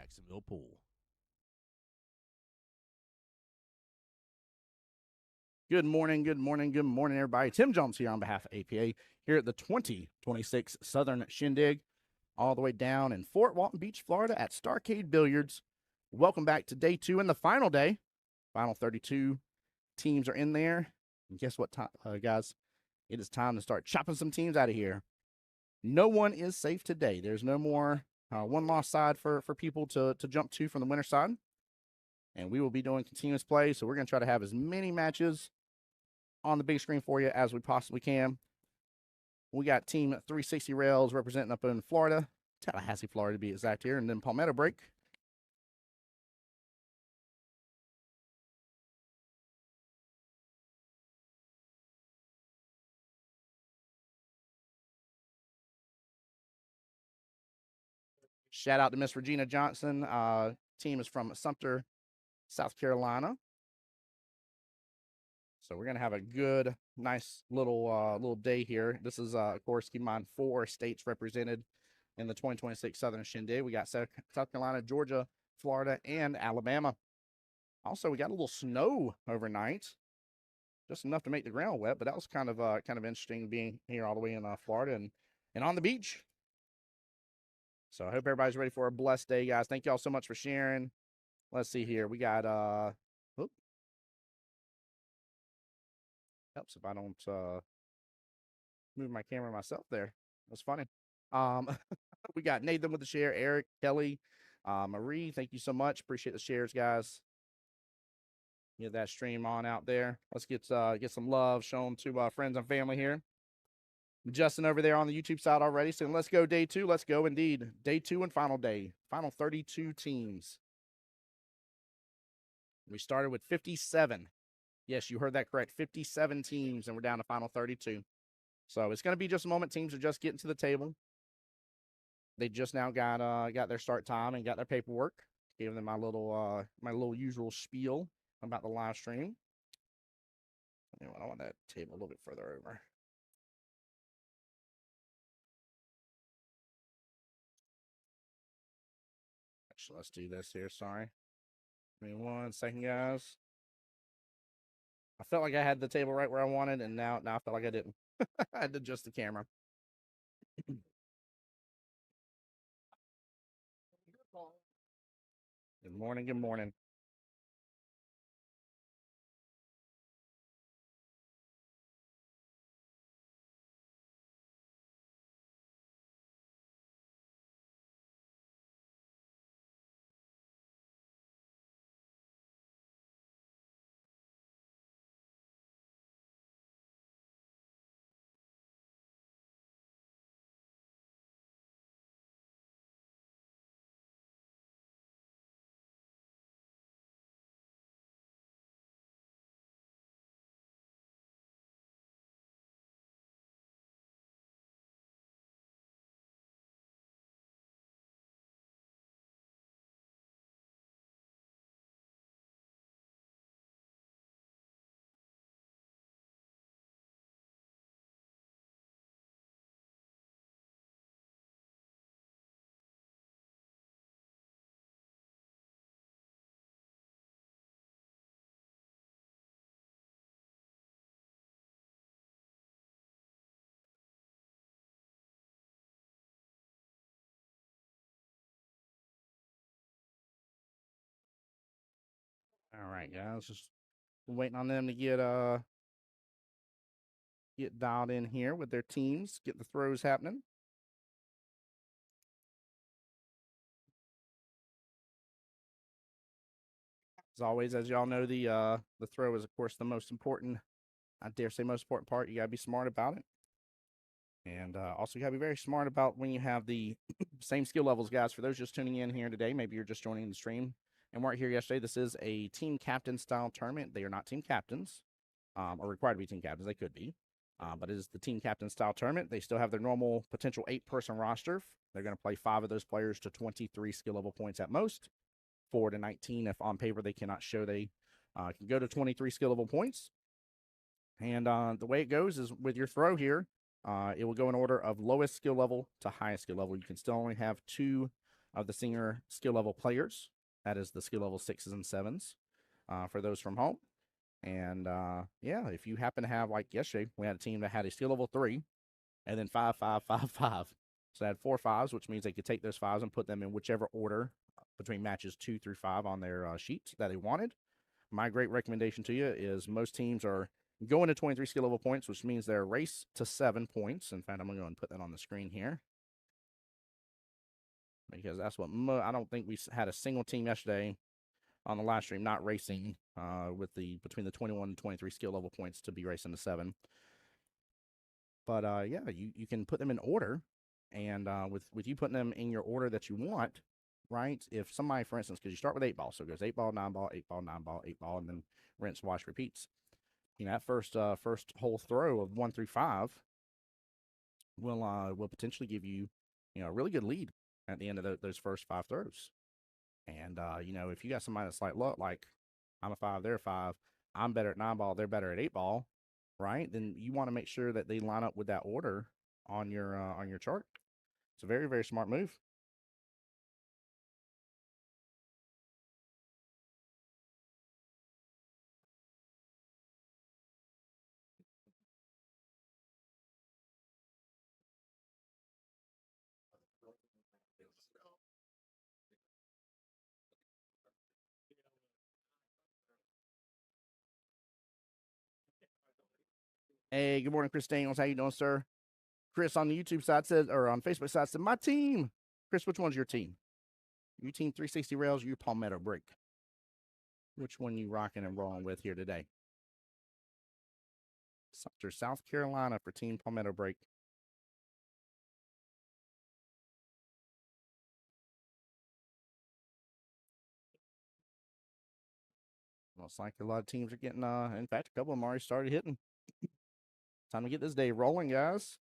Jacksonville pool. Good morning, good morning, good morning, everybody. Tim Jones here on behalf of APA here at the 2026 Southern Shindig, all the way down in Fort Walton Beach, Florida at Starcade Billiards. Welcome back to day 2 and the final day. Final 32 teams are in there. And guess what, guys? It is time to start chopping some teams out of here. No one is safe today. There's no more one loss side for people to jump to from the winner side. And we will be doing continuous play. So we're going to try to have as many matches on the big screen for you as we possibly can. We got Team 360 Rails representing up in Florida, Tallahassee, Florida to be exact here, and then Palmetto Break. Shout out to Miss Regina Johnson. Team is from Sumter, South Carolina. So we're gonna have a good, nice little day here. This is, of course, keep in mind 4 states represented in the 2026 Southern Shindig. We got South Carolina, Georgia, Florida, and Alabama. Also, we got a little snow overnight, just enough to make the ground wet. But that was kind of interesting being here all the way in Florida and on the beach. So I hope everybody's ready for a blessed day, guys. Thank y'all so much for sharing. Let's see here. We got helps if I don't move my camera myself there. That's funny. We got Nathan with the share, Eric, Kelly, Marie. Thank you so much. Appreciate the shares, guys. Get that stream on out there. Let's get some love shown to friends and family here. Justin over there on the YouTube side already saying, let's go day 2. Let's go indeed. Day 2 and final day. Final 32 teams. We started with 57. Yes, you heard that correct. 57 teams, and we're down to final 32. So it's going to be just a moment. Teams are just getting to the table. They just now got their start time and got their paperwork. Gave them my little usual spiel about the live stream. Anyway, I want that table a little bit further over. Actually, let's do this here. Sorry. Give me 1 second, guys. I felt like I had the table right where I wanted, and now I felt like I didn't. I had to adjust the camera. Good morning, good morning. All right, guys, just waiting on them to get dialed in here with their teams, get the throws happening. As always, as y'all know, the throw is of course the most important. I dare say most important part. You gotta be smart about it, and also you gotta be very smart about when you have the same skill levels, guys. For those just tuning in here today, maybe you're just joining the stream and weren't here yesterday. This is a team captain style tournament. They are not team captains, or required to be team captains. They could be. But it is the team captain style tournament. They still have their normal potential 8-person roster. They're going to play 5 of those players to 23 skill level points at most, 4 to 19 if on paper they cannot show they can go to 23 skill level points. And the way it goes is with your throw here, it will go in order of lowest skill level to highest skill level. You can still only have 2 of the senior skill level players. That is the skill level 6s and 7s for those from home. And yeah, if you happen to have, like yesterday, we had a team that had a skill level 3 and then 5, 5, 5, 5. So they had 4 5s, which means they could take those 5s and put them in whichever order between matches 2 through 5 on their sheets that they wanted. My great recommendation to you is most teams are going to 23 skill level points, which means they're a race to 7 points. In fact, I'm going to go and put that on the screen here because that's what I don't think we had a single team yesterday on the live stream not racing with the between the 21 and 23 skill level points to be racing to 7. But yeah, you can put them in order, and with you putting them in your order that you want, right? If somebody, for instance, because you start with 8 ball, so it goes 8 ball, 9 ball, 8 ball, 9 ball, 8 ball, and then rinse, wash, repeats. You know, that first whole throw of 1 through 5 will potentially give you, you know, a really good lead at the end of those first 5 throws. And you know, if you got somebody that's like, look, like I'm a 5, they're a 5, I'm better at 9 ball, they're better at 8 ball, right? Then you want to make sure that they line up with that order on your chart. It's a very, very smart move. Hey, good morning, Chris Daniels. How you doing, sir? Chris on the YouTube side says, or on Facebook side said, my team. Chris, which one's your team? You team 360 Rails or you Palmetto Break? Which one you rocking and rolling with here today? Sumter, South Carolina for Team Palmetto Break. Looks like a lot of teams are getting, in fact, a couple of them already started hitting. Time to get this day rolling, guys.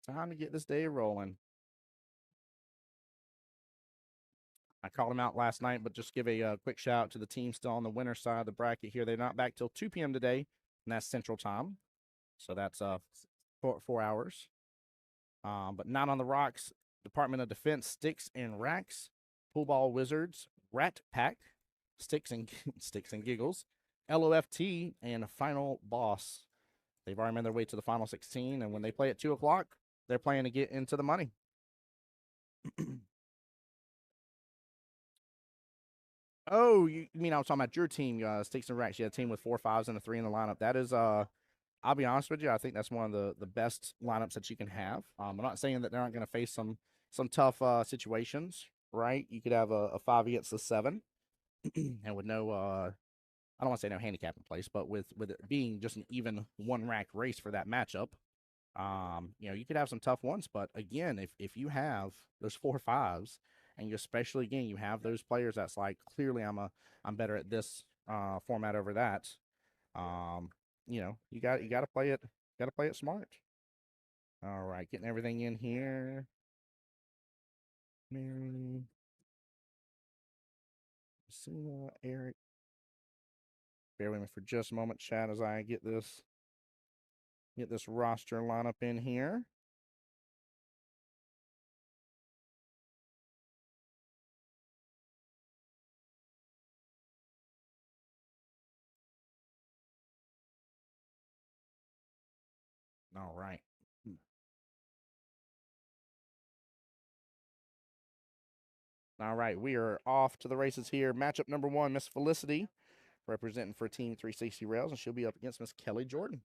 Time to get this day rolling. I called them out last night, but just give a quick shout out to the team still on the winner side of the bracket here. They're not back till 2 p.m. today, and that's Central Time. So that's 4 hours. But not on the rocks. Department of Defense, Sticks and Racks, Pool Ball Wizards, Rat Pack, Sticks and Sticks and Giggles, LOFT, and Final Boss. They've already made their way to the final 16, and when they play at 2 o'clock, they're playing to get into the money. Oh, you mean I was talking about your team, Sticks and Racks? You had a team with 4 5s and a 3 in the lineup. That is, I'll be honest with you, I think that's one of the best lineups that you can have. I'm not saying that they're not going to face some tough situations, right? You could have a 5 against a 7, and with no, I don't want to say no handicap in place, but with it being just an even 1 rack race for that matchup, you know, you could have some tough ones. But again, if you have those 4 5s, and you especially again you have those players that's like clearly I'm better at this format over that. You know, you got to play it smart. All right, getting everything in here. Mary, Eric. Bear with me for just a moment, chat, as I get this roster lineup in here. All right. All right, we are off to the races here. Matchup number 1, Miss Felicity, representing for Team 360 Rails, and she'll be up against Miss Kelly Jordan.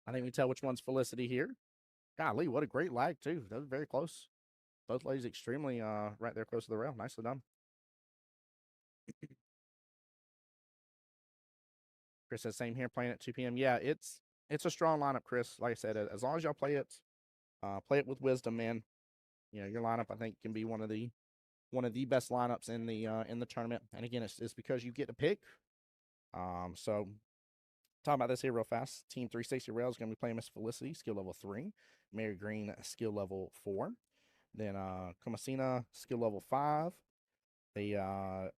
I think we tell which one's Felicity here. Golly, what a great lag, too. That was very close. Both ladies extremely right there close to the rail. Nicely done. Chris says same here, playing at 2 p.m. Yeah, it's a strong lineup, Chris. Like I said, as long as y'all play it with wisdom, man. You know, your lineup I think can be one of the best lineups in the tournament. And again, it's because you get to pick. So talking about this here real fast. Team 360 Rail is going to be playing Miss Felicity, skill level 3. Mary Green, skill level 4. Then Comasina, skill level 5. They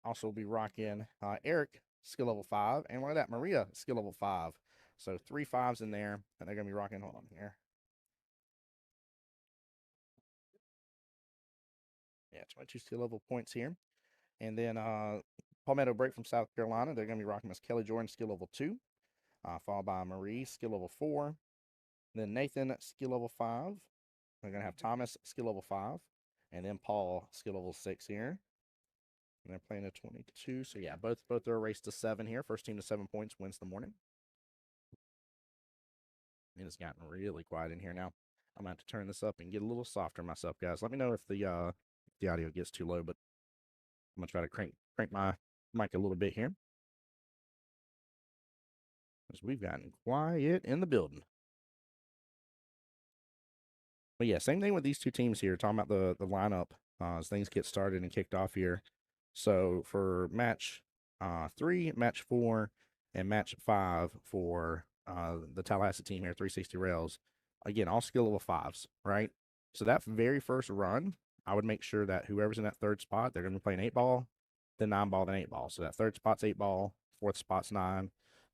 also will be rocking Eric, skill level 5. And look at that, Maria, skill level 5. So 3 5s in there, and they're going to be rocking. Hold on here. Yeah, 22 skill level points here. And then Palmetto Break from South Carolina. They're going to be rocking Miss Kelly Jordan, skill level 2, followed by Marie, skill level 4. Then Nathan, skill level 5. We're going to have Thomas, skill level 5. And then Paul, skill level 6 here. And they're playing a 22. So, yeah, both are a race to 7 here. First team to 7 points wins the morning. And it's gotten really quiet in here now. I'm going to have to turn this up and get a little softer myself, guys. Let me know if the audio gets too low, but I'm going to try to crank my mic a little bit here. Because we've gotten quiet in the building. But yeah, same thing with these two teams here. Talking about the lineup as things get started and kicked off here. So for match 3, match 4, and match 5 for the Tallahassee team here, 360 Rails. Again, all skill level 5s, right? So that very first run, I would make sure that whoever's in that third spot, they're going to be playing 8-ball, then 9-ball, then 8-ball. So that third spot's 8-ball, fourth spot's 9,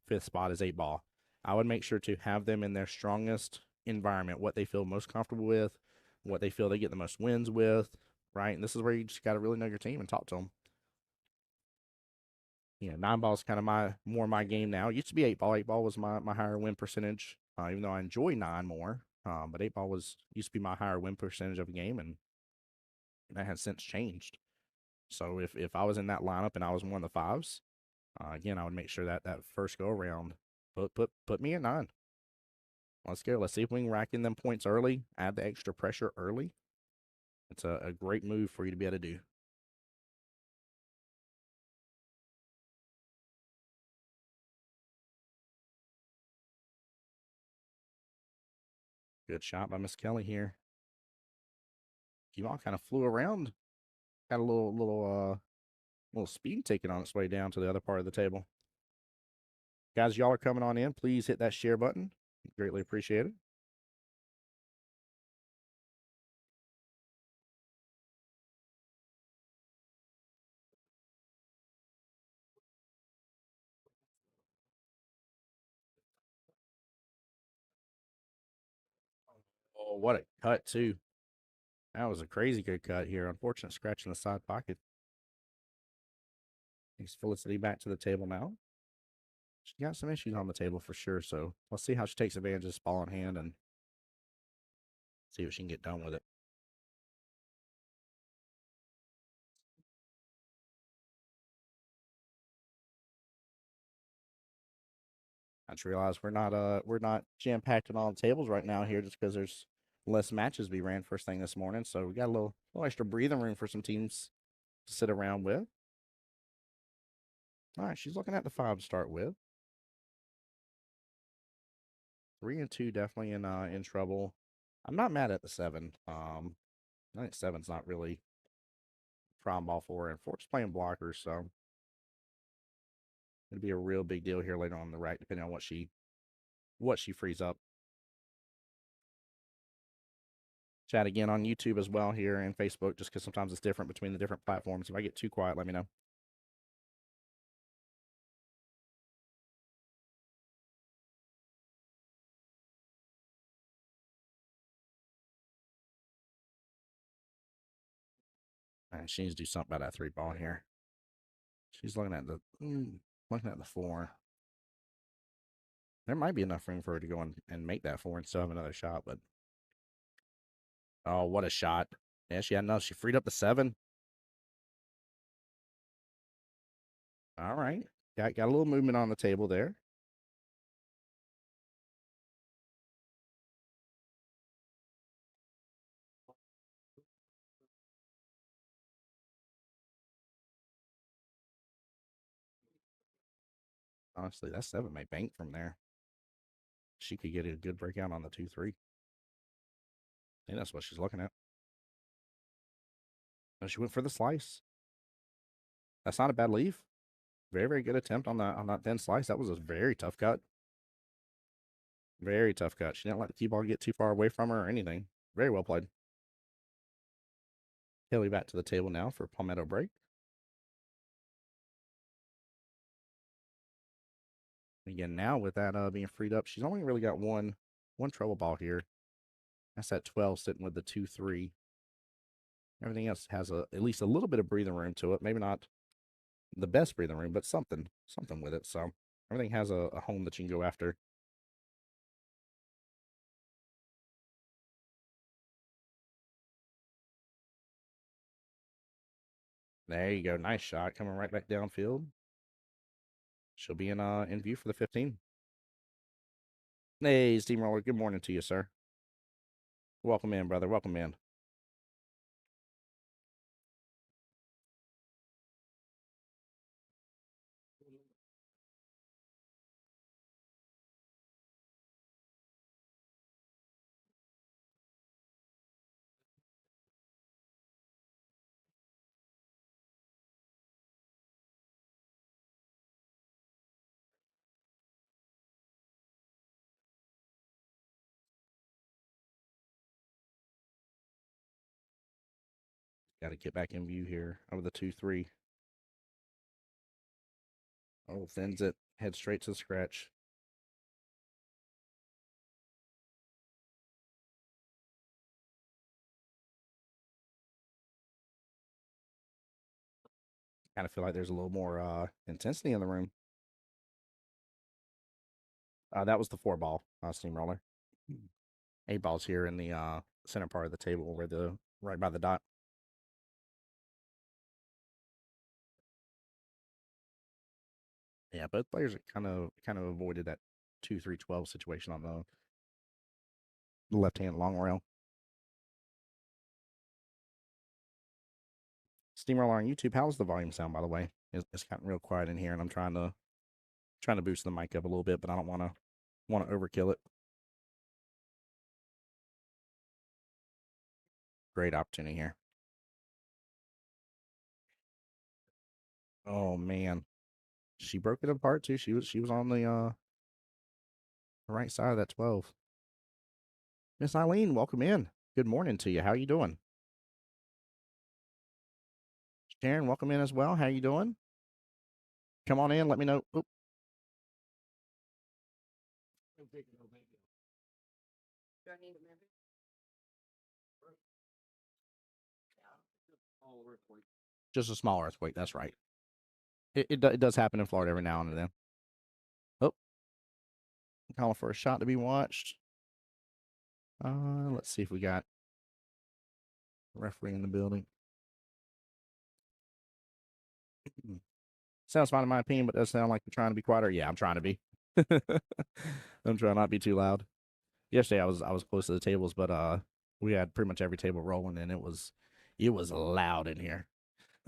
fifth spot is 8-ball. I would make sure to have them in their strongest environment, what they feel most comfortable with, what they feel they get the most wins with, right? And this is where you just got to really know your team and talk to them. Yeah, 9-ball is kind of more my game now. It used to be 8-ball. 8-ball was my higher win percentage, even though I enjoy 9 more. But 8-ball used to be my higher win percentage of a game, and that has since changed. So if I was in that lineup and I was one of the 5s, again, I would make sure that first go around put me at 9. Let's go. Let's see if we can rack in them points early, add the extra pressure early. It's a great move for you to be able to do. Good shot by Miss Kelly here. Q-Ball kind of flew around. Got a little speed taken on its way down to the other part of the table. Guys, y'all are coming on in. Please hit that share button. Greatly appreciate it. Oh, what a cut, too. That was a crazy good cut here. Unfortunate scratch in the side pocket. Takes Felicity back to the table now. She got some issues on the table for sure, so let's see how she takes advantage of this ball in hand and see what she can get done with it. I just realized we're not jam packed on all the tables right now here just because there's less matches we ran first thing this morning. So we got a little extra breathing room for some teams to sit around with. All right, she's looking at the 5 to start with. 3 and 2 definitely in trouble. I'm not mad at the 7. I think 7's not really prime ball for her, and 4's playing blockers, so it'd be a real big deal here later on the right, depending on what she frees up. Chat again on YouTube as well here and Facebook, just because sometimes it's different between the different platforms. If I get too quiet, let me know. And she needs to do something about that 3-ball here. She's looking at the 4. There might be enough room for her to go and make that 4 and still have another shot, but oh, what a shot. Yeah, she had enough. She freed up the 7. All right. Got a little movement on the table there. Honestly, that 7 may bank from there. She could get a good breakout on the 2-3. I think that's what she's looking at. And she went for the slice. That's not a bad leave. Very, very good attempt on that thin slice. That was a very tough cut. Very tough cut. She didn't let the key ball get too far away from her or anything. Very well played. Kelly back to the table now for Palmetto break. Again, now with that being freed up, she's only really got one trouble ball here. That's that 12 sitting with the 2-3. Everything else has at least a little bit of breathing room to it. Maybe not the best breathing room, but something with it. So everything has a home that you can go after. There you go. Nice shot coming right back downfield. She'll be in view for the 15. Hey, Steamroller. Good morning to you, sir. Welcome in, brother. Welcome in. Got to get back in view here over the 2-3. Oh, thins it. Head straight to the scratch. Kind of feel like there's a little more intensity in the room. That was the 4-ball steamroller. 8 balls here in the center part of the table, where the right by the dot. Yeah, both players kind of avoided that 2-3-12 situation on the left hand long rail. Steamroller on YouTube, how's the volume sound, by the way? It's gotten real quiet in here, and I'm trying to boost the mic up a little bit, but I don't want to overkill it. Great opportunity here. Oh man, she broke it apart too. She was on the right side of that 12. Miss Eileen, welcome in. Good morning to you. How you doing? Sharon, welcome in as well. How you doing? Come on in. Let me know. Oop. Just a small earthquake. That's right. It does happen in Florida every now and then. Oh, calling for a shot to be watched. Let's see if we got a referee in the building. Sounds fine in my opinion, but does sound like you're trying to be quieter. Yeah, I'm trying to be. I'm trying not to be too loud. Yesterday I was close to the tables, but we had pretty much every table rolling, and it was loud in here.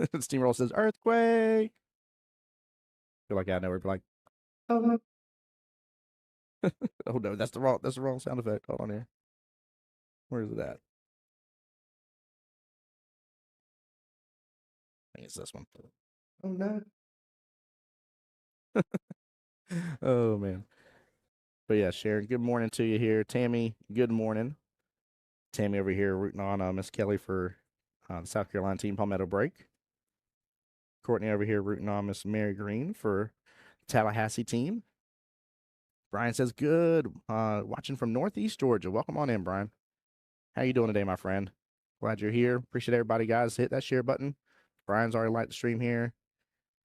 Steamroll says earthquake. I feel like I know we're like, oh, oh no, that's the wrong sound effect. Hold on here. Where is it at? I think it's this one. Oh no. Oh man. But yeah, Sharon, good morning to you here. Tammy, good morning. Tammy over here rooting on Miss Kelly for the South Carolina team Palmetto Break. Courtney over here rooting on Miss Mary Green for the Tallahassee team. Brian says good. Watching from Northeast Georgia. Welcome on in, Brian. How you doing today, my friend? Glad you're here. Appreciate everybody, guys. Hit that share button. Brian's already liked the stream here.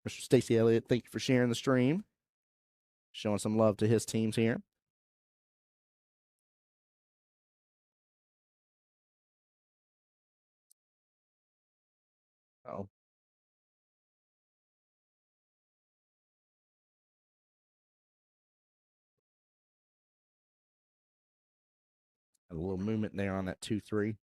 Mr. Stacy Elliott, thank you for sharing the stream. Showing some love to his teams here. Oh, a little movement there on that 2-3.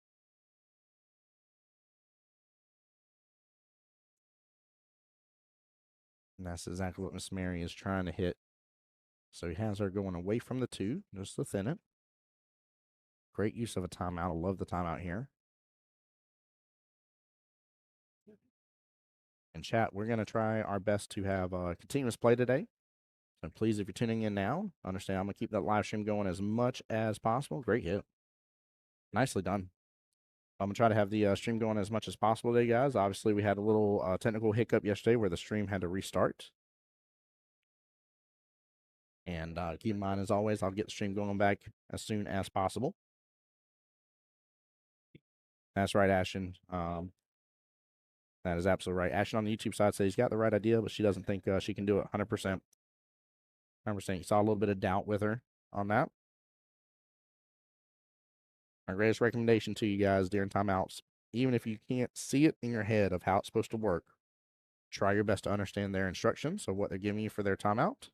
And that's exactly what Miss Mary is trying to hit. So he has her going away from the 2, just to thin it. Great use of a timeout. I love the timeout here. And chat, we're going to try our best to have continuous play today. So please, if you're tuning in now, understand I'm going to keep that live stream going as much as possible. Great hit. Nicely done. I'm going to try to have the stream going as much as possible today, guys. Obviously, we had a little technical hiccup yesterday where the stream had to restart. And keep in mind, as always, I'll get the stream going back as soon as possible. That's right, Ashton. That is absolutely right. Ashton on the YouTube side says he's got the right idea, but she doesn't think she can do it 100%. 100%. You saw a little bit of doubt with her on that. My greatest recommendation to you guys during timeouts, even if you can't see it in your head of how it's supposed to work, try your best to understand their instructions of what they're giving you for their timeout.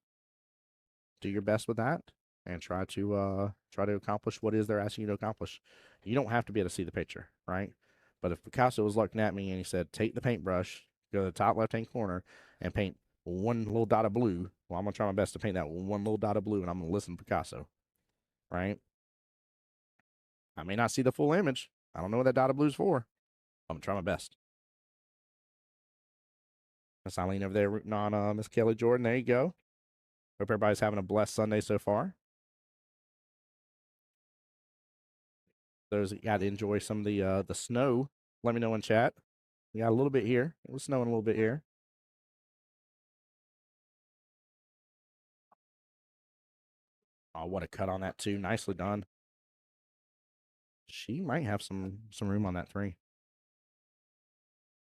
Do your best with that and try to accomplish what it is they're asking you to accomplish. You don't have to be able to see the picture, right? But if Picasso was looking at me and he said, take the paintbrush, go to the top left-hand corner, and paint one little dot of blue, well, I'm going to try my best to paint that one little dot of blue, and I'm going to listen to Picasso, right? I may not see the full image. I don't know what that dot of blue is for. I'm going to try my best. Miss Eileen over there rooting on Miss Kelly Jordan. There you go. Hope everybody's having a blessed Sunday so far. Those that got to enjoy some of the snow, let me know in chat. We got a little bit here. It was snowing a little bit here. Oh, what a cut on that too. Nicely done. She might have some room on that three.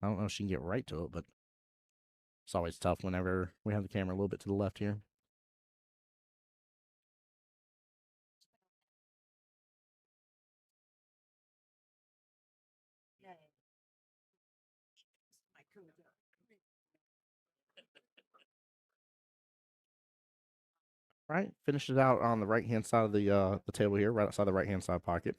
I don't know if she can get right to it, but it's always tough whenever we have the camera a little bit to the left here. Right, finish it out on the right hand side of the table here, right outside the right hand side pocket.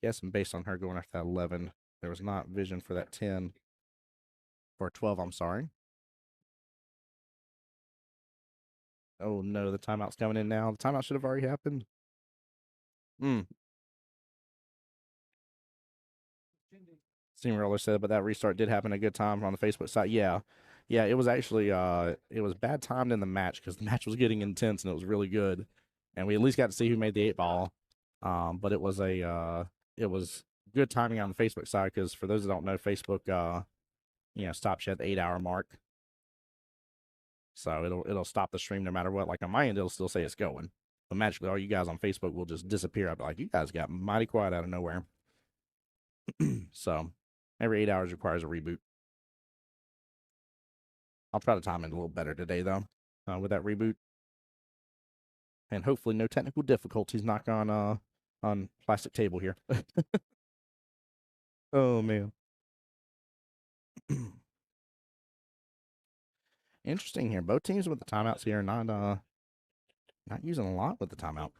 Guessing based on her going after that 11, there was not vision for that 10 or 12. I'm sorry. Oh no, the timeout's coming in now. The timeout should have already happened. Steamroller said, but that restart did happen a good time on the Facebook side. Yeah. Yeah, it was actually it was bad timed in the match because the match was getting intense and it was really good. And we at least got to see who made the 8 ball. But it was good timing on the Facebook side because for those that don't know, Facebook stops you at the 8 hour mark. So it'll stop the stream no matter what. Like on my end, it'll still say it's going. But magically all you guys on Facebook will just disappear. I'll be like, you guys got mighty quiet out of nowhere. So every 8 hours requires a reboot. I'll try to time it a little better today, though, with that reboot, and hopefully no technical difficulties. Knock on plastic table here. Oh man, interesting here. Both teams with the timeouts here not using a lot with the timeout.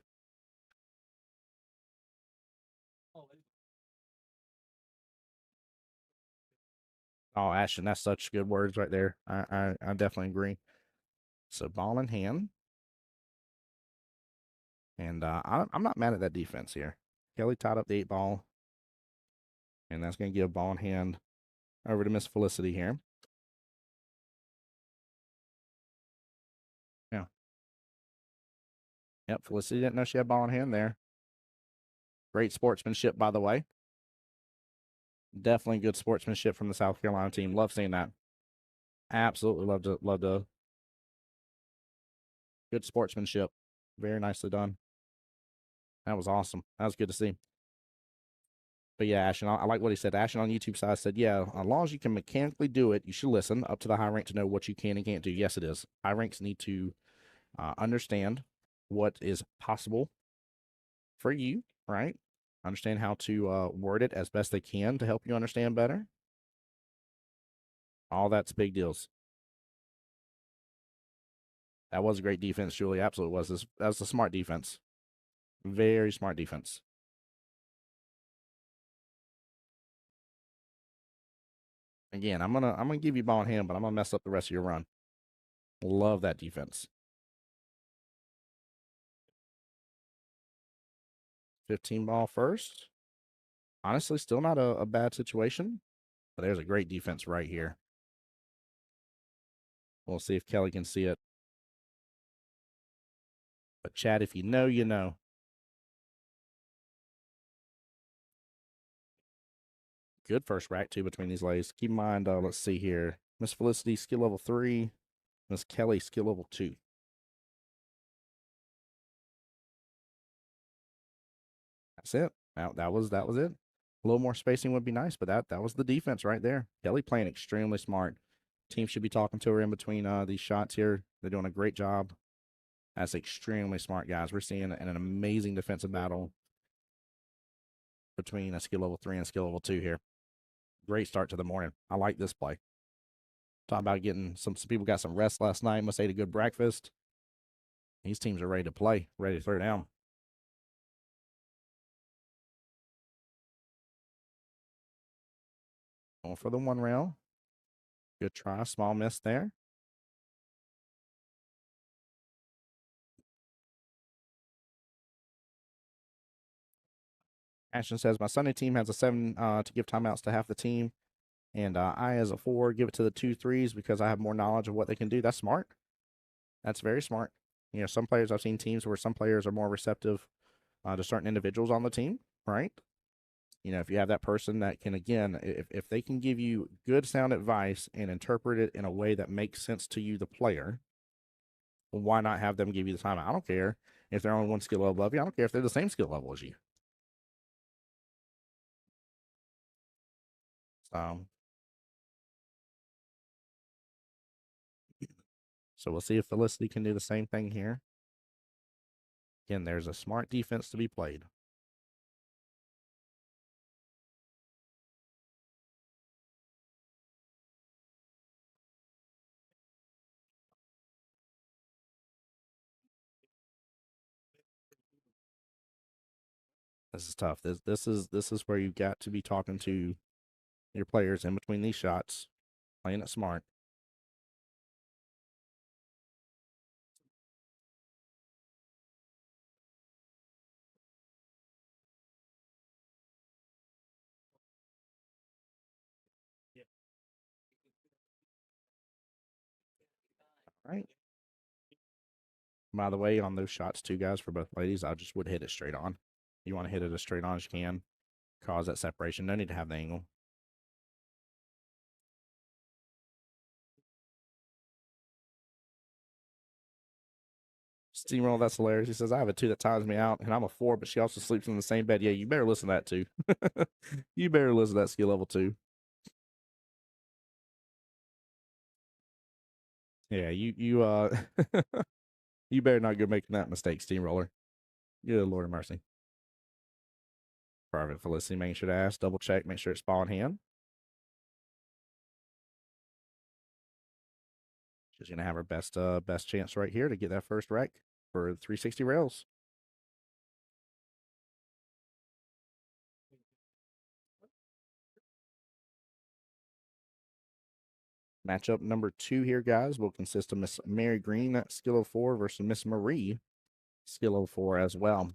Oh, Ashton, that's such good words right there. I definitely agree. So ball in hand, and I'm not mad at that defense here. Kelly tied up the 8 ball, and that's going to give ball in hand over to Miss Felicity here. Yeah. Yep, Felicity didn't know she had ball in hand there. Great sportsmanship, by the way. Definitely good sportsmanship from the South Carolina team. Love seeing that. Absolutely love to. Good sportsmanship. Very nicely done. That was awesome. That was good to see. But yeah, Ashton, I like what he said. Ashton on YouTube side said, yeah, as long as you can mechanically do it, you should listen up to the high rank to know what you can and can't do. Yes, it is. High ranks need to understand what is possible for you, right? Understand how to word it as best they can to help you understand better. All that's big deals. That was a great defense, Julie. Absolutely was. That was a smart defense. Very smart defense. Again, I'm gonna give you ball in hand, but I'm gonna mess up the rest of your run. Love that defense. 15 ball first. Honestly, still not a bad situation, but there's a great defense right here. We'll see if Kelly can see it. But Chad, if you know, you know. Good first rack too between these lays. Keep in mind, let's see here. Miss Felicity, skill level 3. Miss Kelly, skill level 2. That's it. That was it. A little more spacing would be nice, but that was the defense right there. Kelly playing extremely smart. Team should be talking to her in between these shots here. They're doing a great job. That's extremely smart, guys. We're seeing an amazing defensive battle between a skill level 3 and skill level 2 here. Great start to the morning. I like this play. Talking about getting some people got some rest last night. Must ate a good breakfast. These teams are ready to play, ready to throw down. Going for the one rail. Good try. Small miss there. Ashton says, my Sunday team has a 7 to give timeouts to half the team. And I, as a 4, give it to the 2 3s because I have more knowledge of what they can do. That's smart. That's very smart. You know, some players, I've seen teams where some players are more receptive to certain individuals on the team, right? You know, if you have that person that can, again, if they can give you good sound advice and interpret it in a way that makes sense to you, the player, well, why not have them give you the time? I don't care if they're on one skill level above you. I don't care if they're the same skill level as you. So we'll see if Felicity can do the same thing here. Again, there's a smart defense to be played. This is tough. This is where you've got to be talking to your players in between these shots, playing it smart. All right. By the way, on those shots too, guys, for both ladies, I just would hit it straight on. You want to hit it as straight on as you can, cause that separation. No need to have the angle. Steamroll, that's hilarious. He says, I have a 2 that times me out, and I'm a 4, but she also sleeps in the same bed. Yeah, you better listen to that too. You better listen to that skill level 2. Yeah, you better not go making that mistake, Steamroller. Good Lord of mercy. Private Felicity, making sure to ask, double check, make sure it's ball in hand. She's gonna have her best chance right here to get that first wreck for 360 rails. Matchup number 2 here, guys, will consist of Miss Mary Green, skill of 4, versus Miss Marie, skill of 4 as well.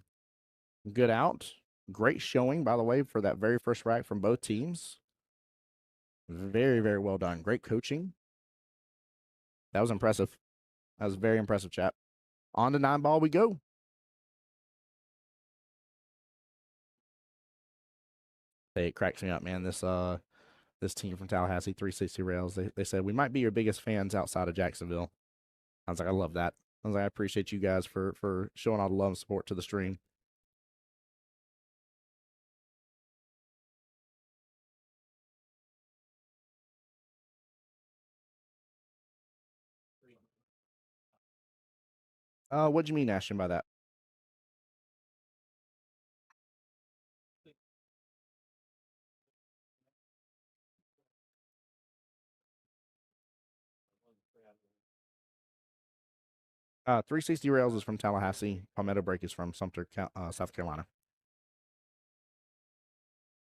Good out. Great showing, by the way, for that very first rack from both teams. Very, very well done. Great coaching. That was impressive. That was very impressive, chap. On to 9 ball we go. Hey, it cracks me up, man. This team from Tallahassee, 360 Rails, they said, we might be your biggest fans outside of Jacksonville. I was like, I love that. I was like, I appreciate you guys for showing all the love and support to the stream. What do you mean, Ashton, by that? 360 Rails is from Tallahassee. Palmetto Break is from Sumter, South Carolina.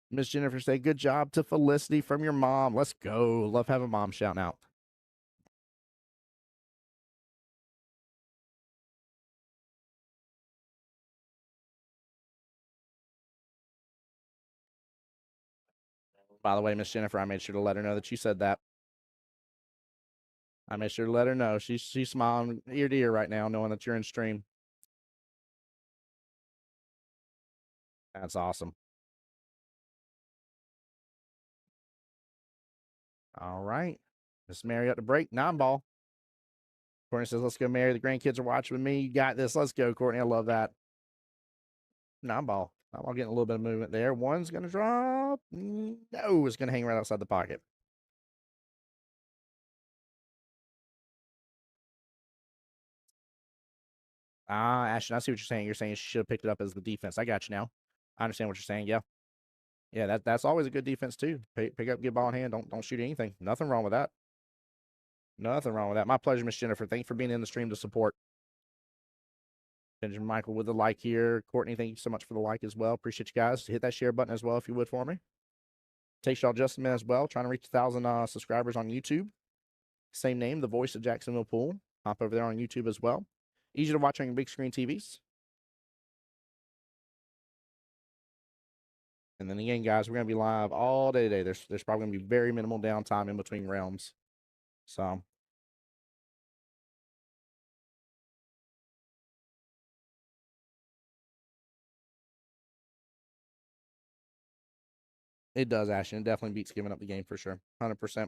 Miss Jennifer say, good job to Felicity from your mom. Let's go. Love having mom shouting out. By the way, Miss Jennifer, I made sure to let her know that you said that. I made sure to let her know. She's smiling ear to ear right now, knowing that you're in stream. That's awesome. All right. Miss Mary at the break, 9 ball. Courtney says, let's go, Mary. The grandkids are watching with me. You got this. Let's go, Courtney. I love that. Nine ball. Nine ball getting a little bit of movement there. One's going to drop. No, it's going to hang right outside the pocket. Ashton, I see what you're saying. You're saying she should have picked it up as the defense. I got you now. I understand what you're saying. Yeah. Yeah, that's always a good defense too. Pick up, get ball in hand. Don't shoot anything. Nothing wrong with that. Nothing wrong with that. My pleasure, Miss Jennifer. Thanks for being in the stream to support. Benjamin Michael with the like here. Courtney, thank you so much for the like as well. Appreciate you guys. Hit that share button as well if you would for me. Takes y'all just a minute as well. Trying to reach 1,000 subscribers on YouTube. Same name, the voice of Jacksonville Pool. Hop over there on YouTube as well. Easy to watch on your big screen TVs. And then again, guys, we're going to be live all day today. There's probably going to be very minimal downtime in between realms. So it does, Ashton. It definitely beats giving up the game for sure. 100%.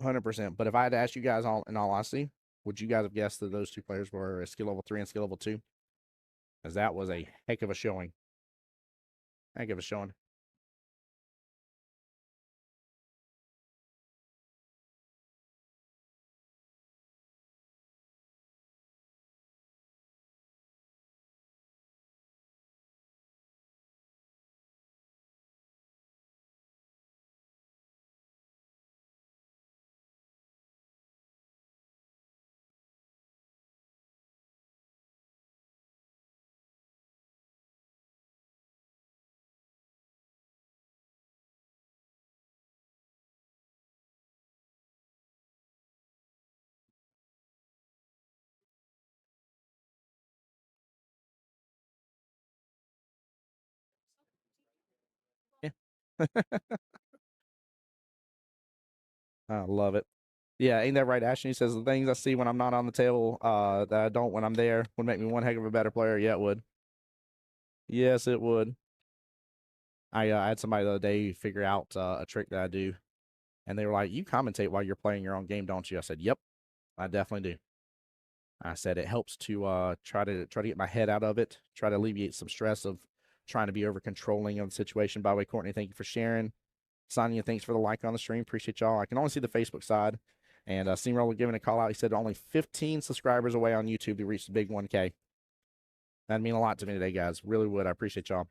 100%. But if I had to ask you guys in all honesty, would you guys have guessed that those two players were a skill level 3 and skill level 2? Because that was a heck of a showing. Heck of a showing. Yeah. I love it. Yeah, ain't that right, Ashton? He says the things I see when I'm not on the table that I don't when I'm there would make me one heck of a better player. Yeah, it would. Yes, it would. I had somebody the other day figure out a trick that I do, and they were like, "You commentate while you're playing your own game, don't you?" I said, "Yep, I definitely do." I said it helps to try to get my head out of it, try to alleviate some stress of trying to be over controlling of the situation. By the way, Courtney, thank you for sharing. Sonia, thanks for the like on the stream. Appreciate y'all. I can only see the Facebook side. And Steamroller giving a call out. He said only 15 subscribers away on YouTube to reach the big 1K. That'd mean a lot to me today, guys. Really would. I appreciate y'all.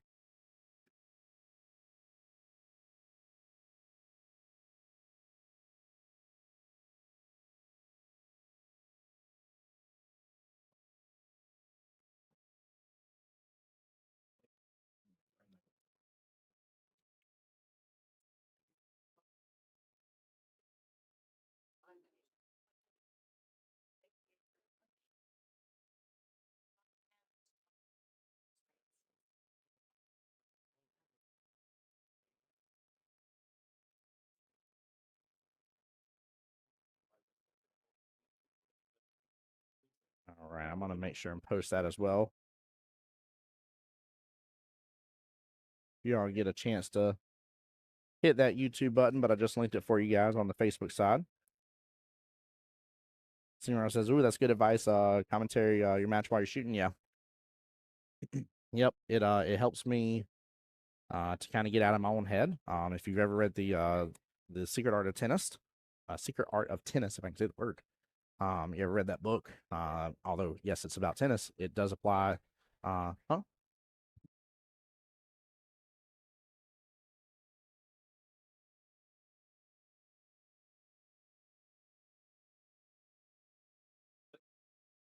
All right, I'm gonna make sure and post that as well. You all get a chance to hit that YouTube button, but I just linked it for you guys on the Facebook side. Senior says, "Ooh, that's good advice. Commentary your match while you're shooting." Yeah. Yep. It helps me to kind of get out of my own head. If you've ever read the Secret Art of Tennis, Secret Art of Tennis, if I can say the word. You ever read that book? Although yes, it's about tennis, it does apply. Huh?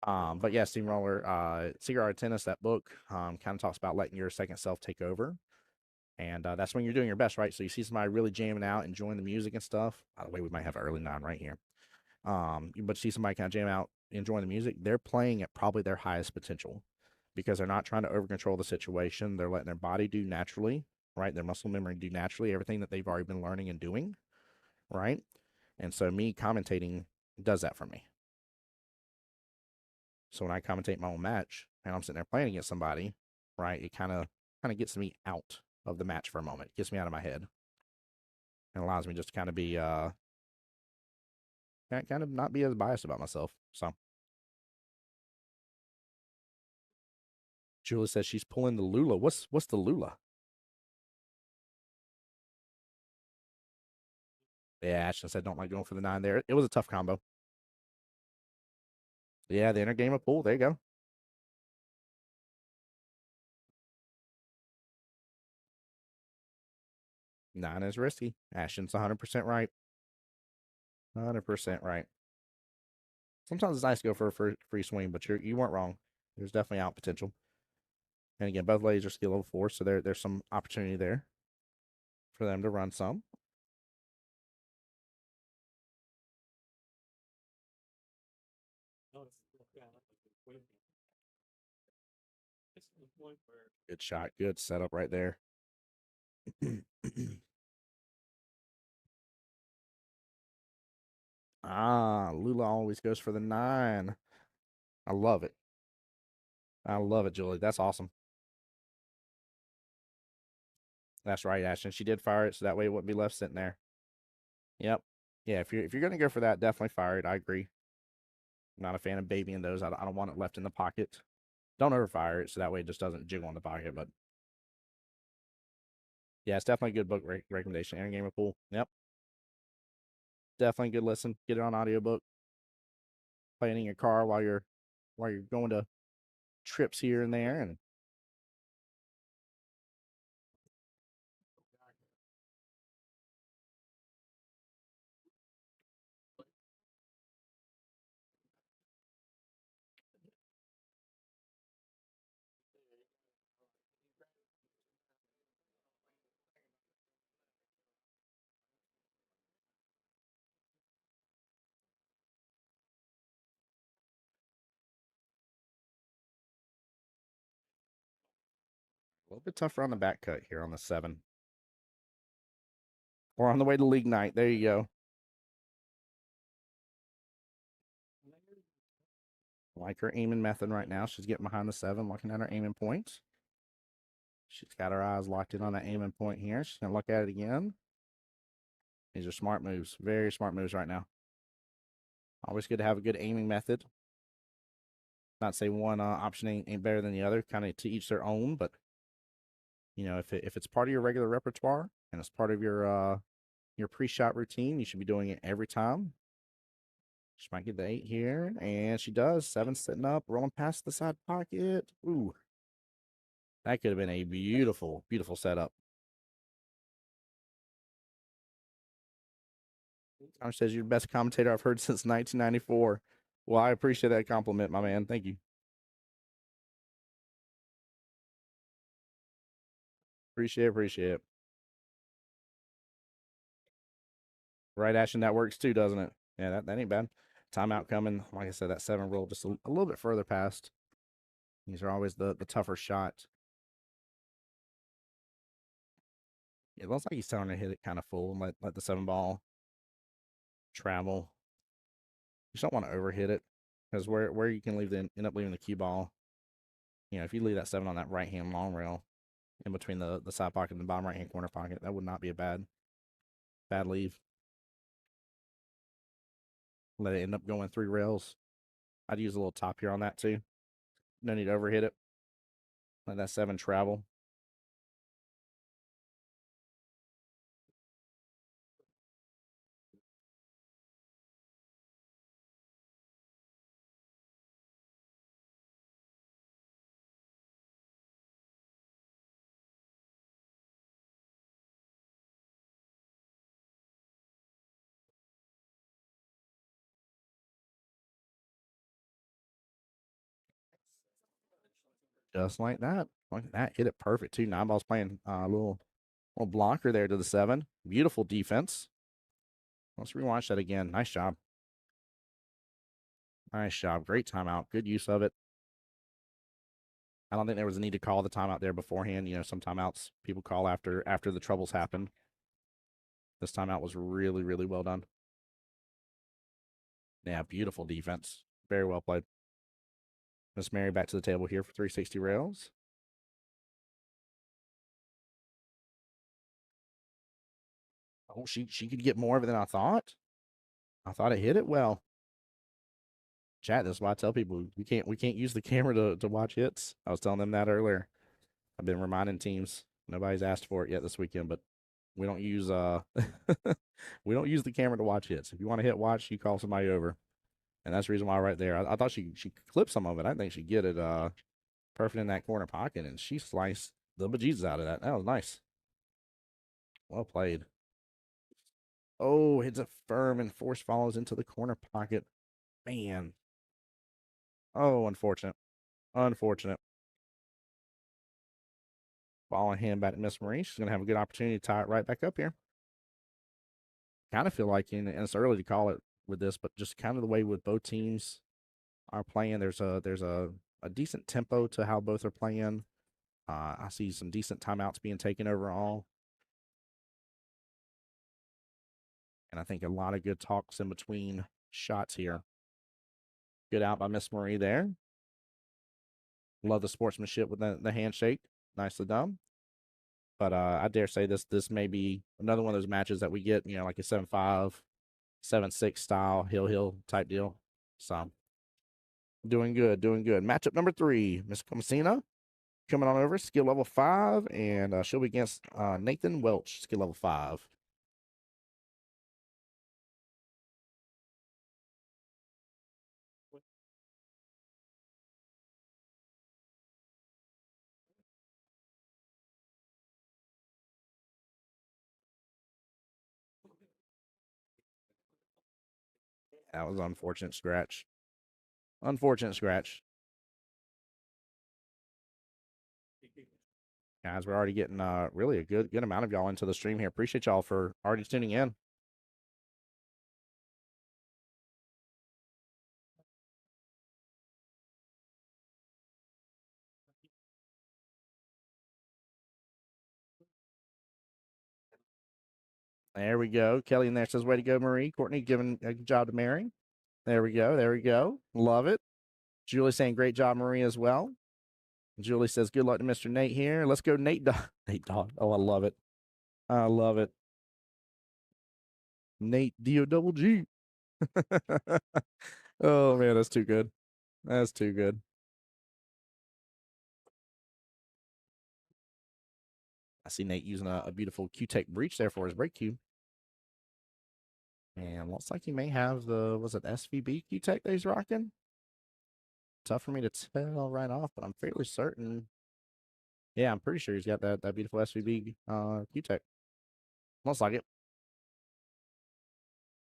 But yeah, Steamroller, Secret Art of Tennis, that book, kind of talks about letting your second self take over. And that's when you're doing your best, right? So you see somebody really jamming out, enjoying the music and stuff. By the way, we might have an early 9 right here. But you see somebody kind of jam out, enjoying the music. They're playing at probably their highest potential because they're not trying to over control the situation. They're letting their body do naturally, right? Their muscle memory do naturally everything that they've already been learning and doing, right? And so me commentating does that for me. So when I commentate my own match and I'm sitting there playing against somebody, right, it kind of gets me out of the match for a moment. It gets me out of my head and allows me just to kind of be Can't kind of not be as biased about myself. So Julie says she's pulling the Lula. What's the Lula? Yeah, Ashton said don't like going for the 9 there. It was a tough combo. Yeah, the inner game of pool. There you go. 9 is risky. Ashton's 100% right. 100% right. Sometimes it's nice to go for a free swing, but you weren't wrong. There's definitely out potential. And again, both ladies are skill level 4, so there's some opportunity there for them to run some. Good shot. Good setup right there. Lula always goes for the 9. I love it. I love it, Julie. That's awesome. That's right, Ashton. She did fire it, so that way it wouldn't be left sitting there. Yep. Yeah, if you're gonna go for that, definitely fire it. I agree. I'm not a fan of babying those. I don't want it left in the pocket. Don't overfire it, so that way it just doesn't jiggle in the pocket. But yeah, it's definitely a good book recommendation. Aaron Gamer Pool. Yep. Definitely a good listen. Get it on audiobook. Play it in your car while you're going to trips here and there. And a little bit tougher on the back cut here on the 7. Or on the way to league night. There you go. Like her aiming method right now. She's getting behind the 7, looking at her aiming points. She's got her eyes locked in on that aiming point here. She's going to look at it again. These are smart moves. Very smart moves right now. Always good to have a good aiming method. Not say one option ain't better than the other, kind of to each their own, but if it's part of your regular repertoire and it's part of your pre-shot routine, you should be doing it every time. She might get the 8 here, and she does. 7 sitting up, rolling past the side pocket. Ooh, that could have been a beautiful, beautiful setup. Connor says you're the best commentator I've heard since 1994. Well, I appreciate that compliment, my man. Thank you. Appreciate it. Right, Ashton, that works too, doesn't it? Yeah, that ain't bad. Timeout coming. Like I said, that 7 roll just a little bit further past. These are always the tougher shot. It looks like he's telling her to hit it kind of full and let the 7 ball travel. You just don't want to overhit it because where you can end up leaving the cue ball. If you leave that 7 on that right hand long rail in between the side pocket and the bottom right hand corner pocket, that would not be a bad leave. Let it end up going 3 rails. I'd use a little top here on that too. No need to overhit it. Let that 7 travel. Just like that. Like that. Hit it perfect too. 9 ball's playing a little blocker there to the 7. Beautiful defense. Let's rewatch that again. Nice job. Nice job. Great timeout. Good use of it. I don't think there was a need to call the timeout there beforehand. Some timeouts people call after the troubles happen. This timeout was really, really well done. Yeah, beautiful defense. Very well played. Miss Mary back to the table here for 360 rails. Oh, she could get more of it than I thought. I thought it hit it well. Chat, that's why I tell people we can't use the camera to watch hits. I was telling them that earlier. I've been reminding teams. Nobody's asked for it yet this weekend, but we don't use we don't use the camera to watch hits. If you want to hit watch, you call somebody over. And that's the reason why right there. I thought she clipped some of it. I think she get it perfect in that corner pocket, and she sliced the bejesus out of that. That was nice. Well played. Oh, hits it firm and force follows into the corner pocket. Man. Oh, unfortunate. Unfortunate. Ball in hand back to Miss Marie. She's going to have a good opportunity to tie it right back up here. Kind of feel like, and it's early to call it with this, but just kind of the way with both teams are playing, there's a decent tempo to how both are playing. I see some decent timeouts being taken overall. And I think a lot of good talks in between shots here. Good out by Miss Marie there. Love the sportsmanship with the handshake. Nicely done. But I dare say this may be another one of those matches that we get, like a 7-5, 7-6 style hill type deal. So doing good, doing good. Matchup number 3, Miss Comsina coming on over, skill level 5, and she'll be against Nathan Welch, skill level 5. That was an unfortunate scratch. Unfortunate scratch. Guys, we're already getting really a good amount of y'all into the stream here. Appreciate y'all for already tuning in. There we go. Kelly in there says, way to go, Marie. Courtney giving a good job to Mary. There we go. There we go. Love it. Julie saying, great job, Marie, as well. Julie says, good luck to Mr. Nate here. Let's go, Nate Dog. Nate Dog. Oh, I love it. I love it. Nate D-O-double-G. Oh, man, that's too good. That's too good. I see Nate using a beautiful Q-Tech breach there for his break cue. And looks like he may have was it SVB Q-Tech that he's rocking? Tough for me to tell right off, but I'm fairly certain. Yeah, I'm pretty sure he's got that beautiful SVB Q-Tech. Looks like it.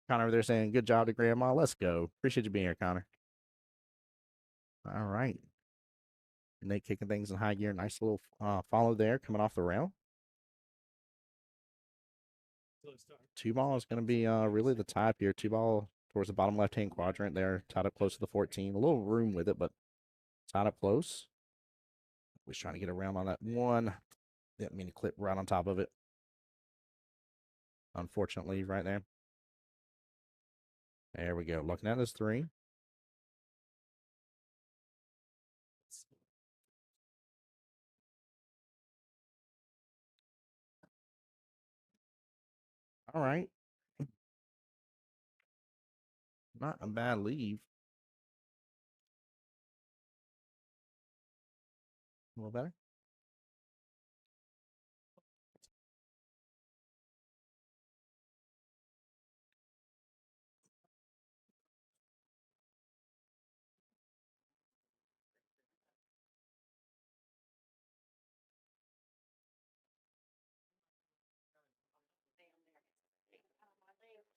Connor over there saying, good job to Grandma. Let's go. Appreciate you being here, Connor. All right. Nate kicking things in high gear. Nice little follow there coming off the rail. 2-ball is going to be really the type here. 2-ball towards the bottom left-hand quadrant there. Tied up close to the 14. A little room with it, but tied up close. Was trying to get around on that one. Didn't mean to clip right on top of it. Unfortunately, right there. There we go. Looking at this 3. All right. Not a bad leave. A little better.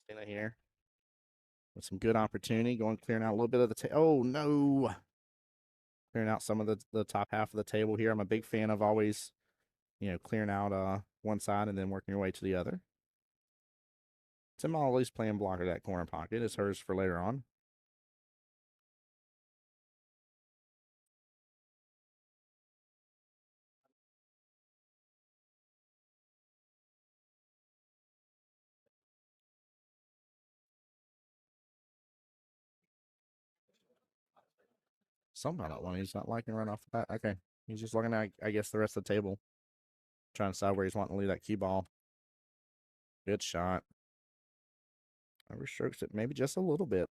Stay here. With some good opportunity. Going clearing out a little bit of the table. Oh, no. Clearing out some of the top half of the table here. I'm a big fan of always, clearing out one side and then working your way to the other. Tim always playing blocker that corner pocket. It's hers for later on. Somehow that one he's not liking right off the bat. Okay. He's just looking at, I guess, the rest of the table. Trying to decide where he's wanting to leave that cue ball. Good shot. Overstrokes it maybe just a little bit.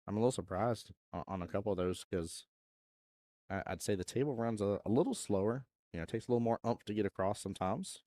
I'm a little surprised on a couple of those because I'd say the table runs a little slower. You know, it takes a little more oomph to get across sometimes.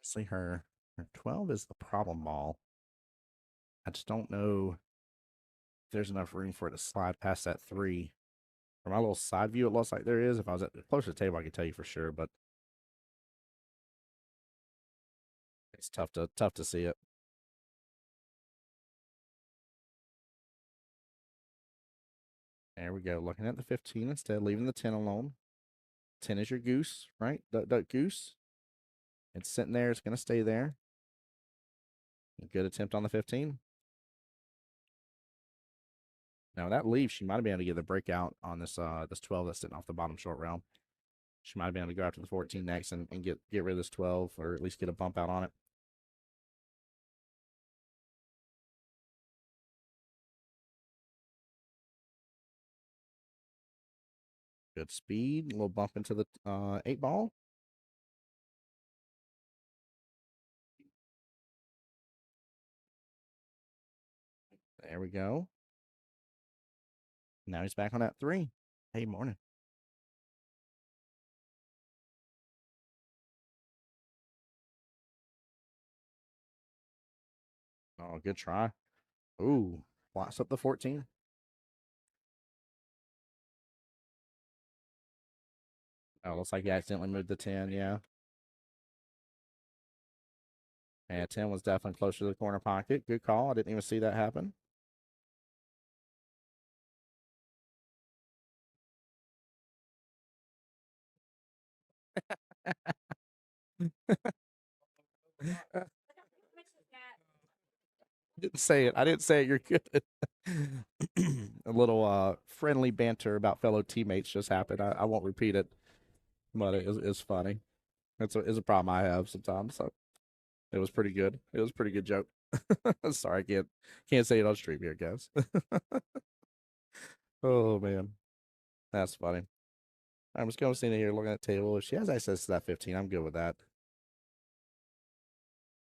See, her 12 is the problem ball. I just don't know if there's enough room for it to slide past that 3. From my little side view, it looks like there is. If I was at closer to the table, I could tell you for sure, but it's tough to see it. There we go. Looking at the 15 instead, leaving the 10 alone. 10 is your goose, right? Duck goose. It's sitting there. It's going to stay there. Good attempt on the 15. Now that leaves, she might have been able to get the breakout on this 12 that's sitting off the bottom short rail. She might have been able to go after the 14 next and get rid of this 12 or at least get a bump out on it. Good speed. A little bump into the 8 ball. There we go. Now he's back on that 3. Hey, morning. Oh, good try. Ooh, blocks up the 14. Oh, looks like he accidentally moved the 10. Yeah. And 10 was definitely closer to the corner pocket. Good call. I didn't even see that happen. Didn't say it. I didn't say it. You're good. A little friendly banter about fellow teammates just happened. I won't repeat it, but it's funny. It's a problem I have sometimes. So it was pretty good. It was a pretty good joke. Sorry, I can't say it on stream here, guys. Oh man, that's funny. I'm just going to sit here looking at the table. If she has access to that 15, I'm good with that.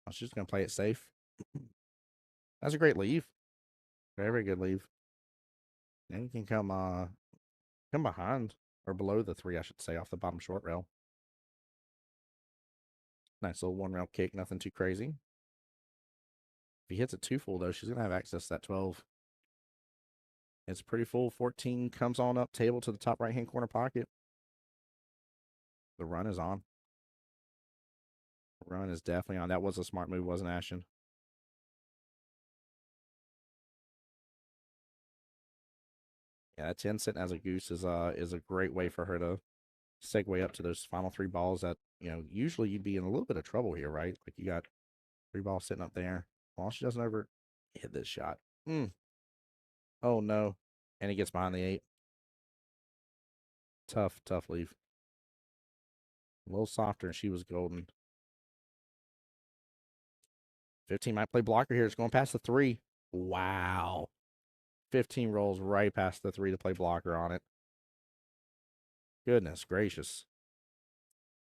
She's just going to play it safe. That's a great leave. Very, very good leave. And you can come behind or below the 3, I should say, off the bottom short rail. Nice little 1 rail kick, nothing too crazy. If he hits it too full, though, she's going to have access to that 12. It's pretty full. 14 comes on up table to the top right-hand corner pocket. The run is on. Run is definitely on. That was a smart move, wasn't Ashton? Yeah, that 10 sitting as a goose is a great way for her to segue up to those final 3 balls that, usually you'd be in a little bit of trouble here, right? Like you got 3 balls sitting up there. Well, she doesn't ever hit this shot. Oh no. And he gets behind the 8. Tough leave. A little softer and she was golden. 15 might play blocker here. It's going past the 3. Wow. 15 rolls right past the 3 to play blocker on it. Goodness gracious.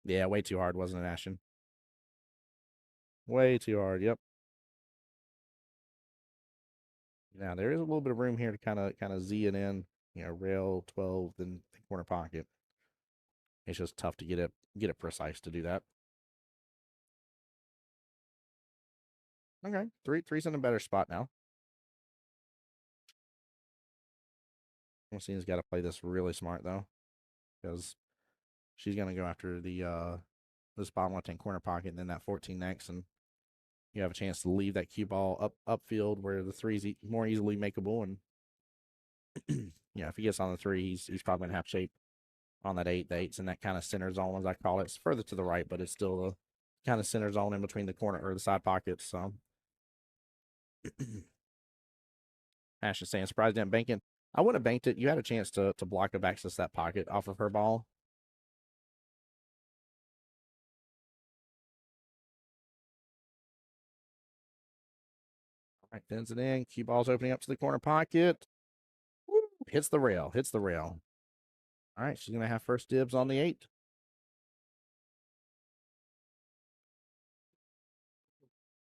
Yeah, way too hard, wasn't it, Ashton? Way too hard. Yep. Now there is a little bit of room here to kind of Z it in. Rail 12, then the corner pocket. It's just tough to get it precise to do that. Okay, three's in a better spot now. Messina's got to play this really smart though, because she's gonna go after the this bottom left hand corner pocket and then that 14 next, and you have a chance to leave that cue ball upfield where the three's more easily makeable. And yeah, if he gets on the three, he's probably gonna have shape on that eight. The eight's in that kind of center zone, as I call it. It's further to the right, but it's still the kind of center zone in between the corner or the side pockets. So Ash is saying surprised didn't bank it. I would have banked it. You had a chance to block up access that pocket off of her ball. All right, pins it in. Cue ball's opening up to the corner pocket. Woo, hits the rail. Hits the rail. All right, she's gonna have first dibs on the 8.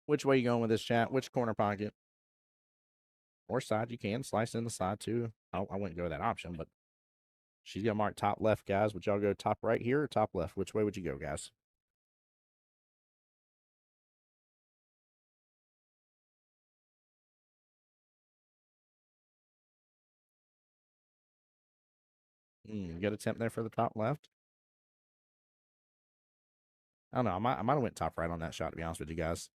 Which way you going with this, chat? Which corner pocket? Or side? You can slice in the side too. I wouldn't go that option, but she's gonna mark top left, guys. Would y'all go top right here or top left? Which way would you go, guys? Good attempt there for the top left. I don't know. I might have went top right on that shot, to be honest with you guys.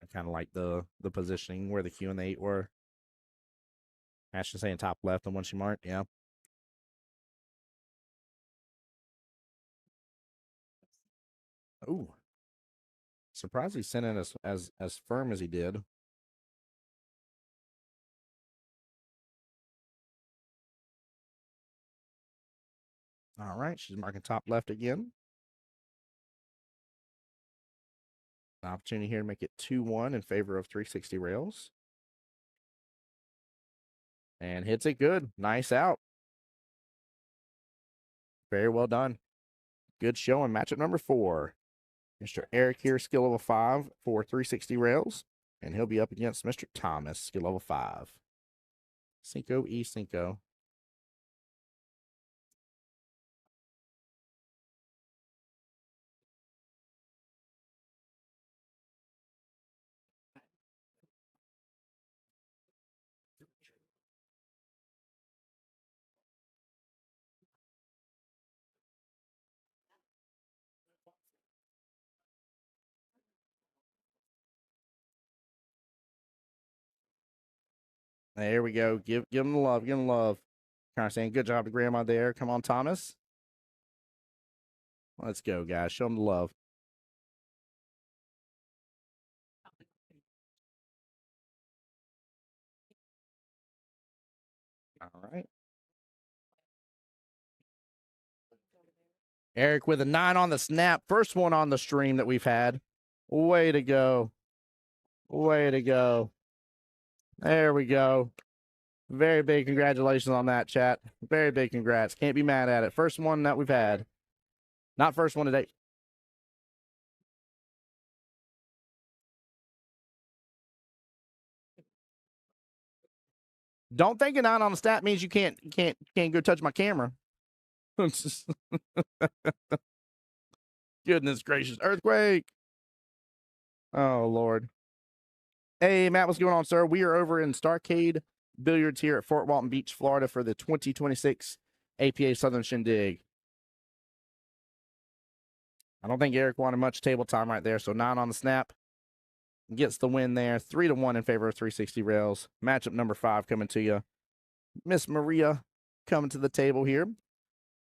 I kind of like the positioning where the Q and the 8 were. Ashton saying top left on one she marked. Yeah. Ooh. Surprised he sent in as firm as he did. All right. She's marking top left again. An opportunity here to make it 2-1 in favor of 360 rails. And hits it good. Nice out. Very well done. Good showing. Matchup number 4. Mr. Eric here, skill level 5 for 360 rails. And he'll be up against Mr. Thomas, skill level 5. Cinco y Cinco. There we go. Give him the love. Give him the love. Kind of saying, good job to Grandma there. Come on, Thomas. Let's go, guys. Show him the love. All right. Eric with a 9 on the snap. First one on the stream that we've had. Way to go. Way to go. There we go. Very big congratulations on that, chat. Very big congrats. Can't be mad at it. First one that we've had. Not first one today. Don't think a 9 on the stat means you can't go touch my camera. Goodness gracious. Earthquake. Oh, Lord. Hey, Matt, what's going on, sir? We are over in Starcade Billiards here at Fort Walton Beach, Florida for the 2026 APA Southern Shindig. I don't think Eric wanted much table time right there, so 9 on the snap. Gets the win there. 3-1 in favor of 360 rails. Matchup number 5 coming to you. Miss Maria coming to the table here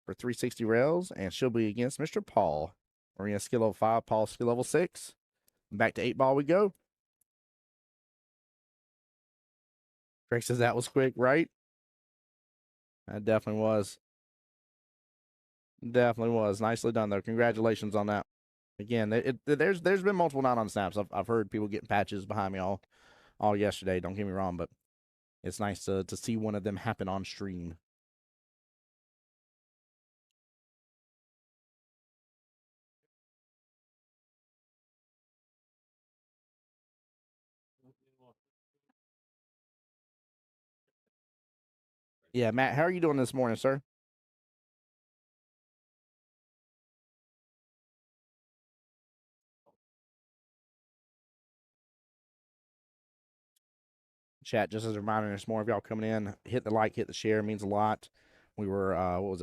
for 360 rails, and she'll be against Mr. Paul. Maria skill level 5, Paul skill level 6. Back to 8 ball we go. Greg says that was quick, right? That definitely was. Definitely was. Nicely done, though. Congratulations on that. Again, there's been multiple 9 on snaps. I've heard people getting patches behind me all yesterday. Don't get me wrong, but it's nice to see one of them happen on stream. Yeah, Matt, how are you doing this morning, sir? chat. Just as a reminder, there's more of y'all coming in. Hit the like, hit the share. It means a lot. We were,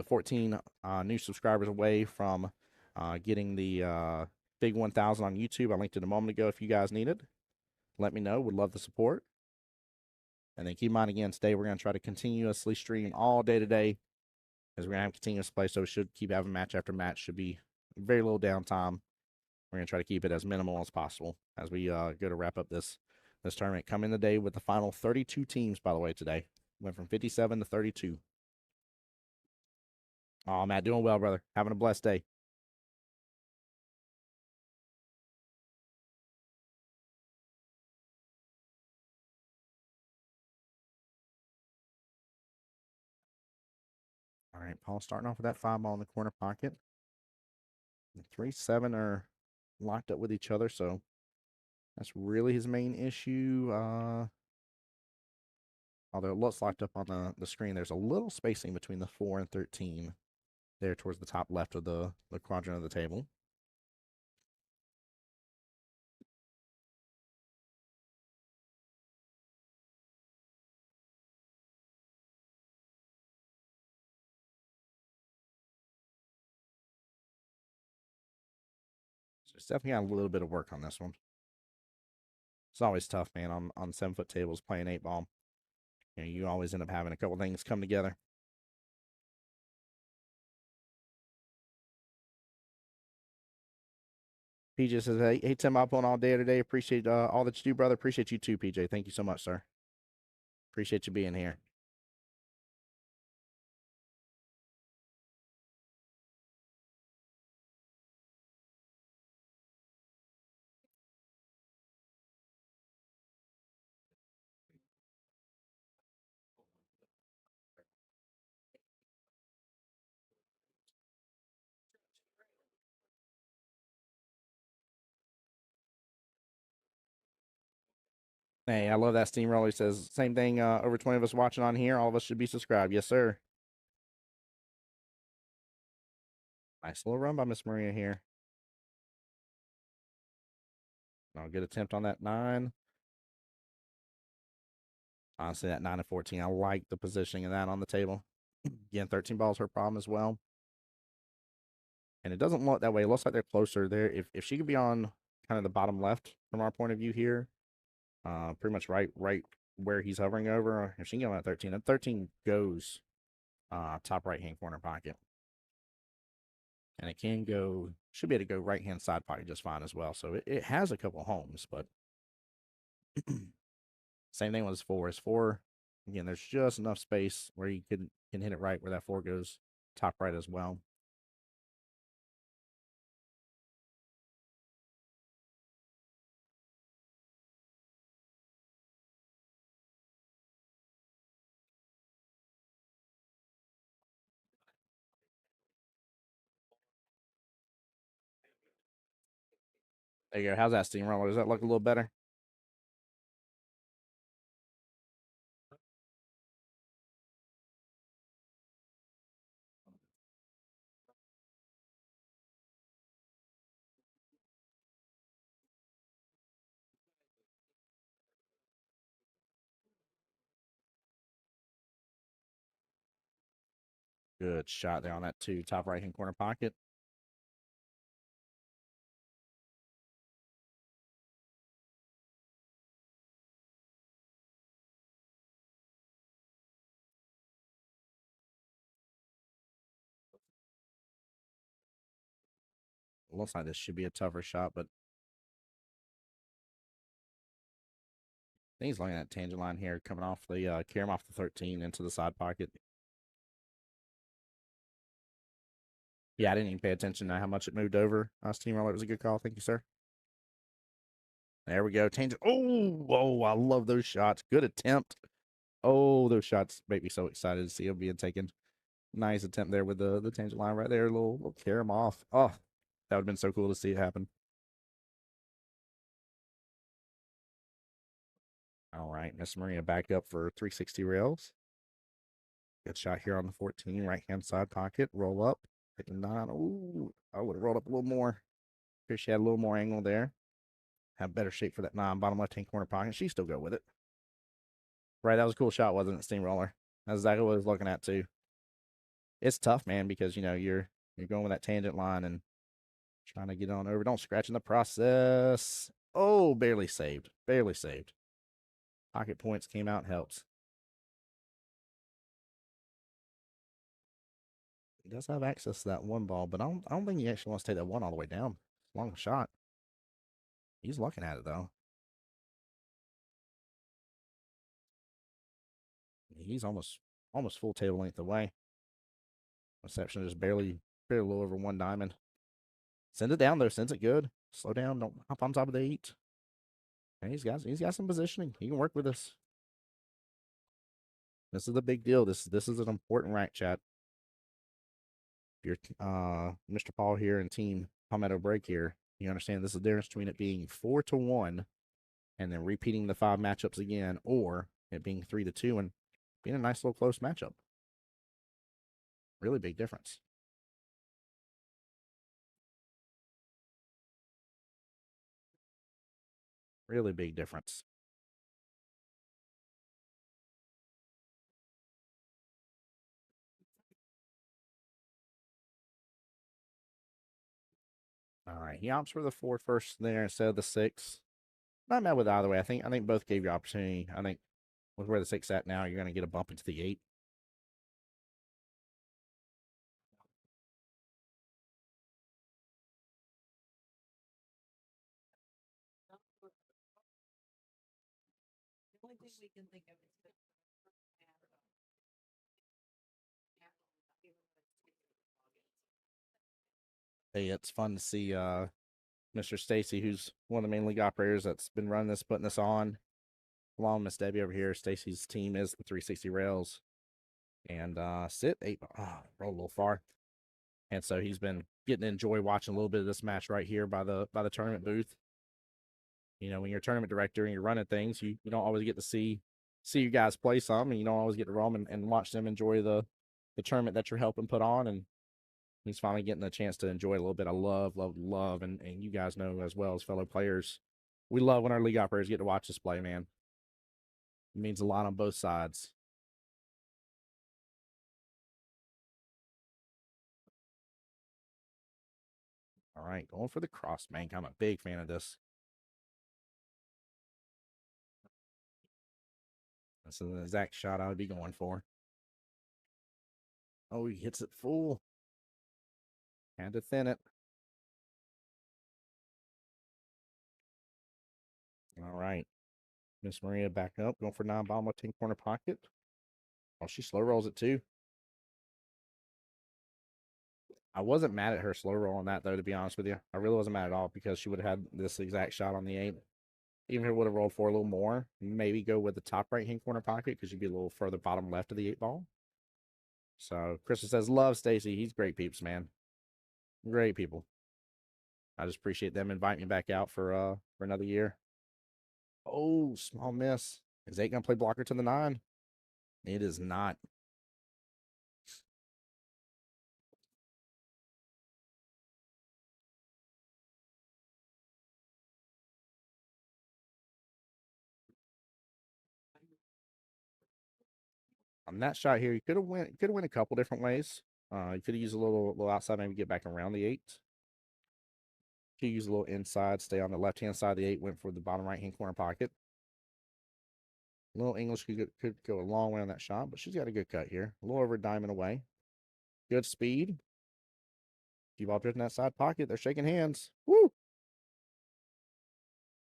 14 new subscribers away from getting the big 1,000 on YouTube. I linked it a moment ago. If you guys need it, let me know. Would love the support. And then keep in mind, again, today we're going to try to continuously stream all day today, as we're going to have continuous play, so we should keep having match after match. Should be very little downtime. We're going to try to keep it as minimal as possible as we go to wrap up this tournament. Come in the day with the final 32 teams, by the way, today. Went from 57 to 32. Oh, Matt, doing well, brother. Having a blessed day. All right, Paul starting off with that 5-ball in the corner pocket. The 3-7 are locked up with each other, so that's really his main issue. Although it looks locked up on the screen, there's a little spacing between the 4 and 13 there towards the top left of the quadrant of the table. So it's definitely got a little bit of work on this one. It's always tough, man, on 7-foot tables playing 8-ball. You know, you always end up having a couple things come together. PJ says, hey, Tim, I'm on all day today. Appreciate all that you do, brother. Appreciate you too, PJ. Thank you so much, sir. Appreciate you being here. Hey, I love that steamroller. He says, same thing, over 20 of us watching on here. All of us should be subscribed. Yes, sir. Nice little run by Miss Maria here. Good attempt on that 9. Honestly, that 9 and 14, I like the positioning of that on the table. Again, 13 balls her problem as well. And it doesn't look that way. It looks like they're closer there. If she could be on kind of the bottom left from our point of view here, pretty much right where he's hovering over. If she can go at 13, that 13 goes top right-hand corner pocket. And it can go, should be able to go right-hand side pocket just fine as well. So it has a couple homes, but same thing with his 4. His 4, again, there's just enough space where you can hit it right where that 4 goes top right as well. There you go. How's that steamroller? Does that look a little better? Good shot there on that 2 top right-hand corner pocket. Looks like this should be a tougher shot, but I think he's looking at tangent line here, coming off the carry off the 13 into the side pocket. Yeah, I didn't even pay attention to how much it moved over. Steamroller, it was a good call. Thank you, sir. There we go. Tangent. Oh, I love those shots. Good attempt. Oh, those shots make me so excited to see them being taken. Nice attempt there with the tangent line right there. Little carry him off. Oh, that would have been so cool to see it happen. All right, Miss Maria back up for 360 rails. Good shot here on the 14, right-hand side pocket. Roll up. Hit the 9. Ooh, I would have rolled up a little more. Here she had a little more angle there. Have better shape for that 9, bottom left-hand corner pocket. She still go with it. Right, that was a cool shot, wasn't it, Steamroller? That's exactly what I was looking at too. It's tough, man, because you're going with that tangent line and trying to get on over. Don't scratch in the process. Oh, barely saved. Barely saved. Pocket points came out and helps. He does have access to that one ball, but I don't think he actually wants to take that one all the way down. Long shot. He's looking at it though. He's almost full table length away. Reception just barely a little over one diamond. Send it down though. Sends it good. Slow down. Don't hop on top of the 8. And he's got some positioning. He can work with us. This is the big deal. This is an important rack, chat. If you're Mr. Paul here and team Palmetto Break here, you understand this is the difference between it being 4-1 and then repeating the 5 matchups again, or it being 3-2 and being a nice little close matchup. Really big difference. Really big difference. All right, he opts for the 4 first there instead of the 6. Not mad with either way. I think both gave you opportunity. I think with where the 6 at now, you're going to get a bump into the 8. Hey, it's fun to see Mr. Stacy, who's one of the main league operators that's been running this, putting this on. Along with Miss Debbie over here. Stacy's team is the 360 Rails. And sit 8 roll a little far. And so he's been getting to enjoy watching a little bit of this match right here by the tournament booth. When you're a tournament director and you're running things, you don't always get to see you guys play some, and you don't always get to roam and watch them enjoy the tournament that you're helping put on. And he's finally getting a chance to enjoy a little bit of love. And you guys know as well as fellow players, we love when our league operators get to watch us play, man. It means a lot on both sides. All right, going for the cross bank. I'm a big fan of this. That's the exact shot I would be going for. Oh, he hits it full. Had to thin it. All right. Miss Maria back up, going for 9 ball, 10 corner pocket. Oh, she slow rolls it too. I wasn't mad at her slow roll on that, though, to be honest with you. I really wasn't mad at all because she would have had this exact shot on the 8. Even if it would have rolled for a little more, maybe go with the top right hand corner pocket because you'd be a little further bottom left of the 8 ball. So Crystal says, love Stacy. He's great peeps, man. Great people. I just appreciate them inviting me back out for another year. Oh, small miss. Is 8 gonna play blocker to the 9? It is not. On that shot here, you could have went a couple different ways. You could have used a little outside, maybe get back around the 8. Could use a little inside, stay on the left hand side of the 8, went for the bottom right hand corner pocket. A little English could go a long way on that shot, but she's got a good cut here. A little over a diamond away. Good speed. Keep all drifting that side pocket. They're shaking hands. Woo!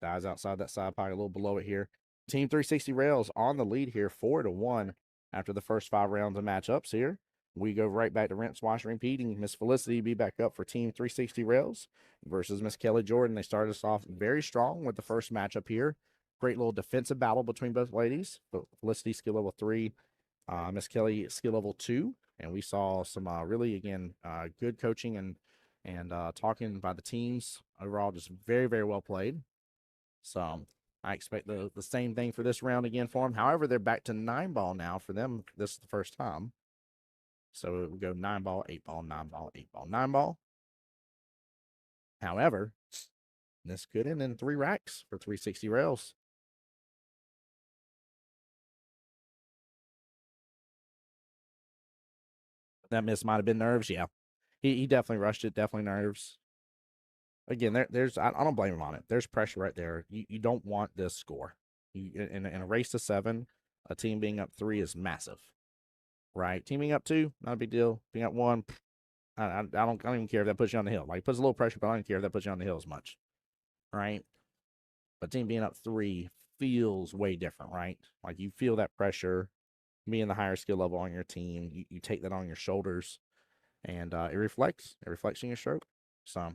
Dies outside that side pocket, a little below it here. Team 360 Rails on the lead here, 4-1 after the first 5 rounds of matchups here. We go right back to rinse, wash, repeating. Miss Felicity be back up for Team 360 Rails versus Miss Kelly Jordan. They started us off very strong with the first matchup here. Great little defensive battle between both ladies. Felicity skill level 3, Miss Kelly skill level 2, and we saw some really again good coaching and talking by the teams overall. Just very very well played. So I expect the same thing for this round again for them. However, they're back to 9 ball now for them. This is the first time. So it would go 9 ball, 8 ball, 9 ball, 8 ball, 9 ball. However, this could end in 3 racks for 360 Rails. That miss might have been nerves. Yeah, he definitely rushed it. Definitely nerves. Again, there's I don't blame him on it. There's pressure right there. You don't want this score. In a race to 7, a team being up 3 is massive, right? Team being up 2, not a big deal. Being up 1, I don't even care if that puts you on the hill. Like, it puts a little pressure, but I don't care if that puts you on the hill as much, right? But team being up 3 feels way different, right? Like, you feel that pressure, being the higher skill level on your team. You take that on your shoulders, and it reflects. It reflects in your stroke. So,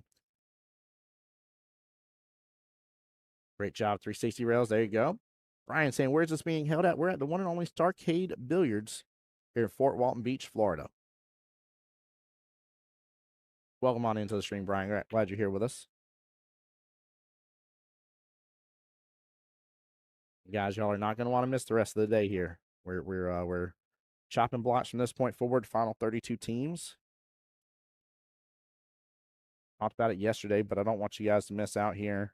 great job, 360 rails. There you go. Ryan saying, where's this being held at? We're at the one and only Starcade Billiards here in Fort Walton Beach, Florida. Welcome on into the stream, Brian. Glad you're here with us. Guys, y'all are not going to want to miss the rest of the day here. We're chopping blocks from this point forward. Final 32 teams. Talked about it yesterday, but I don't want you guys to miss out here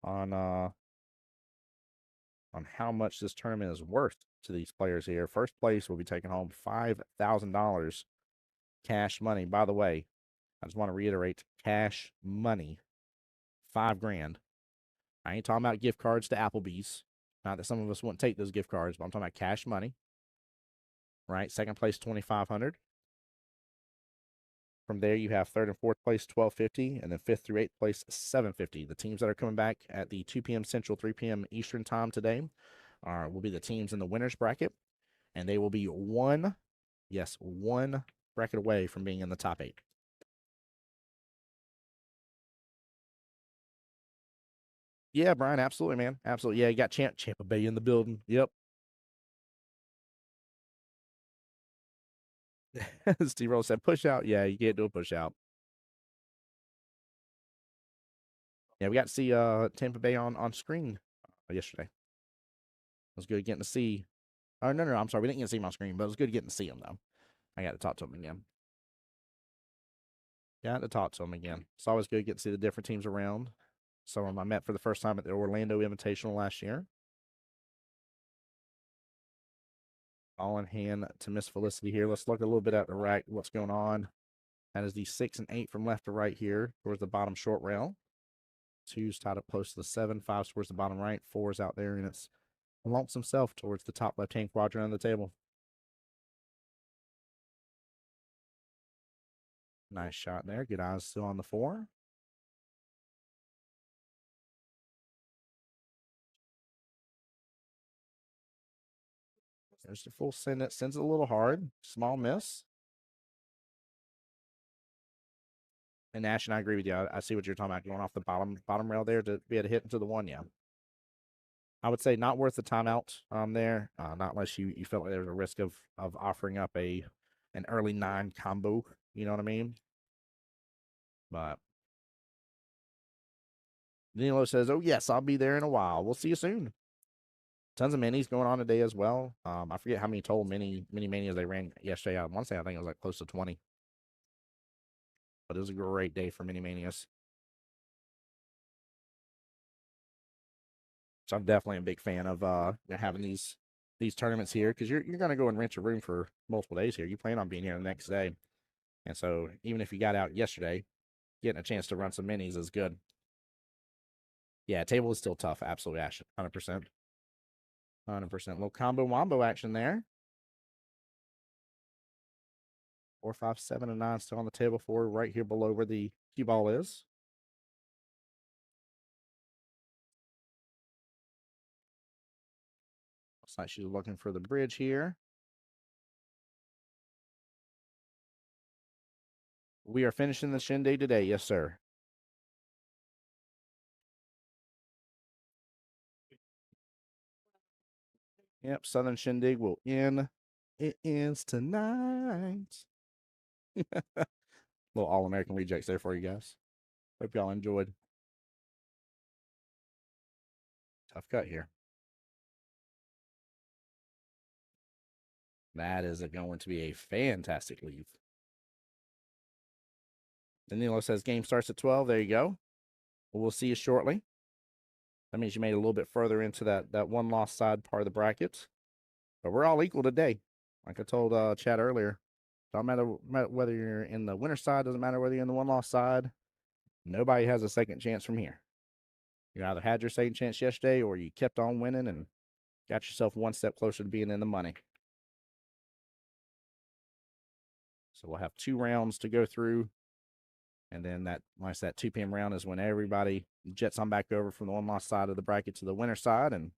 on how much this tournament is worth to these players here. First place will be taking home $5,000 cash money. By the way, I just want to reiterate, cash money, $5,000. I ain't talking about gift cards to Applebee's. Not that some of us wouldn't take those gift cards, but I'm talking about cash money. Right, second place, $2,500. From there, you have third and fourth place, $1,250, and then fifth through eighth place, $750. The teams that are coming back at the 2 p.m. Central, 3 p.m. Eastern time today will be the teams in the winners bracket, and they will be one bracket away from being in the top 8. Yeah, Brian, absolutely, man. Absolutely. Yeah, you got Champa Bay in the building. Yep. Steve Rose said push out. Yeah, you can't do a push out. Yeah, we got to see Tampa Bay on screen yesterday. It was good getting to see. Oh, no, I'm sorry. We didn't get to see him on screen, but it was good getting to see him, though. I got to talk to him again. It's always good to get to see the different teams around. Some of them I met for the first time at the Orlando Invitational last year. All in hand to Miss Felicity here. Let's look a little bit at the right, what's going on. That is the 6 and 8 from left to right here towards the bottom short rail. 2's tied up close to the 7, 5's towards the bottom right, 4's out there, and it's lonesome self towards the top left-hand quadrant of the table. Nice shot there. Good eyes still on the 4. There's the full send. It sends it a little hard. Small miss. And Nash, and I agree with you. I see what you're talking about. Going off the bottom rail there to be able to hit into the 1. Yeah. I would say not worth the timeout there. Not unless you felt like there was a risk of offering up an early 9 combo. You know what I mean? But Danilo says, "Oh yes, I'll be there in a while. We'll see you soon." Tons of minis going on today as well. I forget how many total mini manias they ran yesterday. I want to say I think it was like close to 20. But it was a great day for mini manias. So I'm definitely a big fan of having these tournaments here because you're going to go and rent your room for multiple days here. You plan on being here the next day, and so even if you got out yesterday, getting a chance to run some minis is good. Yeah, table is still tough. Absolutely, Ash, 100%, 100%. Little combo wombo action there. 4, 5, 7, and 9 still on the table for right here below where the cue ball is. Looks like she's looking for the bridge here. We are finishing the shindig today. Yes, sir. Yep, Southern Shindig will end. It ends tonight. Little All-American rejects there for you guys. Hope y'all enjoyed. Tough cut here. That is going to be a fantastic leave. Danilo says game starts at 12. There you go. We'll see you shortly. That means you made it a little bit further into that one loss side part of the bracket. But we're all equal today. Like I told Chad earlier, Don't matter whether you're in the winner side, doesn't matter whether you're in the one-loss side. Nobody has a second chance from here. You either had your second chance yesterday or you kept on winning and got yourself one step closer to being in the money. So we'll have 2 rounds to go through. And then that 2 p.m. round is when everybody jets on back over from the one-loss side of the bracket to the winner side. And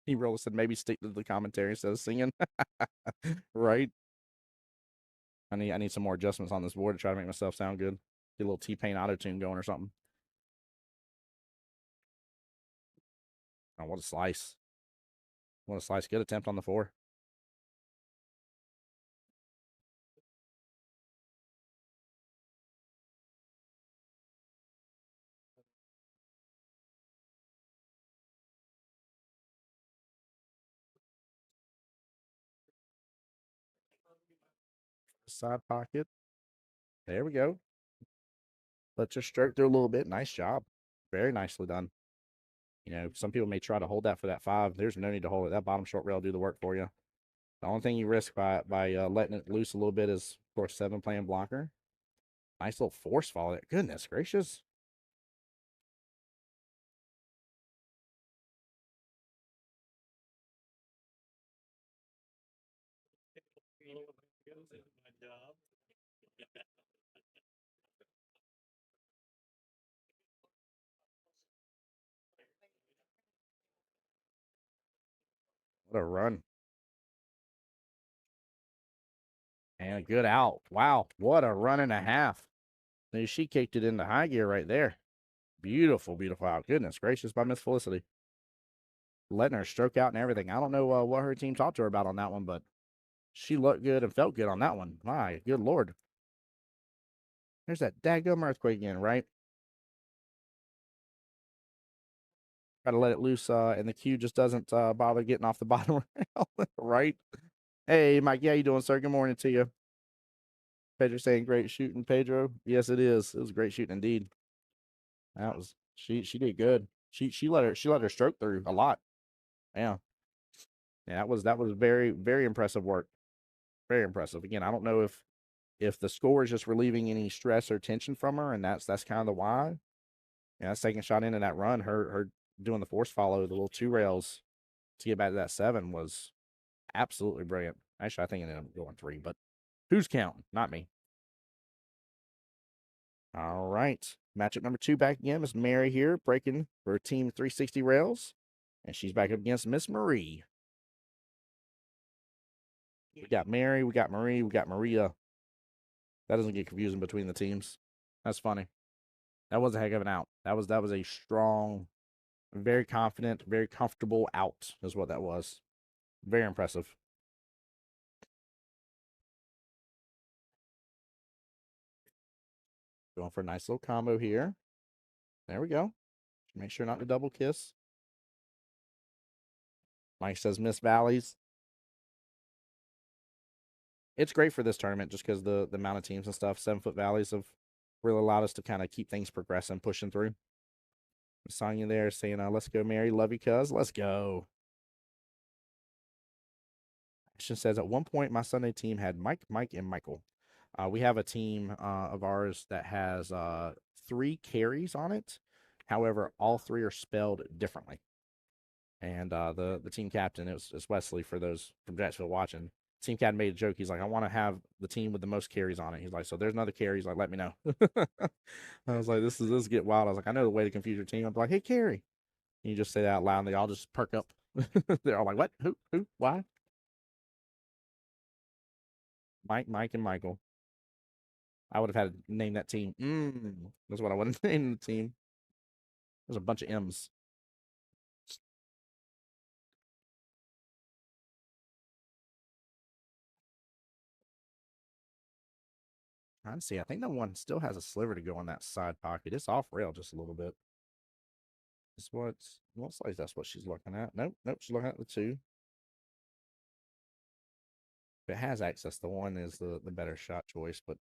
he really said maybe stick to the commentary instead of singing. Right? I need some more adjustments on this board to try to make myself sound good. Get a little T-Pain auto-tune going or something. Oh, what a slice. What a slice. Good attempt on the 4. Side pocket. There we go. Let's just stroke through a little bit. Nice job. Very nicely done. You know, some people may try to hold that for that 5. There's no need to hold it. That bottom short rail will do the work for you. The only thing you risk by letting it loose a little bit is, of course, 7 playing blocker. Nice little force follow there. Goodness gracious. What a run. And a good out. Wow. What a run and a half. She kicked it into high gear right there. Beautiful, beautiful out. Goodness gracious by Miss Felicity. Letting her stroke out and everything. I don't know what her team talked to her about on that one, but she looked good and felt good on that one. My good Lord. There's that daggum earthquake again, right? Got to let it loose, and the cue just doesn't bother getting off the bottom rail, right? Hey, Mike, how you doing, sir? Good morning to you. Pedro saying great shooting, Pedro. Yes, it is. It was great shooting indeed. That was she did good. She let her stroke through a lot. Yeah. Yeah, that was very, very impressive work. Very impressive. Again, I don't know if the score is just relieving any stress or tension from her, and that's kind of the why. Yeah, that second shot into that run, her doing the force follow, the little 2 rails to get back to that 7 was absolutely brilliant. Actually, I think it ended up going 3, but who's counting? Not me. All right. Matchup number 2 back again. Miss Mary here, breaking for Team 360 Rails. And she's back up against Miss Marie. We got Mary, we got Marie, we got Maria. That doesn't get confusing between the teams. That's funny. That was a heck of an out. That was a strong, very confident, very comfortable out, is what that was. Very impressive. Going for a nice little combo here. There we go. Make sure not to double kiss. Mike says Miss Valleys. It's great for this tournament just because the amount of teams and stuff. 7-foot valleys have really allowed us to kind of keep things progressing, pushing through. Sonya there saying, let's go, Mary. Love you, cuz. Let's go. Action says, at one point, my Sunday team had Mike, and Michael. We have a team of ours that has 3 carries on it. However, all 3 are spelled differently. And the team captain, it's Wesley for those from Jacksonville watching. Team captain made a joke. He's like, I want to have the team with the most carries on it. He's like, so there's another carry. He's like, let me know. I was like, this is get wild. I was like, I know the way to confuse your team. I'm like, hey, carry. And you just say that out loud, and they all just perk up. They're all like, what? Who? Why? Mike, and Michael. I would have had to name that team. That's what I would have named the team. There's a bunch of M's. I see. I think that one still has a sliver to go on that side pocket. It's off rail just a little bit. This what's looks like that's what she's looking at. Nope. She's looking at the 2. If it has access, the 1 is the better shot choice, but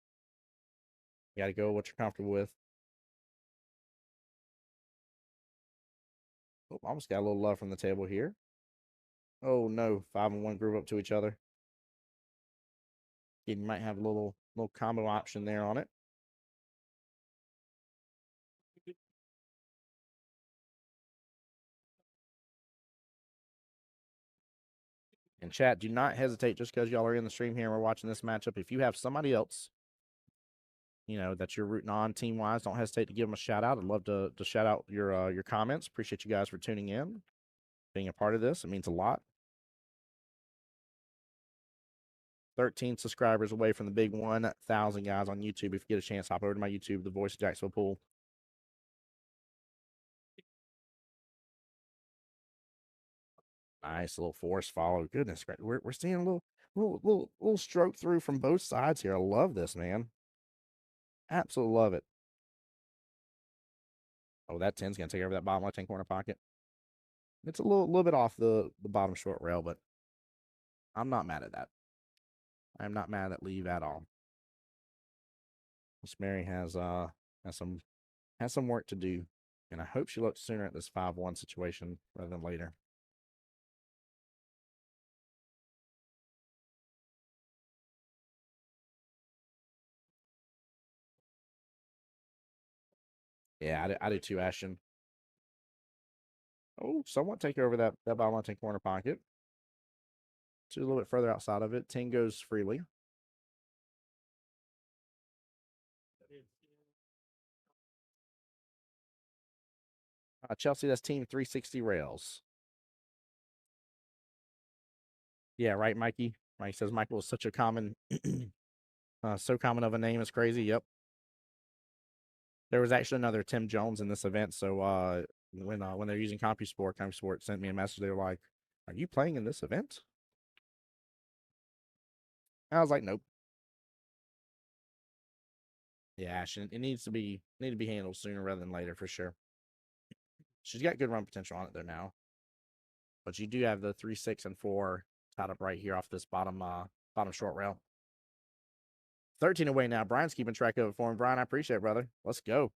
you got to go what you're comfortable with. Oh, almost got a little love from the table here. Oh no, 5 and 1 group up to each other. You might have a little combo option there on it. And chat, do not hesitate just because y'all are in the stream here and we're watching this matchup. If you have somebody else, that you're rooting on team wise, don't hesitate to give them a shout out. I'd love to shout out your comments. Appreciate you guys for tuning in, being a part of this. It means a lot. 13 subscribers away from the big 1,000 guys on YouTube. If you get a chance, hop over to my YouTube, The Voice of Jacksonville Pool. Nice little force follow. Goodness, we're seeing a little stroke through from both sides here. I love this, man. Absolutely love it. Oh, that 10's gonna take over that bottom left hand corner pocket. It's a little bit off the bottom short rail, but I'm not mad at that. I'm not mad at leave at all. Miss Mary has some work to do, and I hope she looks sooner at this 5-1 situation rather than later. Yeah, I do too, Ashton. Oh, somewhat take over that bottom left hand corner pocket. Just a little bit further outside of it. 10 goes freely. Chelsea, that's team 360 rails. Yeah, right, Mikey. Mike says Michael is such a common, so common of a name. It's crazy. Yep. There was actually another Tim Jones in this event. So when they're using CompuSport sent me a message. They were like, "Are you playing in this event?" I was like, "Nope." Yeah, Ashton, it need to be handled sooner rather than later for sure. She's got good run potential on it there now, but you do have the 3, 6, and 4 tied up right here off this bottom short rail. 13 away now. Brian's keeping track of it for him. Brian, I appreciate it, brother. Let's go.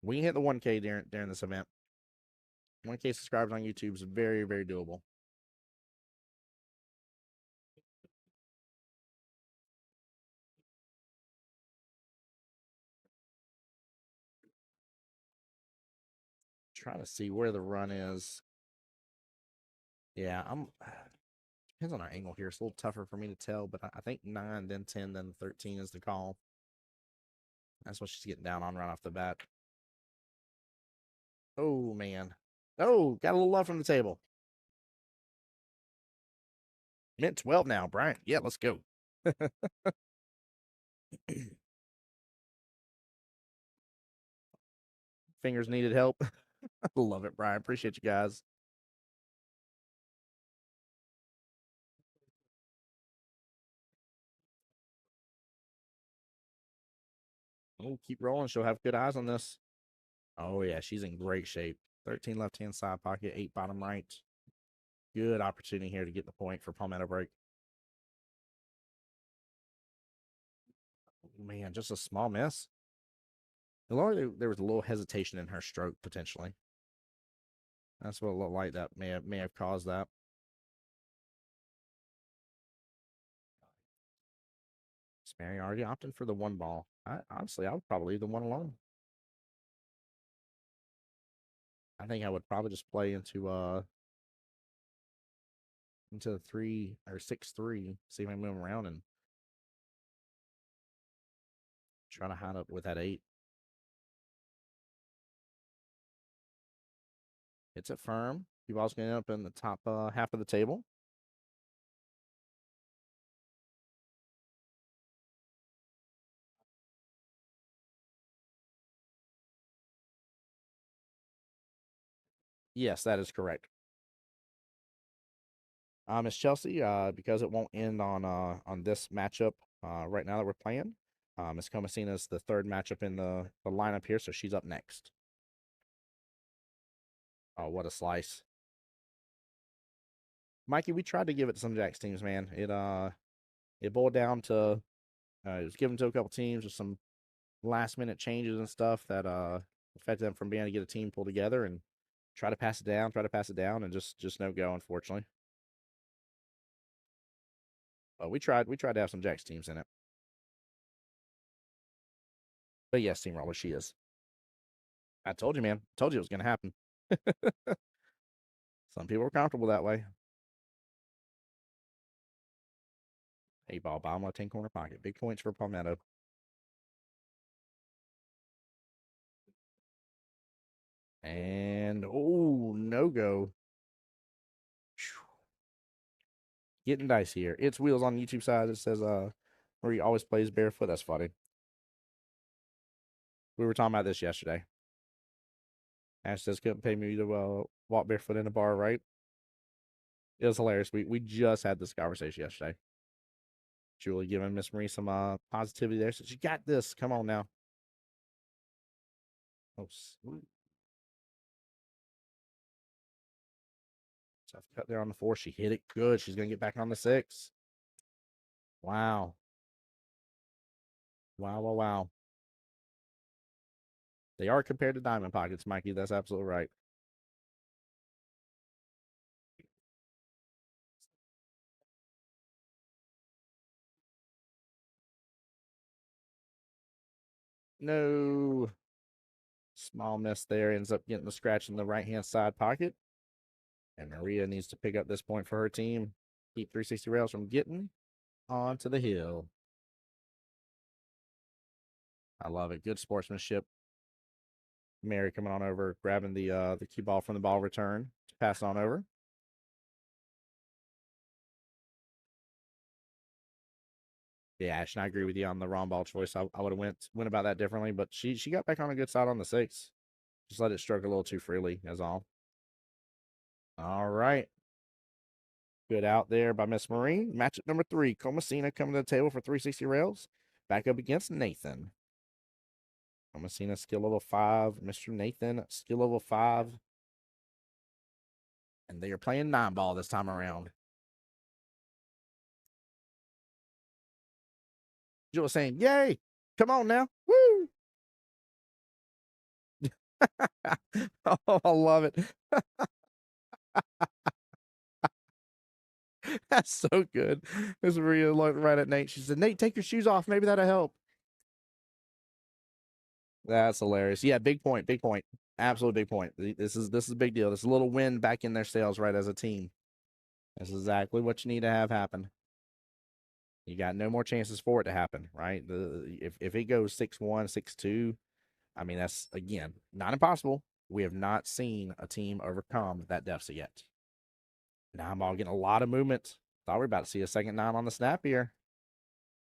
We can hit the 1K during this event. 1K subscribers on YouTube is very, very doable. Trying to see where the run is. Yeah, depends on our angle here. It's a little tougher for me to tell, but I think 9, then 10, then 13 is the call. That's what she's getting down on right off the bat. Oh, man. Oh, got a little love from the table. Mint 12 now, Brian. Yeah, let's go. Fingers needed help. Love it, Brian. Appreciate you guys. Oh, keep rolling. She'll have good eyes on this. Oh, yeah, she's in great shape. 13 left hand side pocket, 8 bottom right. Good opportunity here to get the point for palmetto break. Man, just a small miss. There was a little hesitation in her stroke potentially. That's what it looked like. That may have caused that. Mary already opting for the 1 ball. Honestly, I would probably leave the 1 alone. I think I would probably just play into the 3 or 6-3, see if I move around and try to hide up with that 8. It's a firm. You've also going to end up in the top half of the table. Yes, that is correct. Miss Chelsea, because it won't end on this matchup right now that we're playing. Miss Comasina's the 3rd matchup in the lineup here, so she's up next. Oh, what a slice. Mikey, we tried to give it to some Jacks teams, man. It boiled down to it was given to a couple teams with some last minute changes and stuff that affected them from being able to get a team pulled together, and Try to pass it down, and just no go, unfortunately. But we tried to have some Jacks teams in it. But yes, steamroller, she is. I told you, man. Told you it was gonna happen. Some people are comfortable that way. 8-ball, bottom left-hand corner pocket. Big points for Palmetto. And oh, no go. Getting dicey here. It's Wheels on YouTube side. It says where he always plays barefoot. That's funny. We were talking about this yesterday. Ash says couldn't pay me to walk barefoot in a bar, right? It was hilarious. We just had this conversation yesterday. Julie giving Miss Marie some positivity there. Says, you got this. Come on now. Oh, sweet. Tough cut there on the 4. She hit it good. She's going to get back on the 6. Wow. Wow. They are compared to diamond pockets, Mikey. That's absolutely right. No. Small miss there. Ends up getting the scratch in the right-hand side pocket. And Maria needs to pick up this point for her team. Keep 360 rails from getting onto the hill. I love it. Good sportsmanship. Mary coming on over, grabbing the cue ball from the ball return to pass on over. Yeah, Ash, and I agree with you on the wrong ball choice. I would have went about that differently, but she got back on a good side on the 6. Just let it stroke a little too freely, as all. All right. Good out there by Miss Marine. Matchup number 3. Comasina coming to the table for 360 rails. Back up against Nathan. Comasina skill level 5. Mr. Nathan skill level 5. And they are playing 9-ball this time around. Jill saying, yay! Come on now. Woo! Oh, I love it. That's so good. Miss Maria looked right at Nate. She said, Nate, take your shoes off. Maybe that'll help. That's hilarious. Yeah, big point. Big point. Absolute big point. This is a big deal. This is a little win back in their sails, right, as a team. That's exactly what you need to have happen. You got no more chances for it to happen, right? If it goes 6-1, 6-2, I mean, that's, again, not impossible. We have not seen a team overcome that deficit yet. Now I'm all getting a lot of movement. Thought we were about to see a second 9 on the snap here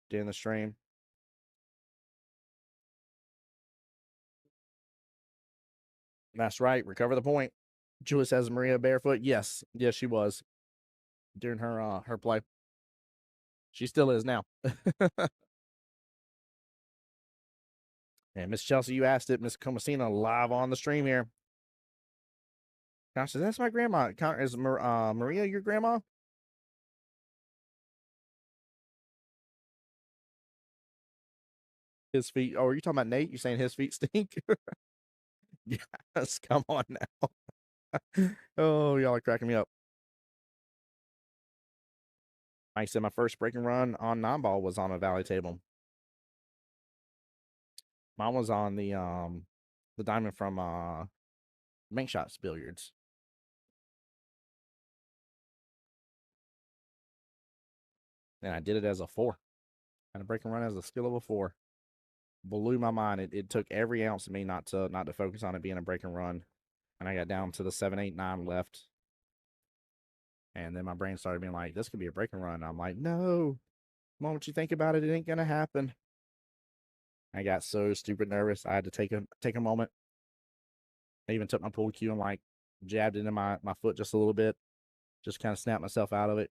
during the stream. That's right. Recover the point. Julie says Maria barefoot. Yes, she was during her play. She still is now. And Miss Chelsea, you asked it. Miss Comasina live on the stream here. Gosh, that's my grandma. Is Maria your grandma? His feet. Oh, are you talking about Nate? You saying his feet stink? Yes, come on now. Oh, y'all are cracking me up. Mike said my first breaking run on 9-ball was on a valley table. Mine was on the diamond from Bank Shots Billiards. And I did it as a 4. Had a breaking run as a skill level 4. Blew my mind. It took every ounce of me not to focus on it being a breaking run. And I got down to the 7, 8, 9 left. And then my brain started being like, this could be a breaking run. I'm like, no. The moment you think about it, it ain't gonna happen. I got so stupid nervous. I had to take a moment. I even took my pool cue and like jabbed into my foot just a little bit. Just kind of snapped myself out of it.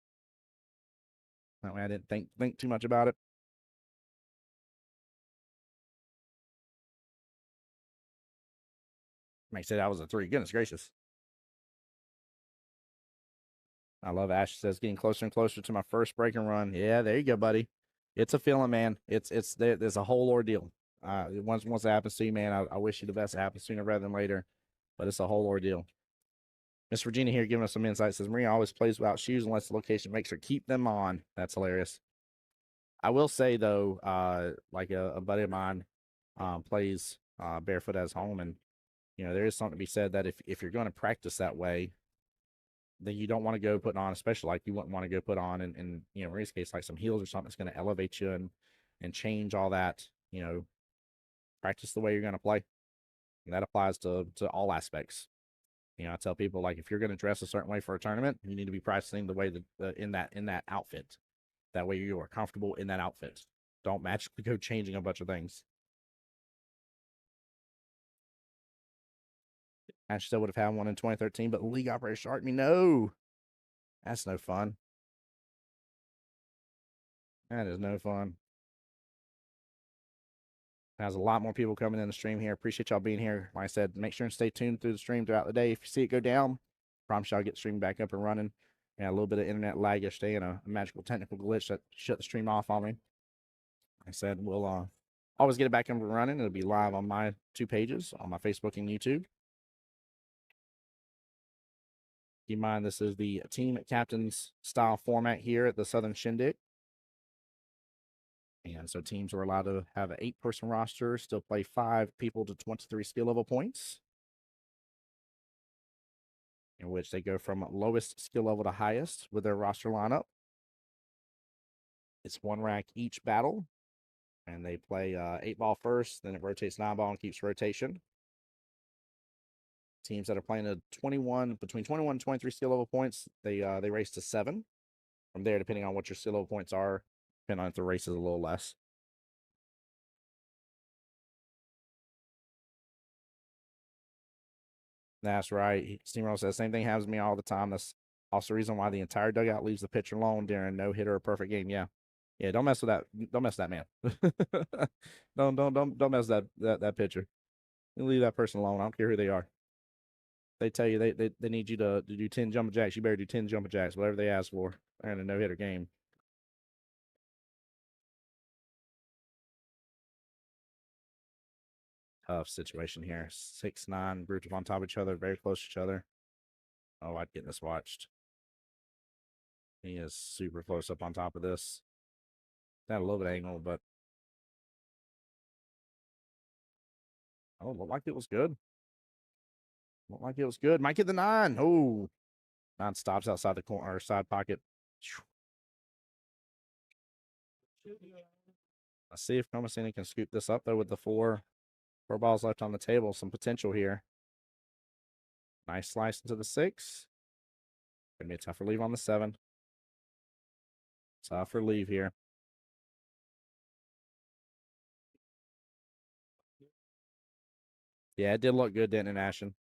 That way I didn't think too much about it. Mike said I was a 3. Goodness gracious. I love Ash says getting closer and closer to my first breaking run. Yeah, there you go, buddy. It's a feeling, man. There's a whole ordeal. Once it happens to you, man, I wish you the best. It happens sooner rather than later, but it's a whole ordeal. Miss Virginia here giving us some insight. Says Maria always plays without shoes unless the location makes her keep them on. That's hilarious. I will say though, like a buddy of mine plays barefoot at his home, and there is something to be said that if you're going to practice that way, then you don't want to go putting on, especially like you wouldn't want to go put on in Maria's case, like some heels or something that's going to elevate you and change all that. Practice the way you're going to play, and that applies to all aspects. I tell people, like, if you're going to dress a certain way for a tournament, you need to be practicing the way that in that outfit. That way you are comfortable in that outfit. Don't magically go changing a bunch of things. I still would have had one in 2013, but the league operator sharked me. No, that's no fun. That is no fun. There's a lot more people coming in the stream here. Appreciate y'all being here. Like I said, make sure and stay tuned through the stream throughout the day. If you see it go down, promise y'all get the stream back up and running. A little bit of internet lag yesterday and a magical technical glitch that shut the stream off on me. Like I said, we'll always get it back up and running. It'll be live on my 2 pages on my Facebook and YouTube. Keep in mind, this is the team captains style format here at the Southern Shindig. And so teams are allowed to have an 8-person roster, still play 5 people to 23 skill level points, in which they go from lowest skill level to highest with their roster lineup. It's 1 rack each battle, and they play 8-ball first, then it rotates 9-ball and keeps rotation. Teams that are playing between 21 and 23 skill level points, they race to 7. From there, depending on what your skill level points are, depending on if the race is a little less. That's right. Steamroller says, same thing happens to me all the time. That's also the reason why the entire dugout leaves the pitcher alone during no hitter or perfect game. Yeah. Yeah, don't mess with that. Don't mess with that man. don't mess with that pitcher. You leave that person alone. I don't care who they are. They tell you they need you to do 10 jumping jacks. You better do 10 jumping jacks, whatever they ask for, and a no hitter game. Tough situation here. 6'9" grouped up on top of each other, very close to each other. Oh, I'd get this watched. He is super close up on top of this. Got a little bit of angle, but looked like it was good. Looked like it was good. Might get the 9. Oh, 9 stops outside the corner or side pocket. Let's see if Comasini can scoop this up though with the 4 balls left on the table. Some potential here. Nice slice into the 6. Gonna be a tougher leave on the 7. Tougher leave here. Yeah, it did look good, didn't it, Ashton?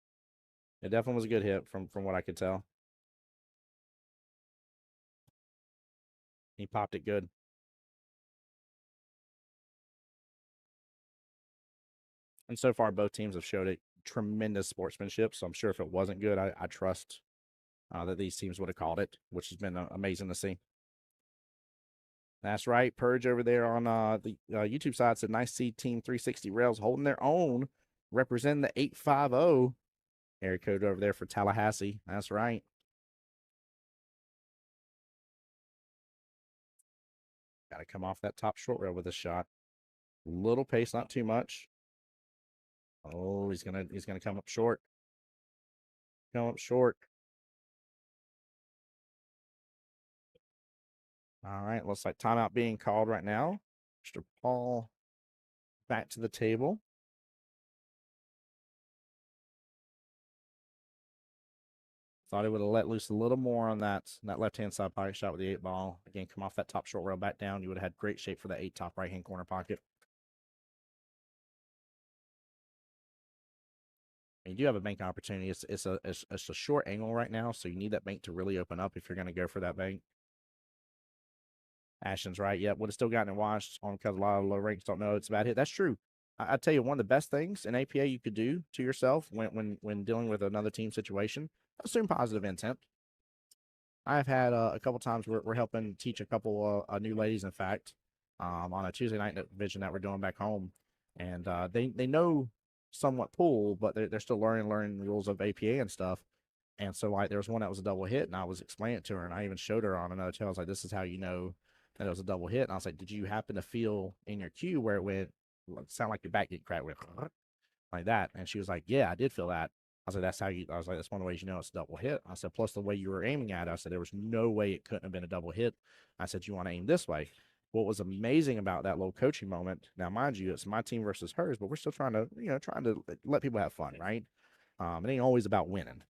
It definitely was a good hit from what I could tell. He popped it good. And so far, both teams have showed a tremendous sportsmanship. So I'm sure if it wasn't good, I trust that these teams would have called it, which has been amazing to see. That's right. Purge over there on the YouTube side said, nice see Team 360 Rails holding their own, representing the 850 area code over there for Tallahassee. That's right. Got to come off that top short rail with a shot. Little pace, not too much. Oh, he's gonna come up short. Come up short. All right, looks like timeout being called right now. Mr. Paul back to the table. Thought he would have let loose a little more on that left-hand side pocket shot with the 8-ball. Again, come off that top short rail back down. You would have had great shape for the 8 top right-hand corner pocket. And you do have a bank opportunity. It's a short angle right now, so you need that bank to really open up if you're going to go for that bank. Ashton's right. Yeah, would have still gotten it washed on because a lot of low ranks don't know it's a bad hit. That's true. I tell you, one of the best things in APA you could do to yourself when dealing with another team situation, assume positive intent. I've had a couple times we're helping teach a couple new ladies, in fact, on a Tuesday night division that we're doing back home, and they know somewhat pool, but they're still learning the rules of APA and stuff. And so, like, there was one that was a double hit, and I was explaining it to her, and I even showed her on another tail. I was like, this is how you know that it was a double hit. And I was like, did you happen to feel in your cue where it went, sound like your back getting cracked, went like that? And she was like, yeah, I did feel that. I was like, that's how you, I was like, that's one of the ways you know it's a double hit. I said, plus the way you were aiming at it, I said, there was no way it couldn't have been a double hit. I said, you want to aim this way. What was amazing about that little coaching moment, now, mind you, it's my team versus hers, but we're still trying to, trying to let people have fun, right? It ain't always about winning.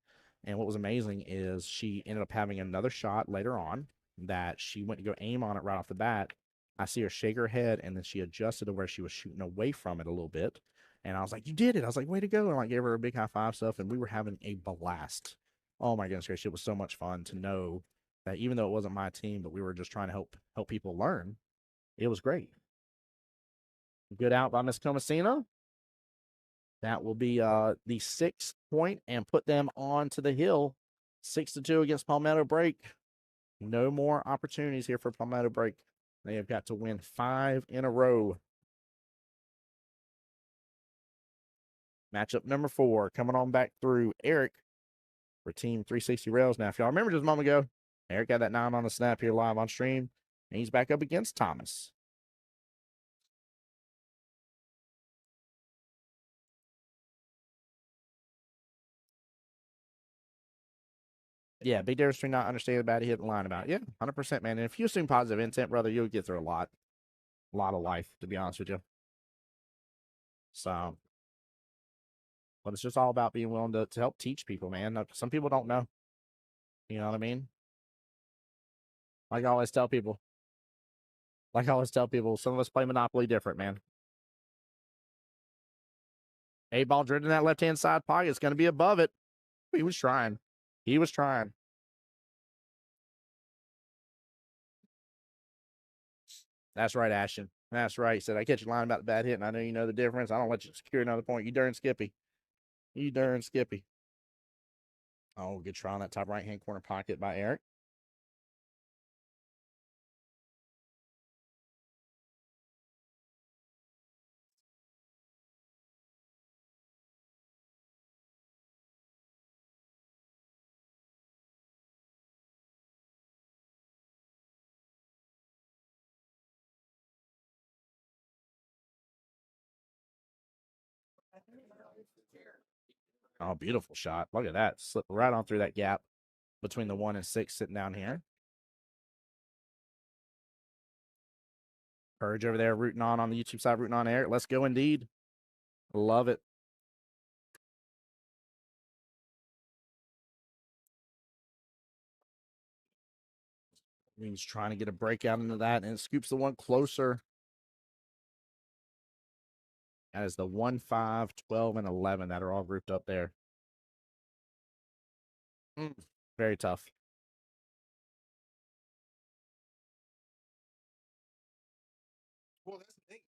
And what was amazing is she ended up having another shot later on that she went to go aim on it right off the bat. I see her shake her head, and then she adjusted to where she was shooting away from it a little bit. And I was like, you did it. I was like, way to go. And I gave her a big high five stuff, and we were having a blast. Oh my goodness gracious. It was so much fun to know that even though it wasn't my team, but we were just trying to help people learn. It was great. Good out by Miss Tomasina. That will be the 6 point and put them on to the hill. 6-2 against Palmetto Break. No more opportunities here for Palmetto Break. They have got to win 5 in a row. Matchup number 4 coming on back through Eric for Team 360 Rails. Now, if y'all remember just a moment ago, Eric had that 9 on the snap here live on stream, and he's back up against Thomas. Yeah, big difference between not understanding about it, hitting the line about it. Yeah, 100%, man. And if you assume positive intent, brother, you'll get through a lot of life, to be honest with you. So, but it's just all about being willing to help teach people, man. Some people don't know. You know what I mean? Like I always tell people, some of us play Monopoly different, man. 8-ball driven in that left-hand side pocket. It's going to be above it. He was trying. He was trying. That's right, Ashton. That's right. He said, I catch you lying about the bad hit, and I know you know the difference. I don't let you secure another point. You darn Skippy. You darn Skippy. Oh, good try on that top right-hand corner pocket by Eric. Oh, beautiful shot. Look at that. Slip right on through that gap between the 1 and 6 sitting down here. Purge over there rooting on the YouTube side, rooting on Eric. Let's go indeed. Love it. He's trying to get a breakout into that, and it scoops the one closer. That is the 1, 5, 12, and 11 that are all grouped up there. Very tough. Well, that's the thing.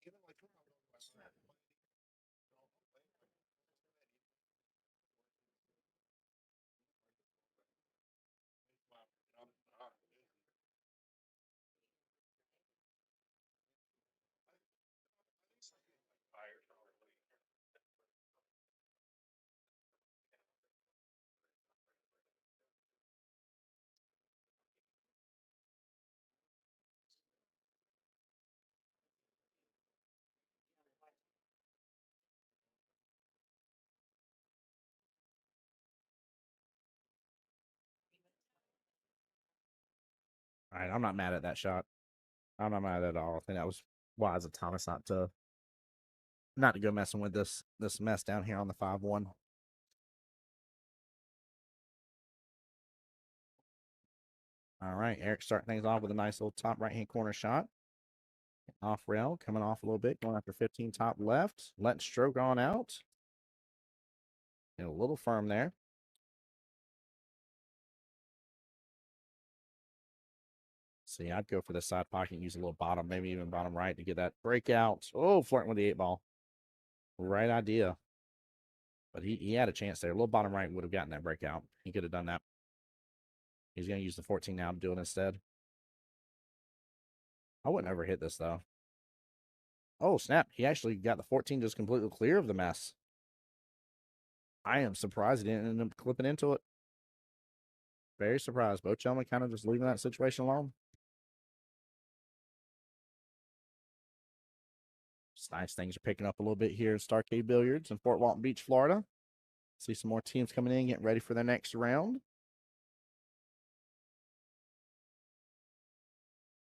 All right, I'm not mad at that shot. I'm not mad at all. I think that was wise of Thomas not to go messing with this mess down here on the 5-1. All right, Eric starting things off with a nice little top right-hand corner shot. Off rail, coming off a little bit, going after 15 top left, letting stroke on out. And a little firm there. See, I'd go for the side pocket and use a little bottom, maybe even bottom right to get that breakout. Oh, flirting with the 8-ball. Right idea. But he had a chance there. A little bottom right would have gotten that breakout. He could have done that. He's going to use the 14 now to do it instead. I wouldn't ever hit this, though. Oh, snap. He actually got the 14 just completely clear of the mess. I am surprised he didn't end up clipping into it. Very surprised. Both gentlemen kind of just leaving that situation alone. It's nice things are picking up a little bit here at Starcade Billiards in Fort Walton Beach, Florida. See some more teams coming in, getting ready for their next round.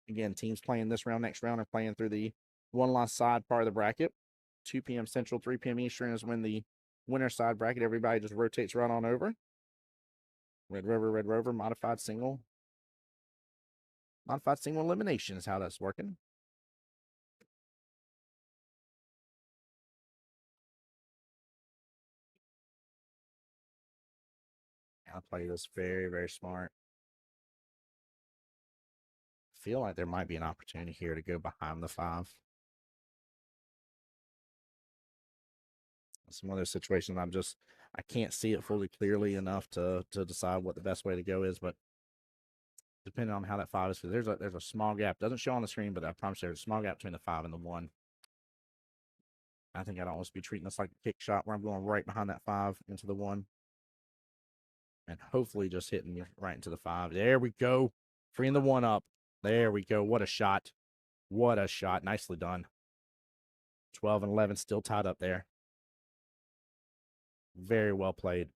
Again, teams playing this round, next round, are playing through the one loss side part of the bracket. 2 p.m. Central, 3 p.m. Eastern is when the winner side bracket, everybody just rotates right on over. Red Rover, modified single. Modified single elimination is how that's working. I'll play this very, very smart. Feel like there might be an opportunity here to go behind the 5. Some other situations I can't see it fully clearly enough to decide what the best way to go is, but depending on how that 5 is, because there's a small gap. Doesn't show on the screen, but I promise there's a small gap between the 5 and the 1. I think I'd almost be treating this like a kick shot where I'm going right behind that 5 into the 1. And hopefully just hitting right into the 5. There we go. Freeing the 1 up. There we go. What a shot. What a shot. Nicely done. 12 and 11 still tied up there. Very well played.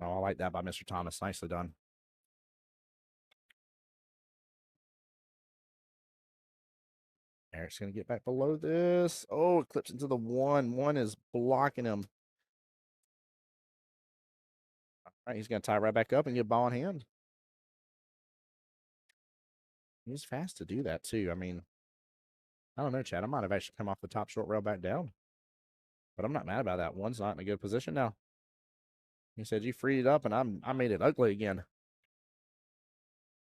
Oh, I like that by Mr. Thomas. Nicely done. Eric's going to get back below this. Oh, it clips into the 1. 1 is blocking him. All right, he's going to tie right back up and get ball in hand. He's fast to do that, too. I mean, I don't know, Chad. I might have actually come off the top short rail back down. But I'm not mad about that. 1's not in a good position now. He said you freed it up, and I made it ugly again.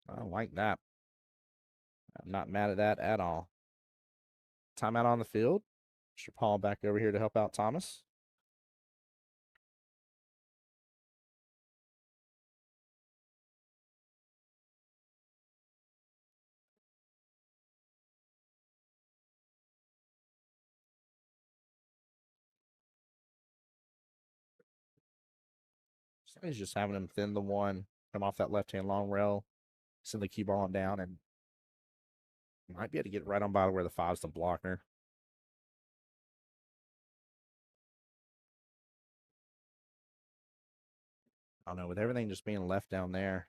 I don't like that. I'm not mad at that at all. Timeout on the field. Mr. Paul back over here to help out Thomas. So he's just having him thin the 1, come off that left-hand long rail, send the key ball on down, and might be able to get right on by where the 5's the blocker. I don't know, with everything just being left down there.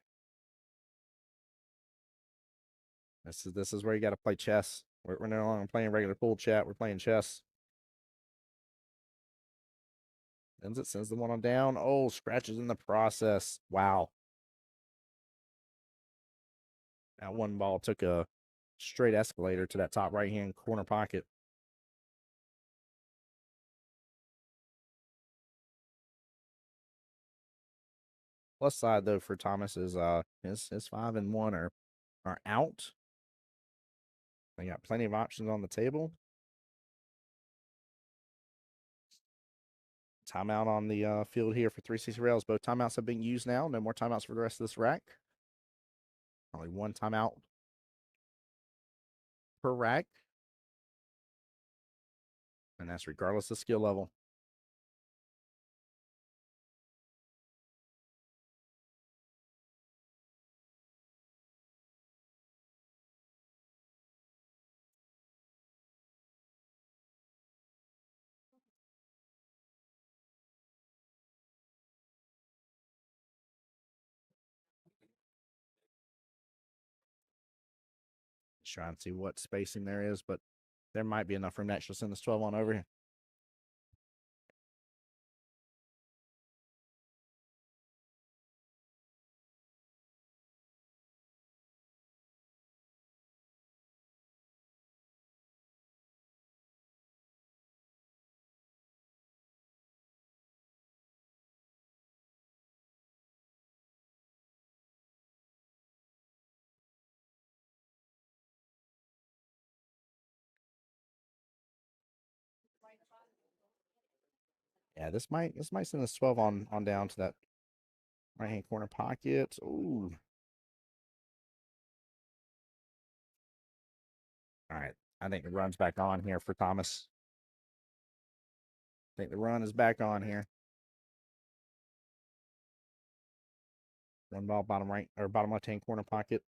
This is where you got to play chess. We're no longer playing regular pool chat. We're playing chess. Ends it, sends the 1 on down. Oh, scratches in the process. Wow. That 1 ball took a straight escalator to that top right-hand corner pocket. Plus side though for Thomas is his 5 and 1 are out. They got plenty of options on the table. Timeout on the field here for 360 rails. Both timeouts have been used now. No more timeouts for the rest of this rack. Only 1 timeout per rack. And that's regardless of skill level. Just trying to see what spacing there is, but there might be enough room to actually send this 12 on over here. Yeah, this might send this 12 on down to that right-hand corner pocket. Ooh. All right. I think the run's back on here for Thomas. I think the run is back on here. One ball, bottom right or bottom left-hand corner pocket.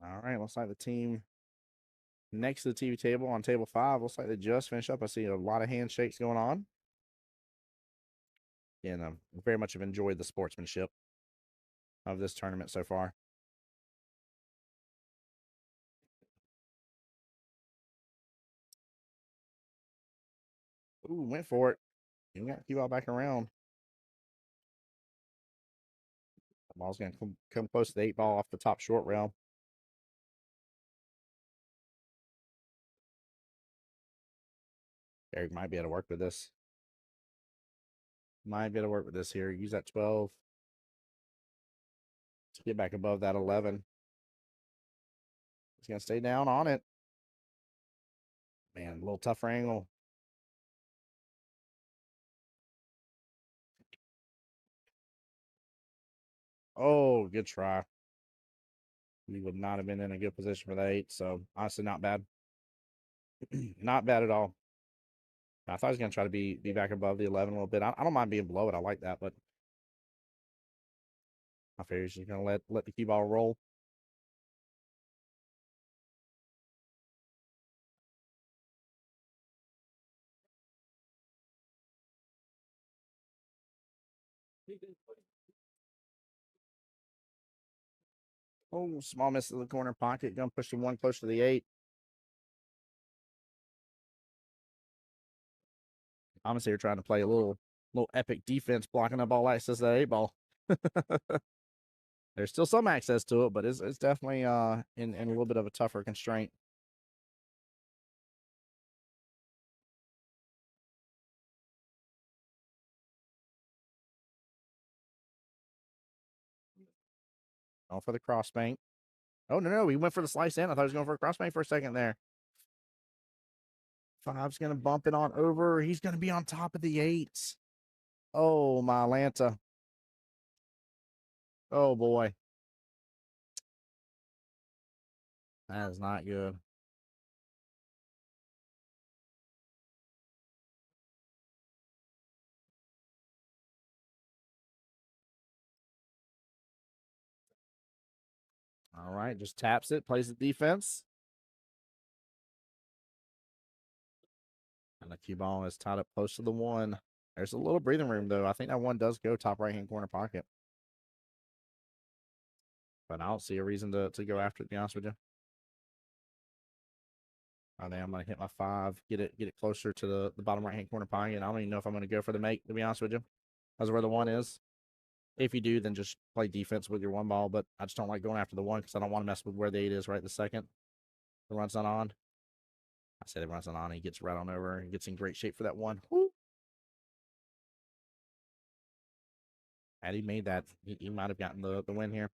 All right, looks like the team next to the TV table on table 5. Looks like they just finished up. I see a lot of handshakes going on. And very much have enjoyed the sportsmanship of this tournament so far. Ooh, went for it. You got to keep all back around. The ball's going to come close to the 8 ball off the top short rail. Eric might be able to work with this. Might be able to work with this here. Use that 12 to get back above that 11. He's going to stay down on it. Man, a little tougher angle. Oh, good try. He would not have been in a good position for the 8. So, honestly, not bad. Not bad at all. I thought he was going to try to be back above the 11 a little bit. I don't mind being below it. I like that, but I figure he's just going to let the cue ball roll. Oh, small miss to the corner pocket. Going to push the 1 close to the 8. Honestly, you're trying to play a little epic defense, blocking up all access to that 8 ball. There's still some access to it, but it's definitely in a little bit of a tougher constraint. Going for the cross bank. Oh, no. He went for the slice in. I thought he was going for a cross bank for a second there. 5's going to bump it on over. He's going to be on top of the 8s. Oh, my Lanta. Oh, boy. That is not good. All right, just taps it, plays the defense. And the cue ball is tied up close to the 1. There's a little breathing room, though. I think that 1 does go top right-hand corner pocket. But I don't see a reason to go after it, to be honest with you. I think I'm going to hit my 5, get it closer to the bottom right-hand corner pocket. I don't even know if I'm going to go for the make, to be honest with you. That's where the 1 is. If you do, then just play defense with your 1 ball. But I just don't like going after the 1 because I don't want to mess with where the 8 is right this second. The run's not on. I said the run's not on. He gets right on over and gets in great shape for that 1. Woo. Had he made that, he might have gotten the win here.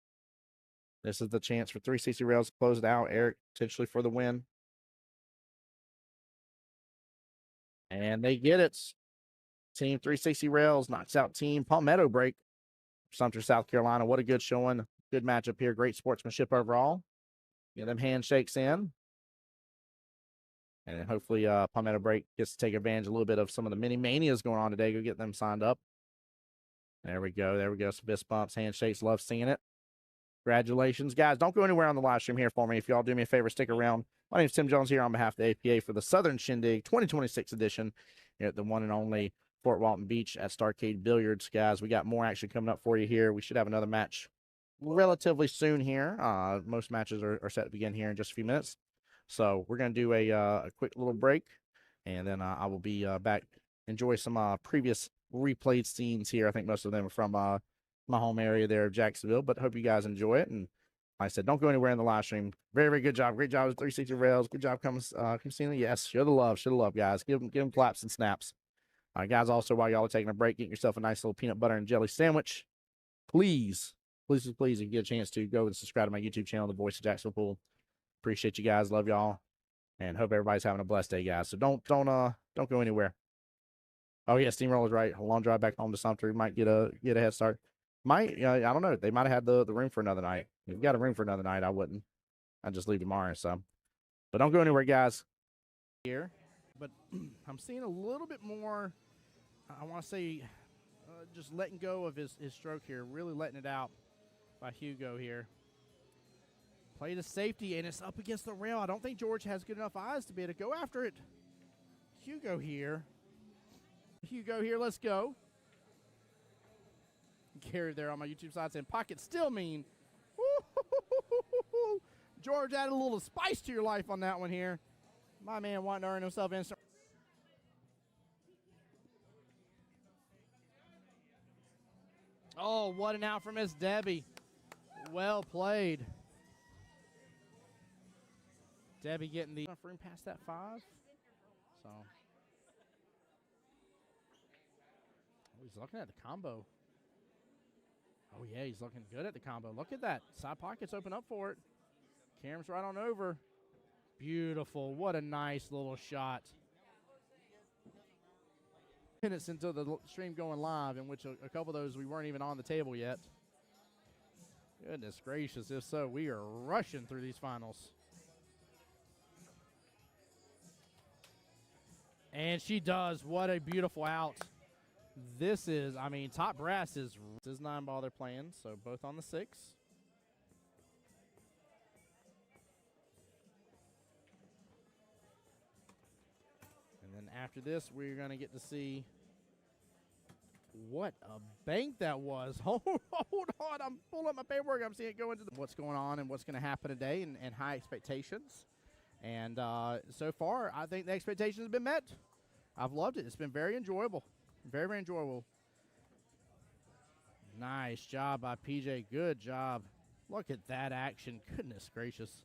This is the chance for 360 Rails to close it out. Eric potentially for the win. And they get it. Team 360 Rails knocks out Team Palmetto Break. Sumter, South Carolina. What a good showing. Good matchup here. Great sportsmanship overall. Get them handshakes in. And hopefully Palmetto Break gets to take advantage a little bit of some of the mini manias going on today. Go get them signed up. There we go. Some fist bumps, handshakes. Love seeing it. Congratulations, guys. Don't go anywhere on the live stream here for me. If y'all do me a favor, stick around. My name is Tim Jones here on behalf of the APA for the Southern Shindig 2026 edition here at the one and only Fort Walton Beach at Starcade Billiards. Guys, we got more action coming up for you here. We should have another match relatively soon here. Most matches are set to begin here in just a few minutes. So we're going to do a quick little break, and then I will be back. Enjoy some previous replayed scenes here. I think most of them are from my home area there of Jacksonville, but hope you guys enjoy it. And like I said, don't go anywhere in the live stream. Very, very good job. Great job with 360 Rails. Good job coming seeing it. Yes, show the love, guys. Give them claps and snaps. All right, guys, also, while y'all are taking a break, get yourself a nice little peanut butter and jelly sandwich. Please, if you get a chance to, go and subscribe to my YouTube channel, The Voice of Jacksonville Pool. Appreciate you guys. Love y'all. And hope everybody's having a blessed day, guys. So don't go anywhere. Oh yeah, Steamroller's right. A long drive back home to Sumter. Might get a head start. I don't know. They might have had the room for another night. If you got a room for another night, I wouldn't. I'd just leave tomorrow. So, But don't go anywhere, guys. Here, but I'm seeing a little bit more, I want to say, just letting go of his stroke here, really letting it out by Hugo here. Play to safety, and it's up against the rail. I don't think George has good enough eyes to be able to go after it. Hugo here, let's go. Gary there on my YouTube side saying, pocket still mean. Woo-hoo-hoo-hoo-hoo-hoo. George added a little spice to your life on that one here. My man wanting to earn himself instant. Oh, what an out from Miss Debbie. Well played. Debbie getting the room past that 5. So. Oh, he's looking at the combo. Oh, yeah, he's looking good at the combo. Look at that. Side pockets open up for it. Cam's right on over. Beautiful. What a nice little shot. Minutes into the stream going live, in which a couple of those we weren't even on the table yet. Goodness gracious, if so, we are rushing through these finals. And she does. What a beautiful out. This is, I mean, top brass is 9-ball they're playing, so both on the 6. And then after this, we're going to get to see what a bank that was. Hold on. I'm pulling up my paperwork. I'm seeing it go into what's going on and what's going to happen today, and high expectations. And so far, I think the expectations have been met. I've loved it. It's been very enjoyable. Very, very enjoyable. Nice job by PJ. Good job. Look at that action. Goodness gracious.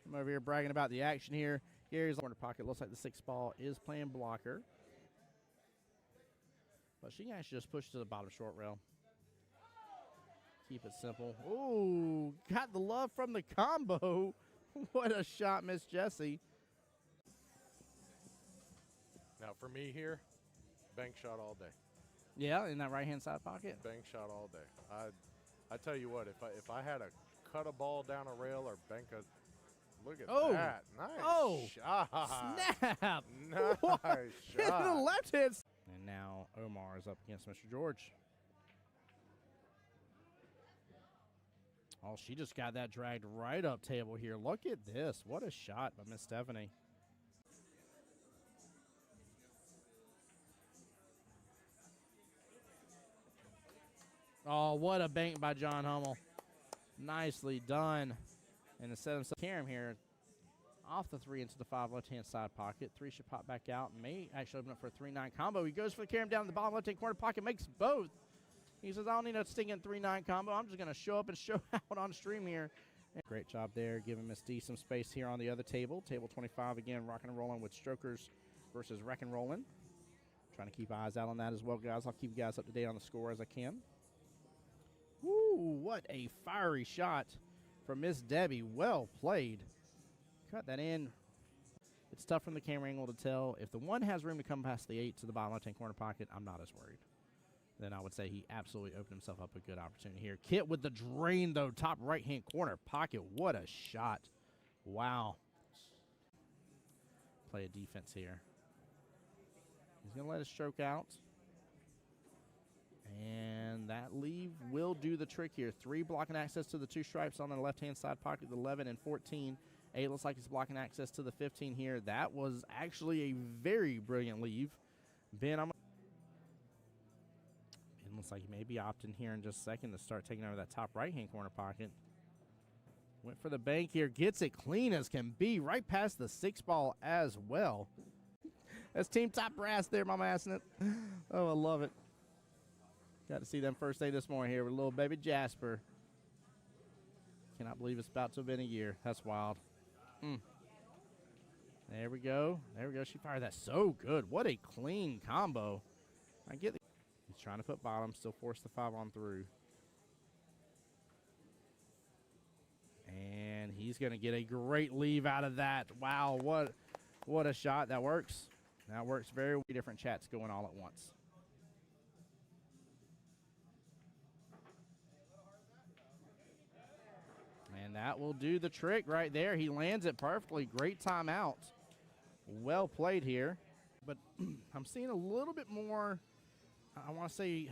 I'm over here bragging about the action here. Gary's corner pocket. Looks like the 6-ball is playing blocker. But she can actually just push to the bottom short rail. Keep it simple. Ooh, got the love from the combo. What a shot, Miss Jessie. Now for me here, bank shot all day. Yeah, in that right-hand side pocket. Bank shot all day. I tell you what, if I had to cut a ball down a rail or bank a, look at that. Nice shot. Snap. Nice shot. The left hand. And now Omar is up against Mr. George. Oh, she just got that dragged right up table here. Look at this. What a shot by Miss Stephanie. Oh, what a bank by John Hummel. Nicely done. And to set himself Karam here off the 3 into the 5 left-hand side pocket. 3 should pop back out. May actually open up for a 3-9 combo. He goes for the Karam down in the bottom left-hand corner pocket, makes both. He says, I don't need a stinking 3-9 combo. I'm just going to show up and show out on stream here. Great job there, giving Miss D some space here on the other table. Table 25, again, rocking and rolling with strokers versus wreck and rolling. Trying to keep eyes out on that as well, guys. I'll keep you guys up to date on the score as I can. Woo, what a fiery shot from Miss Debbie. Well played. Cut that in. It's tough from the camera angle to tell. If the 1 has room to come past the 8 to the bottom left-hand corner pocket, I'm not as worried. Then I would say he absolutely opened himself up a good opportunity here. Kit with the drain, though, top right-hand corner pocket. What a shot. Wow. Play a defense here. He's going to let it stroke out. And that leave will do the trick here. 3 blocking access to the 2 stripes on the left-hand side pocket, the 11 and 14. 8 looks like he's blocking access to the 15 here. That was actually a very brilliant leave. Ben, looks like he may be opting here in just a second to start taking over that top right-hand corner pocket. Went for the bank here. Gets it clean as can be. Right past the 6-ball as well. That's Team Top Brass there, Mama Assing it. Oh, I love it. Got to see them first day this morning here with little baby Jasper. Cannot believe it's about to have been a year. That's wild. There we go. There we go. She fired that so good. What a clean combo. I get the He's trying to put bottom, still force the 5 on through. And he's going to get a great leave out of that. Wow, what a shot. That works. That works very well. Different chats going all at once. And And that will do the trick right there. He lands it perfectly. Great timeout. Well played here. But I'm seeing a little bit more, I want to say,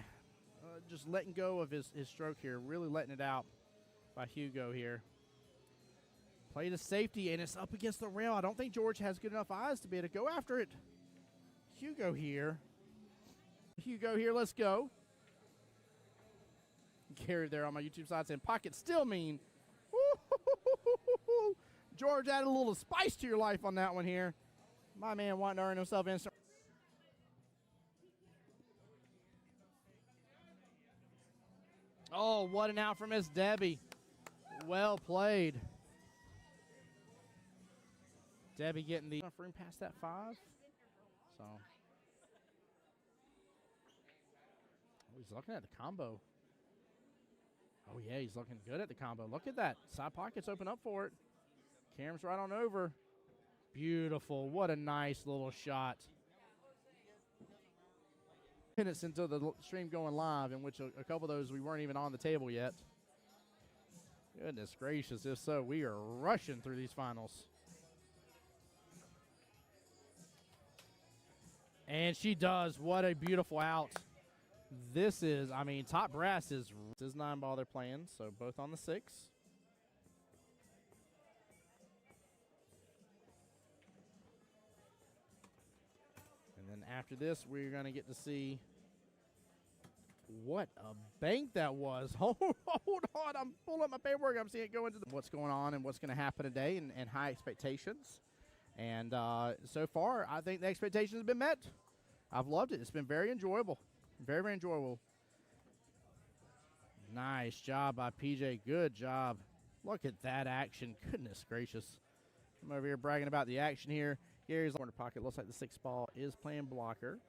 just letting go of his stroke here. Really letting it out by Hugo here. Play to safety, and it's up against the rail. I don't think George has good enough eyes to be able to go after it. Hugo here. Hugo here, let's go. Gary there on my YouTube side saying, pocket still mean. Woo-hoo-hoo-hoo-hoo-hoo. George added a little spice to your life on that one here. My man wanting to earn himself instant. Oh, what an out from Miss Debbie. Well played. Debbie getting the enough room past that 5. So. Oh, he's looking at the combo. Oh, yeah, he's looking good at the combo. Look at that. Side pockets open up for it. Cam's right on over. Beautiful. What a nice little shot. Minutes into the stream going live, in which a couple of those we weren't even on the table yet. Goodness gracious, if so, we are rushing through these finals. And she does. What a beautiful out. This is, I mean, top brass is 9-ball they're playing, so both on the 6. And then after this, we're going to get to see what a bank that was. Hold on. I'm pulling up my paperwork. I'm seeing it go into what's going on and what's going to happen today and high expectations. And so far, I think the expectations have been met. I've loved it. It's been very enjoyable. Very, very enjoyable. Nice job by PJ. Good job. Look at that action. Goodness gracious. I'm over here bragging about the action here. Gary's corner pocket. Looks like the 6-ball is playing blocker.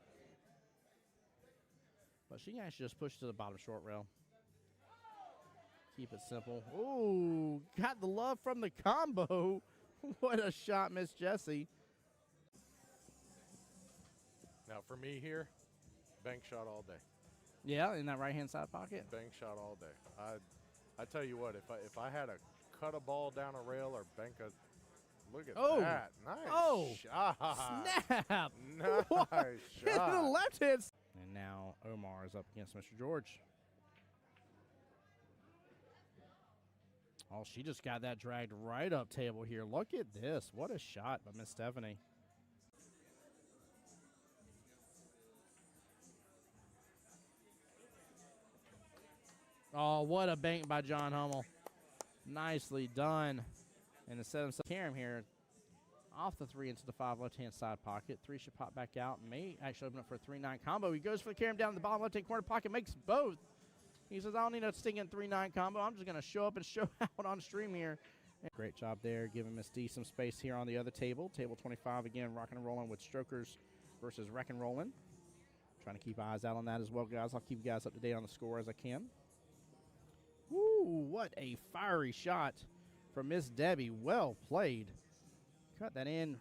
But she can actually just push to the bottom short rail. Keep it simple. Ooh, got the love from the combo. What a shot, Miss Jessie. Now for me here, bank shot all day. Yeah, in that right-hand side pocket. Bank shot all day. I tell you what, if I had to cut a ball down a rail or bank a, look at that. Nice shot. Snap. Nice shot. The left hand. And now Omar is up against Mr. George. Oh, she just got that dragged right up table here. Look at this. What a shot by Miss Stephanie. Oh, what a bank by John Hummel. Nicely done. And to set himself Karam here off the 3 into the 5 left-hand side pocket. 3 should pop back out. May actually open up for a 3-9 combo. He goes for the Karam down in the bottom left-hand corner pocket. Makes both. He says, I don't need a stinking 3-9 combo. I'm just going to show up and show out on stream here. Great job there, giving Miss D some space here on the other table. Table 25, again, rocking and rolling with strokers versus wreck and rolling. Trying to keep eyes out on that as well, guys. I'll keep you guys up to date on the score as I can. Woo, what a fiery shot from Miss Debbie. Well played. Cut that in.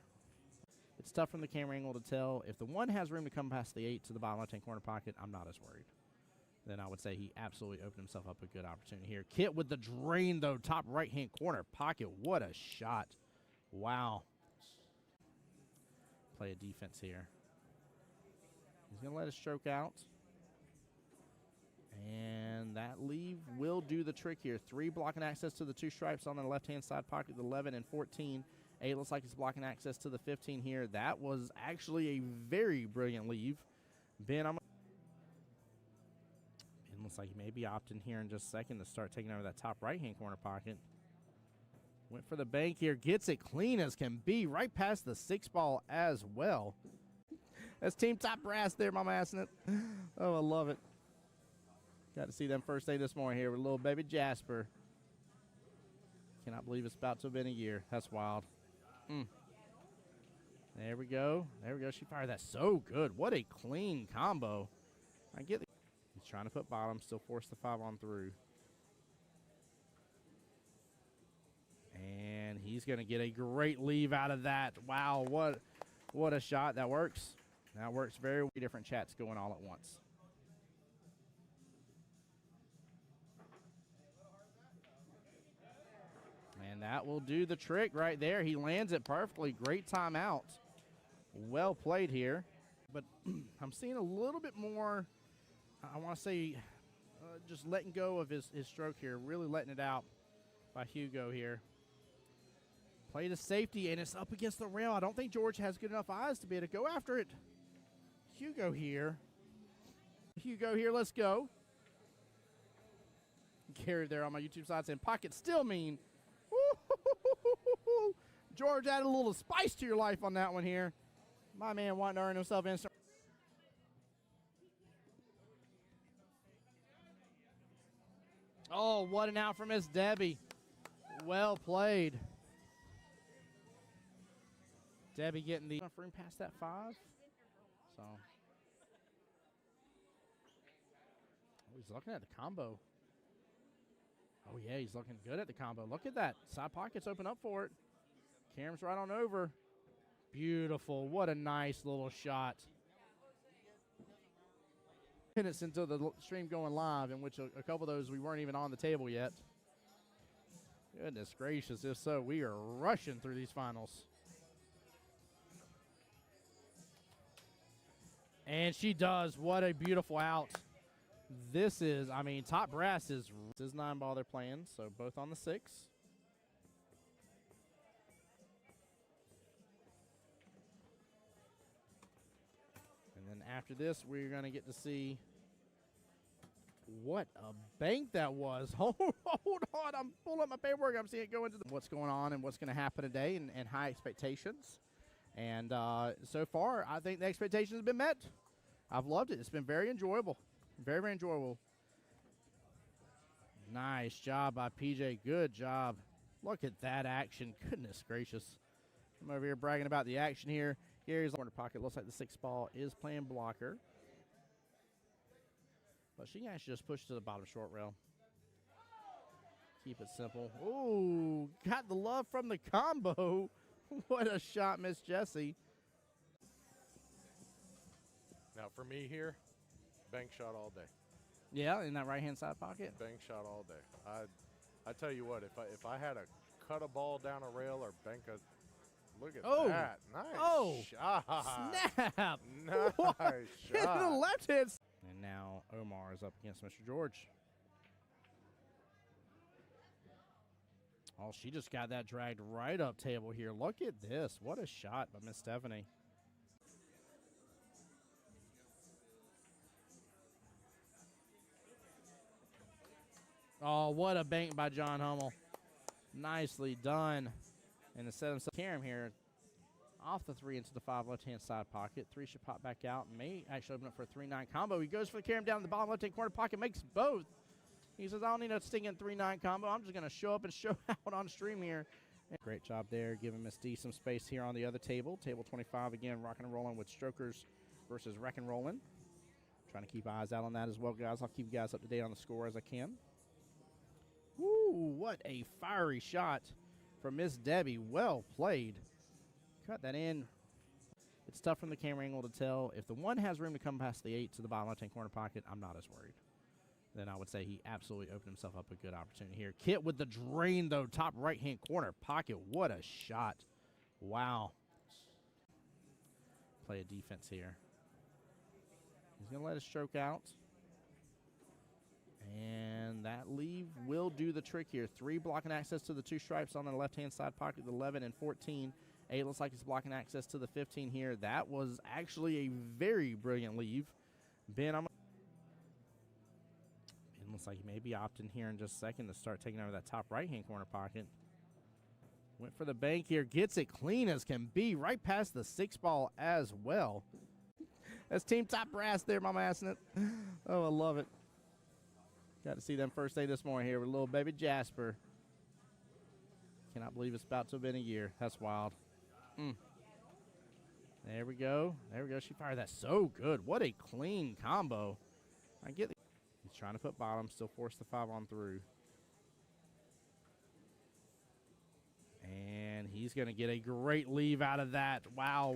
It's tough from the camera angle to tell. If the 1 has room to come past the 8 to the bottom left-hand corner pocket, I'm not as worried. Then I would say he absolutely opened himself up a good opportunity here. Kit with the drain, though, top right-hand corner pocket. What a shot. Wow. Play a defense here. He's going to let it stroke out. And that leave will do the trick here. 3 blocking access to the 2 stripes on the left-hand side pocket, the 11 and 14. 8 looks like it's blocking access to the 15 here. That was actually a very brilliant leave. Ben, looks like he may be opting here in just a second to start taking over that top right-hand corner pocket. Went for the bank here. Gets it clean as can be. Right past the 6-ball as well. That's Team Top Brass there, Mama Assing it. Oh, I love it. Got to see them first day this morning here with little baby Jasper. Cannot believe it's about to have been a year. That's wild. There we go. There we go. She fired that so good. What a clean combo. I get it. He's trying to put bottom, still force the 5 on through. And he's going to get a great leave out of that. Wow, what a shot. That works. That works very well. Different chats going all at once. that will do the trick right there. He lands it perfectly. Great timeout. Well played here. But I'm seeing a little bit more, I want to say, just letting go of his stroke here. Really letting it out by Hugo here. Play to safety, and it's up against the rail. I don't think George has good enough eyes to be able to go after it. Hugo here. Hugo here, let's go. Gary there on my YouTube side saying, pocket still mean. Woo-hoo-hoo-hoo-hoo-hoo. George added a little spice to your life on that one here. My man wanting to earn himself instant. Oh, what an out from Miss Debbie. Well played. Debbie getting the room past that 5. So. Oh, he's looking at the combo. Oh, yeah, he's looking good at the combo. Look at that. Side pockets open up for it. Cam's right on over. Beautiful. What a nice little shot. Minutes into the stream going live, in which a couple of those we weren't even on the table yet. Goodness gracious. If so, we are rushing through these finals. And she does. What a beautiful out. This is, I mean, top brass is 9-ball they're playing, so both on the 6. And then after this, we're going to get to see what a bank that was. Hold on. I'm pulling up my paperwork. I'm seeing it go into what's going on and what's going to happen today and high expectations. And so far, I think the expectations have been met. I've loved it. It's been very enjoyable. Very, very enjoyable. Nice job by PJ. Good job. Look at that action. Goodness gracious. I'm over here bragging about the action here. Gary's corner pocket. Looks like the 6 ball is playing blocker. But she can actually just push to the bottom short rail. Keep it simple. Ooh, got the love from the combo. What a shot, Miss Jessie. Now for me here, bank shot all day. Yeah, in that right-hand side pocket. Bank shot all day. I tell you what, if I had to cut a ball down a rail or bank a, look at that. Nice shot. Snap. Nice shot. The left hand. And now Omar is up against Mr. George. Oh, she just got that dragged right up table here. Look at this. What a shot by Miss Stephanie. Oh, what a bank by John Hummel. Nicely done. And instead of Karam here, off the 3 into the 5 left-hand side pocket. 3 should pop back out. May actually open up for a 3-9 combo. He goes for the Karam down in the bottom left-hand corner pocket, makes both. He says, I don't need a stinking 3-9 combo. I'm just going to show up and show out on stream here. Great job there, giving Miss D some space here on the other table. Table 25, again, rocking and rolling with Strokers versus Wreck and Rolling. Trying to keep eyes out on that as well, guys. I'll keep you guys up to date on the score as I can. Woo, what a fiery shot from Miss Debbie. Well played. Cut that in. It's tough from the camera angle to tell. If the 1 has room to come past the 8 to the bottom left-hand corner pocket, I'm not as worried. Then I would say he absolutely opened himself up a good opportunity here. Kit with the drain, though, top right-hand corner pocket. What a shot. Wow. Play a defense here. He's going to let it stroke out. And that leave will do the trick here. 3 blocking access to the 2 stripes on the left-hand side pocket, the 11 and 14. 8 looks like it's blocking access to the 15 here. That was actually a very brilliant leave. Ben looks like he may be opting here in just a second to start taking over that top right-hand corner pocket. Went for the bank here. Gets it clean as can be. Right past the 6 ball as well. That's Team Top Brass there, Mama Assing it. Oh, I love it. Got to see them first day this morning here with little baby Jasper. Cannot believe it's about to have been a year. That's wild. There we go. There we go. She fired that so good. What a clean combo. I get it. He's trying to put bottom, still force the 5 on through. And he's going to get a great leave out of that. Wow,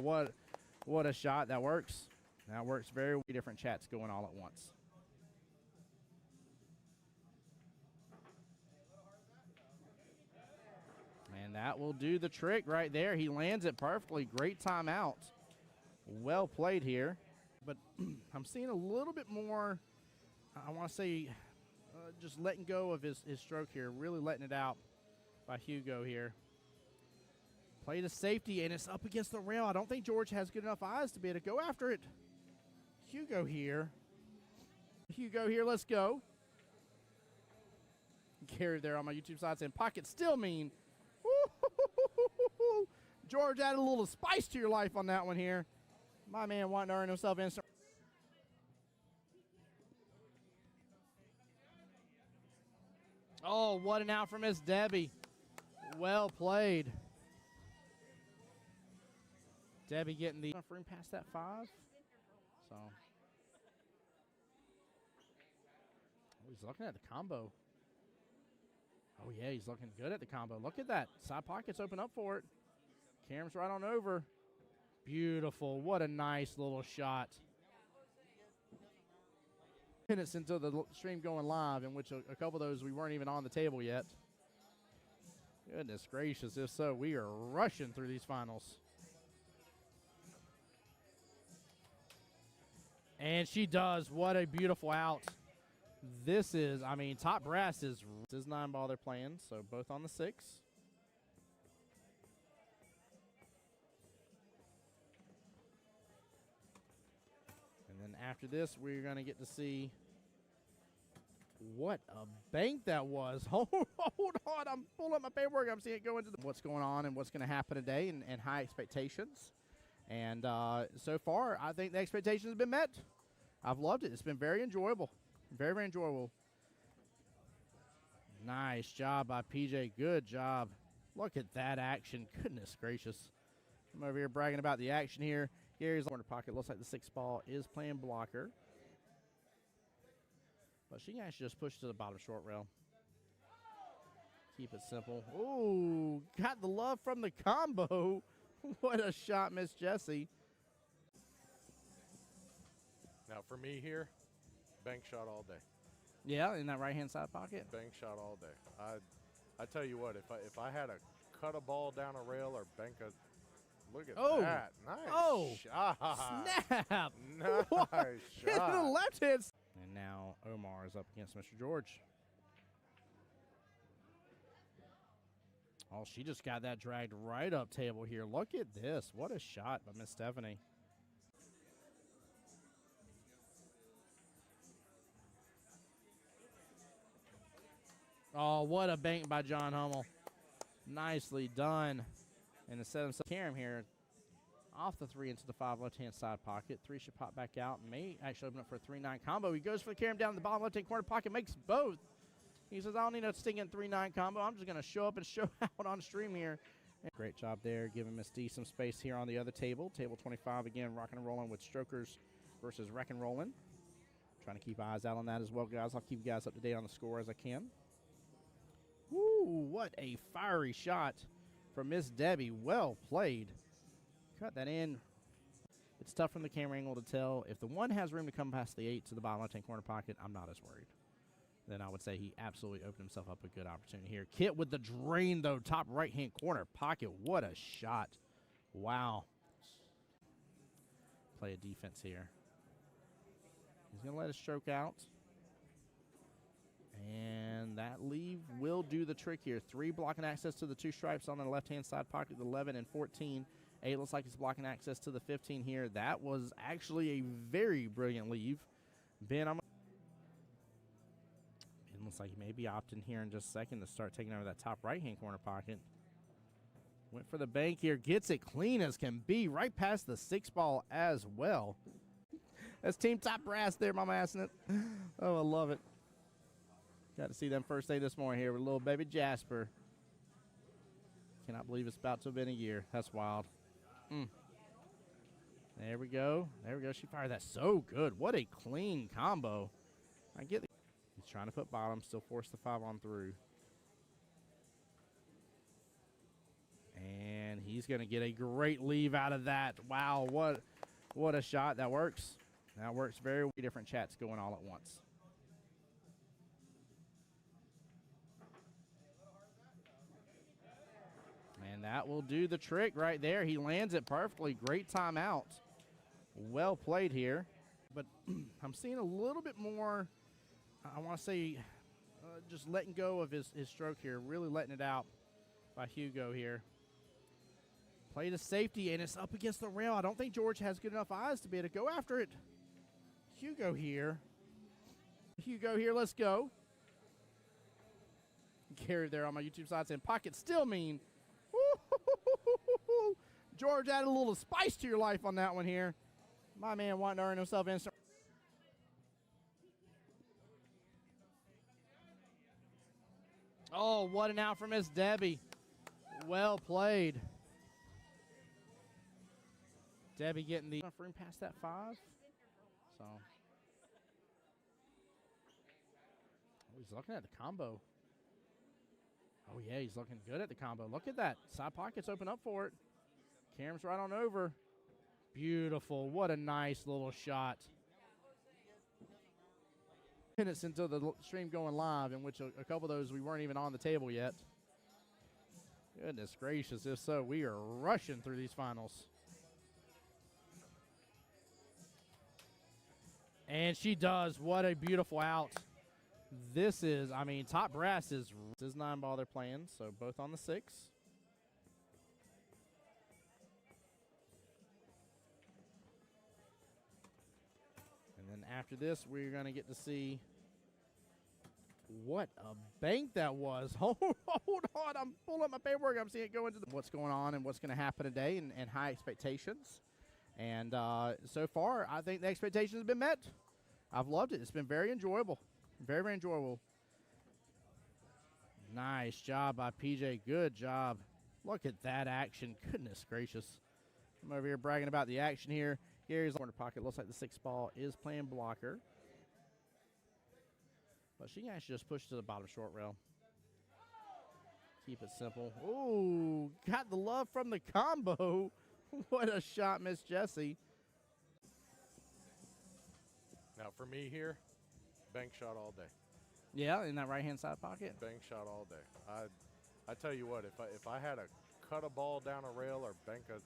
what a shot. That works. That works very different chats going all at once. And that will do the trick right there. He lands it perfectly. Great timeout. Well played here. But I'm seeing a little bit more, I want to say, just letting go of his stroke here. Really letting it out by Hugo here. Play to safety, and it's up against the rail. I don't think George has good enough eyes to be able to go after it. Hugo here. Hugo here, let's go. Gary there on my YouTube side saying, pocket still mean. Woo-hoo-hoo-hoo-hoo-hoo. George added a little spice to your life on that one here. My man wanting to earn himself instant. Oh, what an out from Miss Debbie. Well played. Debbie getting the enough room past that 5. So. Oh, he's looking at the combo. Oh, yeah, he's looking good at the combo. Look at that. Side pockets open up for it. Cam's right on over. Beautiful. What a nice little shot. Minutes into the stream going live, in which a couple of those we weren't even on the table yet. Goodness gracious. If so, we are rushing through these finals. And she does. What a beautiful out. This is, I mean, top brass is 9-ball they're playing, so both on the 6. And then after this, we're going to get to see what a bank that was. Hold on. I'm pulling up my paperwork. I'm seeing it go into what's going on and what's going to happen today and high expectations. And so far, I think the expectations have been met. I've loved it. It's been very enjoyable. Very, very enjoyable. Nice job by PJ. Good job. Look at that action. Goodness gracious. I'm over here bragging about the action here. Gary's corner pocket. Looks like the 6-ball is playing blocker. But she can actually just push to the bottom short rail. Keep it simple. Ooh, got the love from the combo. What a shot, Miss Jessie. Now for me here, bank shot all day. Yeah, in that right-hand side pocket. Bank shot all day. I tell you what, if I had to cut a ball down a rail or bank a, look at that. Nice shot. Snap. Nice shot. The left hand. And now Omar is up against Mr. George. Oh, she just got that dragged right up table here. Look at this. What a shot by Miss Stephanie. Oh, what a bank by John Hummel. Nicely done. And instead of Karam here, off the 3 into the 5 left-hand side pocket. 3 should pop back out. May actually open up for a 3-9 combo. He goes for the Karam down in the bottom left-hand corner pocket, makes both. He says, I don't need a stinking 3-9 combo. I'm just going to show up and show out on stream here. And great job there, giving Miss D some space here on the other table. Table 25 again, rocking and rolling with Strokers versus Wreck and Rolling. Trying to keep eyes out on that as well, guys. I'll keep you guys up to date on the score as I can. Woo, what a fiery shot from Miss Debbie. Well played. Cut that in. It's tough from the camera angle to tell. If the 1 has room to come past the 8 to the bottom left-hand corner pocket, I'm not as worried. Then I would say he absolutely opened himself up a good opportunity here. Kit with the drain, though, top right-hand corner pocket. What a shot. Wow. Play a defense here. He's going to let it stroke out. And that leave will do the trick here. 3 blocking access to the 2 stripes on the left-hand side pocket, the 11 and 14. 8 looks like he's blocking access to the 15 here. That was actually a very brilliant leave. Ben looks like he may be opting here in just a second to start taking over that top right-hand corner pocket. Went for the bank here. Gets it clean as can be. Right past the 6-ball as well. That's Team Top Brass there, Mama assing it. Oh, I love it. Got to see them first day this morning here with little baby Jasper. Cannot believe it's about to have been a year. That's wild. There we go. There we go. She fired that so good. What a clean combo. I get it. He's trying to put bottom, still force the 5 on through. And he's going to get a great leave out of that. Wow, what a shot. That works. That works very well. Different chats going all at once. And that will do the trick right there. He lands it perfectly. Great timeout. Well played here. But I'm seeing a little bit more, I want to say, just letting go of his stroke here. Really letting it out by Hugo here. Played a safety, and it's up against the rail. I don't think George has good enough eyes to be able to go after it. Hugo here. Let's go. Gary there on my YouTube side saying, pocket still mean. Woo-hoo-hoo-hoo-hoo-hoo. George added a little spice to your life on that one here. My man wanting to earn himself instant. Oh, what an out from Miss Debbie. Well played. Debbie getting the room past that 5. So. Oh, he's looking at the combo. Oh, yeah, he's looking good at the combo. Look at that. Side pockets open up for it. Cam's right on over. Beautiful. What a nice little shot. Minutes into the stream going live, in which a couple of those we weren't even on the table yet. Goodness gracious, if so, we are rushing through these finals. And she does. What a beautiful out. This is, I mean, top brass is 9 ball they're playing, so both on the 6. And then after this, we're going to get to see what a bank that was. Hold on. I'm pulling up my paperwork. I'm seeing it go into what's going on and what's going to happen today, and high expectations. And so far, I think the expectations have been met. I've loved it. It's been very enjoyable. Very, very enjoyable. Nice job by PJ. Good job. Look at that action. Goodness gracious. I'm over here bragging about the action here. Gary's corner pocket. Looks like the 6 ball is playing blocker. But she can actually just push to the bottom short rail. Keep it simple. Ooh, got the love from the combo. What a shot, Miss Jessie. Now for me here, bank shot all day. Yeah, in that right-hand side pocket. Bank shot all day. I tell you what, if I had to cut a ball down a rail or bank a,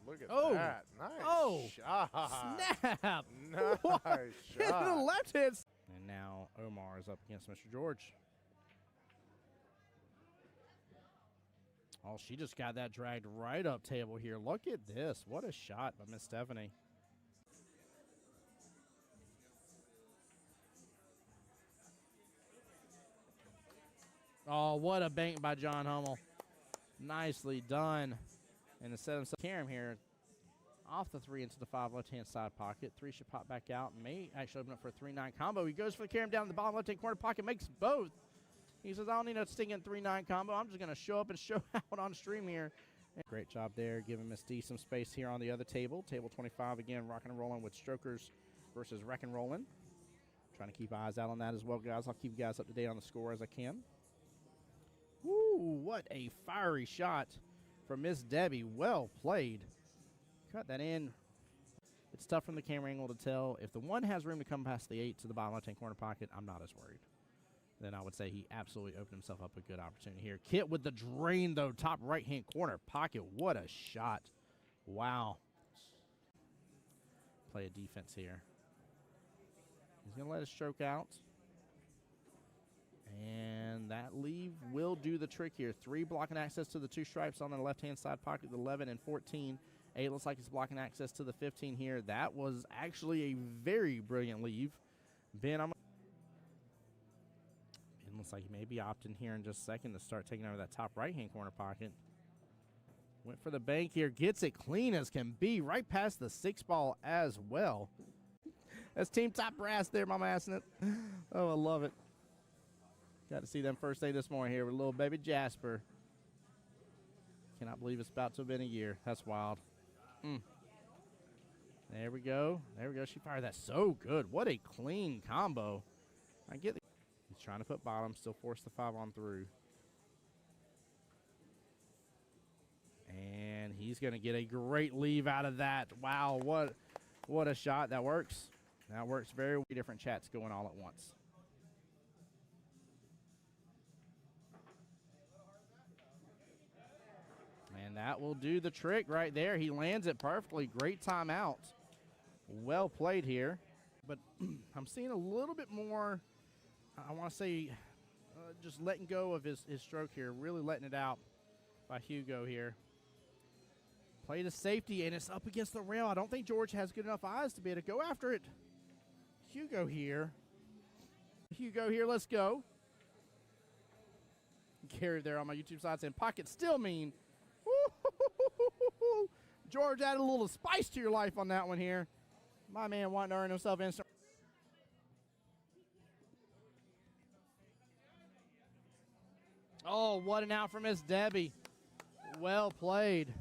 look at that. Nice shot. Snap. Nice shot. The left hand. And now Omar is up against Mr. George. Oh, she just got that dragged right up table here. Look at this. What a shot by Miss Stephanie. Oh, what a bank by John Hummel. Nicely done. And instead of Karam here, off the 3 into the 5 left-hand side pocket. 3 should pop back out. May actually open up for a 3-9 combo. He goes for the Karam down in the bottom left-hand corner pocket, makes both. He says, I don't need no stinging 3-9 combo. I'm just going to show up and show out on stream here. And great job there, giving Miss D some space here on the other table. Table 25, again, rocking and rolling with Strokers versus Wreck and Rolling. Trying to keep eyes out on that as well, guys. I'll keep you guys up to date on the score as I can. Woo, what a fiery shot from Miss Debbie. Well played. Cut that in. It's tough from the camera angle to tell. If the 1 has room to come past the 8 to the bottom left-hand corner pocket, I'm not as worried. Then I would say he absolutely opened himself up a good opportunity here. Kit with the drain, though, top right-hand corner pocket. What a shot. Wow. Play a defense here. He's going to let it stroke out. And that leave will do the trick here. 3 blocking access to the 2 stripes on the left-hand side pocket, the 11 and 14. 8 looks like it's blocking access to the 15 here. That was actually a very brilliant leave. Ben looks like he may be opting here in just a second to start taking over that top right-hand corner pocket. Went for the bank here. Gets it clean as can be. Right past the 6 ball as well. That's Team Top Brass there, Mama assing it. Oh, I love it. Got to see them first day this morning here with little baby Jasper. Cannot believe it's about to have been a year. That's wild. There we go. There we go. She fired that so good. What a clean combo. I get it. He's trying to put bottom, still force the 5 on through. And he's going to get a great leave out of that. Wow, what a shot. That works. That works very different chats going all at once. And that will do the trick right there. He lands it perfectly. Great timeout. Well played here. But I'm seeing a little bit more, I want to say, just letting go of his stroke here. Really letting it out by Hugo here. Play to safety, and it's up against the rail. I don't think George has good enough eyes to be able to go after it. Hugo here. Hugo here, let's go. Carried there on my YouTube side saying, pocket still mean. Woo-hoo-hoo-hoo-hoo-hoo. George added a little spice to your life on that one here. My man wanting to earn himself instant. Oh, what an out from Miss Debbie. Well played.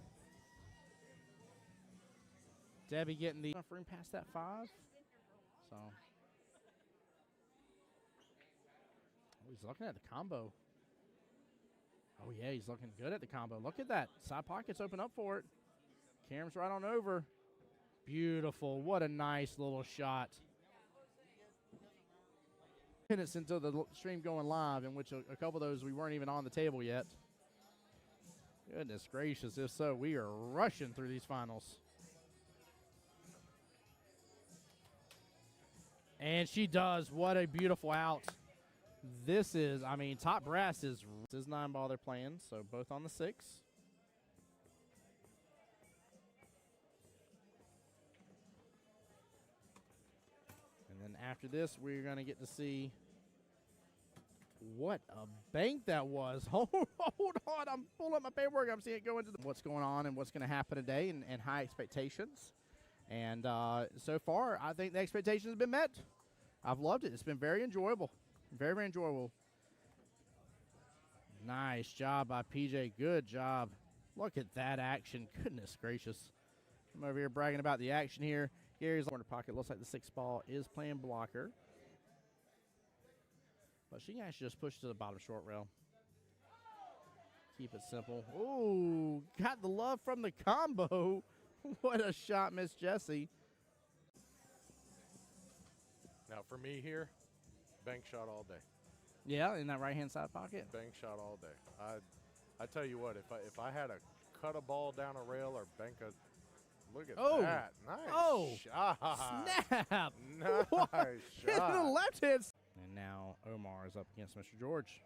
Debbie getting the enough room past that 5. So. Oh, he's looking at the combo. Oh, yeah, he's looking good at the combo. Look at that. Side pockets open up for it. Cam's right on over. Beautiful. What a nice little shot. Minutes into the stream going live, in which a couple of those we weren't even on the table yet. Goodness gracious. If so, we are rushing through these finals. And she does. What a beautiful out. This is, I mean, top brass is 9 ball they're playing, so both on the 6. And then after this, we're going to get to see what a bank that was. Hold on. I'm pulling up my paperwork. I'm seeing it go into what's going on and what's going to happen today and high expectations. And so far, I think the expectations have been met. I've loved it. It's been very enjoyable. Very, very enjoyable. Nice job by PJ. Good job. Look at that action. Goodness gracious. I'm over here bragging about the action here. Gary's corner pocket. Looks like the 6 ball is playing blocker. But she can actually just push to the bottom short rail. Keep it simple. Ooh, got the love from the combo. What a shot, Miss Jessie. Now for me here, bank shot all day. Yeah, in that right-hand side pocket. Bank shot all day. I tell you what, if I had to cut a ball down a rail or bank a, look at that. Nice shot. Snap. Nice shot. The left hand. And now Omar is up against Mr. George.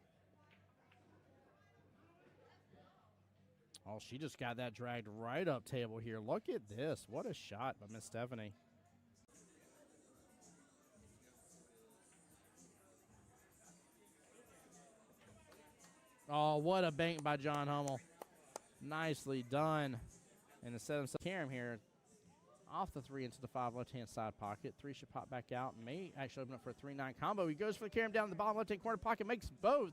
Oh, she just got that dragged right up table here. Look at this. What a shot by Miss Stephanie. Oh, what a bank by John Hummel. Nicely done. And instead of Karam here, off the 3 into the 5 left-hand side pocket. 3 should pop back out. May actually open up for a 3-9 combo. He goes for the Karam down the bottom left-hand corner pocket, makes both.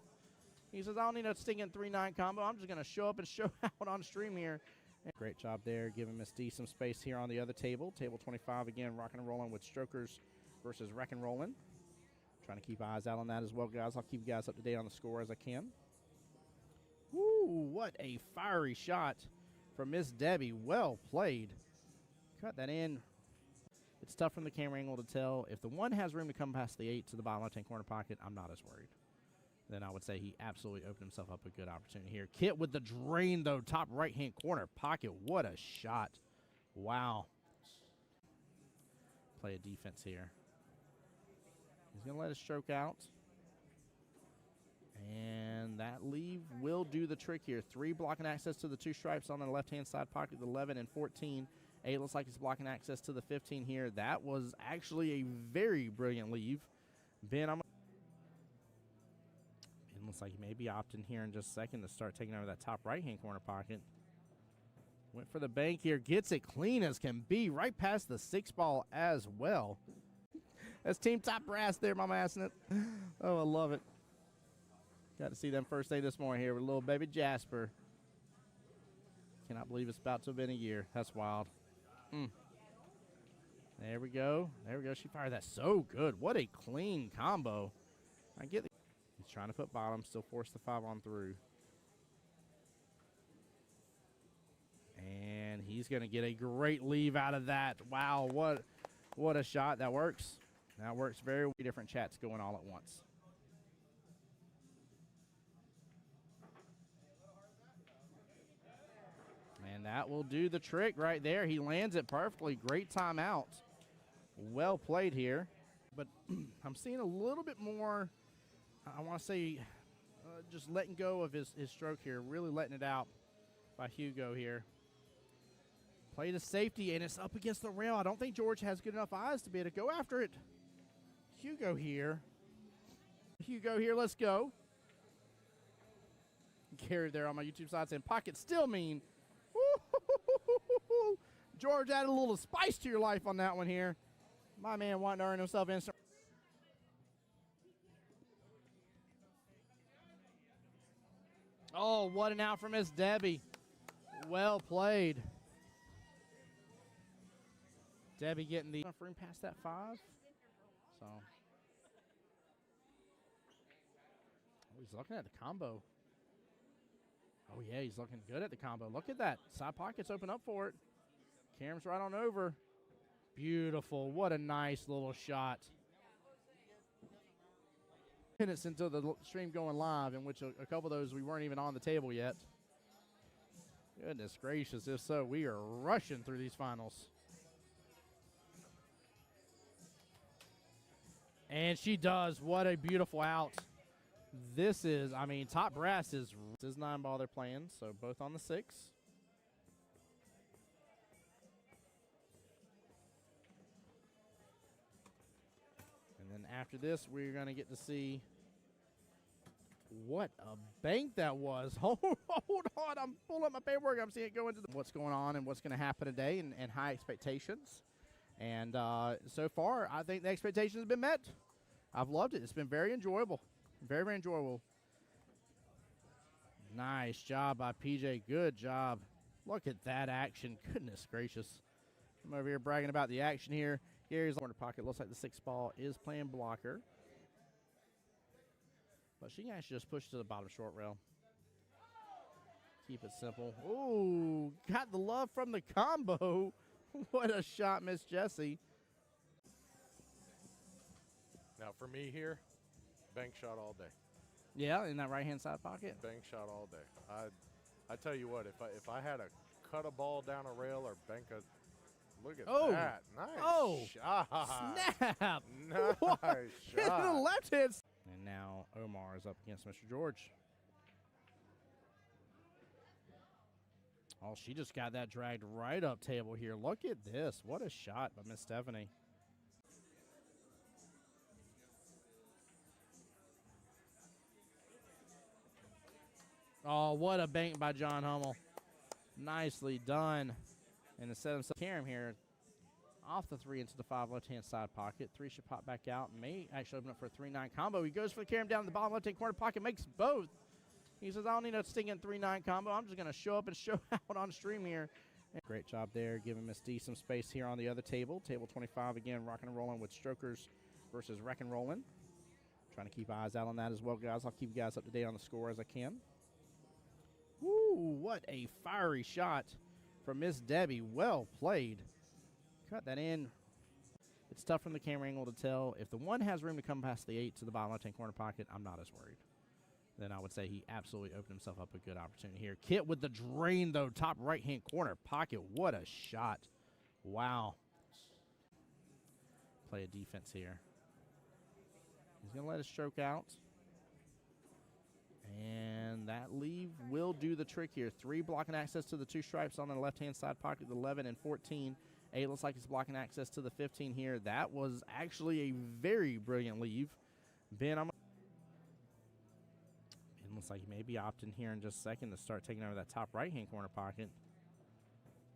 He says, I don't need a stinging 3-9 combo. I'm just going to show up and show out on stream here. And great job there, giving Miss D some space here on the other table. Table 25, again, rocking and rolling with strokers versus wreck and rolling. Trying to keep eyes out on that as well, guys. I'll keep you guys up to date on the score as I can. Woo, what a fiery shot from Miss Debbie. Well played. Cut that in. It's tough from the camera angle to tell. If the 1 has room to come past the 8 to the bottom left-hand corner pocket, I'm not as worried. Then I would say he absolutely opened himself up a good opportunity here. Kit with the drain, though, top right-hand corner pocket. What a shot. Wow. Play a defense here. He's going to let it stroke out. And that leave will do the trick here. 3 blocking access to the 2 stripes on the left-hand side pocket, the 11 and 14. 8 looks like it's blocking access to the 15 here. That was actually a very brilliant leave. Ben, it looks like he may be opting here in just a second to start taking over that top right-hand corner pocket. Went for the bank here. Gets it clean as can be. Right past the 6 ball as well. That's Team Top Brass there, Mama Assing it. Oh, I love it. Got to see them first day this morning here with little baby Jasper. Cannot believe it's about to have been a year. That's wild. There we go. There we go. She fired that so good. What a clean combo. I get it. He's trying to put bottom, still force the 5 on through. And he's going to get a great leave out of that. Wow, what a shot. That works. That works very well. Different chats going all at once. And that will do the trick right there. He lands it perfectly. Great timeout. Well played here. But I'm seeing a little bit more, I want to say, just letting go of his stroke here. Really letting it out by Hugo here. Play the safety, and it's up against the rail. I don't think George has good enough eyes to be able to go after it. Hugo here. Hugo here, let's go. Carried there on my YouTube side saying, pocket still mean. Woo-hoo-hoo-hoo-hoo-hoo. George added a little spice to your life on that one here. My man wanting to earn himself instant. Oh, what an out from Miss Debbie. Well played. Debbie getting the room past that 5. So. Oh, he's looking at the combo. Oh, yeah, he's looking good at the combo. Look at that. Side pockets open up for it. Cam's right on over. Beautiful. What a nice little shot. Minutes into the stream going live, in which a couple of those we weren't even on the table yet. Goodness gracious, if so, we are rushing through these finals. And she does. What a beautiful out. This is, I mean, top brass is 9 ball they're playing, so both on the 6. And then after this, we're going to get to see what a bank that was. Hold on. I'm pulling up my paperwork. I'm seeing it go into what's going on and what's going to happen today and high expectations. And so far, I think the expectations have been met. I've loved it. It's been very enjoyable. Very, very enjoyable. Nice job by PJ. Good job. Look at that action. Goodness gracious. I'm over here bragging about the action here. Gary's corner pocket. Looks like the 6 ball is playing blocker. But she can actually just push to the bottom short rail. Keep it simple. Ooh, got the love from the combo. What a shot, Miss Jessie. Now for me here, bank shot all day. Yeah, in that right-hand side pocket. Bank shot all day. I tell you what, if I had to cut a ball down a rail or bank a, look at that. Nice shot. Snap. Nice Hit shot. the left hand. And now Omar is up against Mr. George. Oh, she just got that dragged right up table here. Look at this. What a shot by Miss Stephanie. Oh, what a bank by John Hummel. Nicely done. And to set himself Karam here off the 3 into the 5 left-hand side pocket. 3 should pop back out. May actually open up for a 3-9 combo. He goes for the Karam down the bottom left-hand corner pocket, makes both. He says, I don't need a stinking 3-9 combo. I'm just going to show up and show out on stream here. And great job there, giving Miss D some space here on the other table. Table 25, again, rocking and rolling with strokers versus wreck and rolling. Trying to keep eyes out on that as well, guys. I'll keep you guys up to date on the score as I can. Woo, what a fiery shot from Miss Debbie. Well played. Cut that in. It's tough from the camera angle to tell. If the 1 has room to come past the 8 to the bottom left-hand corner pocket, I'm not as worried. Then I would say he absolutely opened himself up a good opportunity here. Kit with the drain, though. Top right-hand corner pocket. What a shot. Wow. Play a defense here. He's going to let it stroke out. And that leave will do the trick here. 3 blocking access to the 2 stripes on the left-hand side pocket, the 11 and 14. 8 looks like it's blocking access to the 15 here. That was actually a very brilliant leave. Ben, it looks like he may be opting here in just a second to start taking over that top right-hand corner pocket.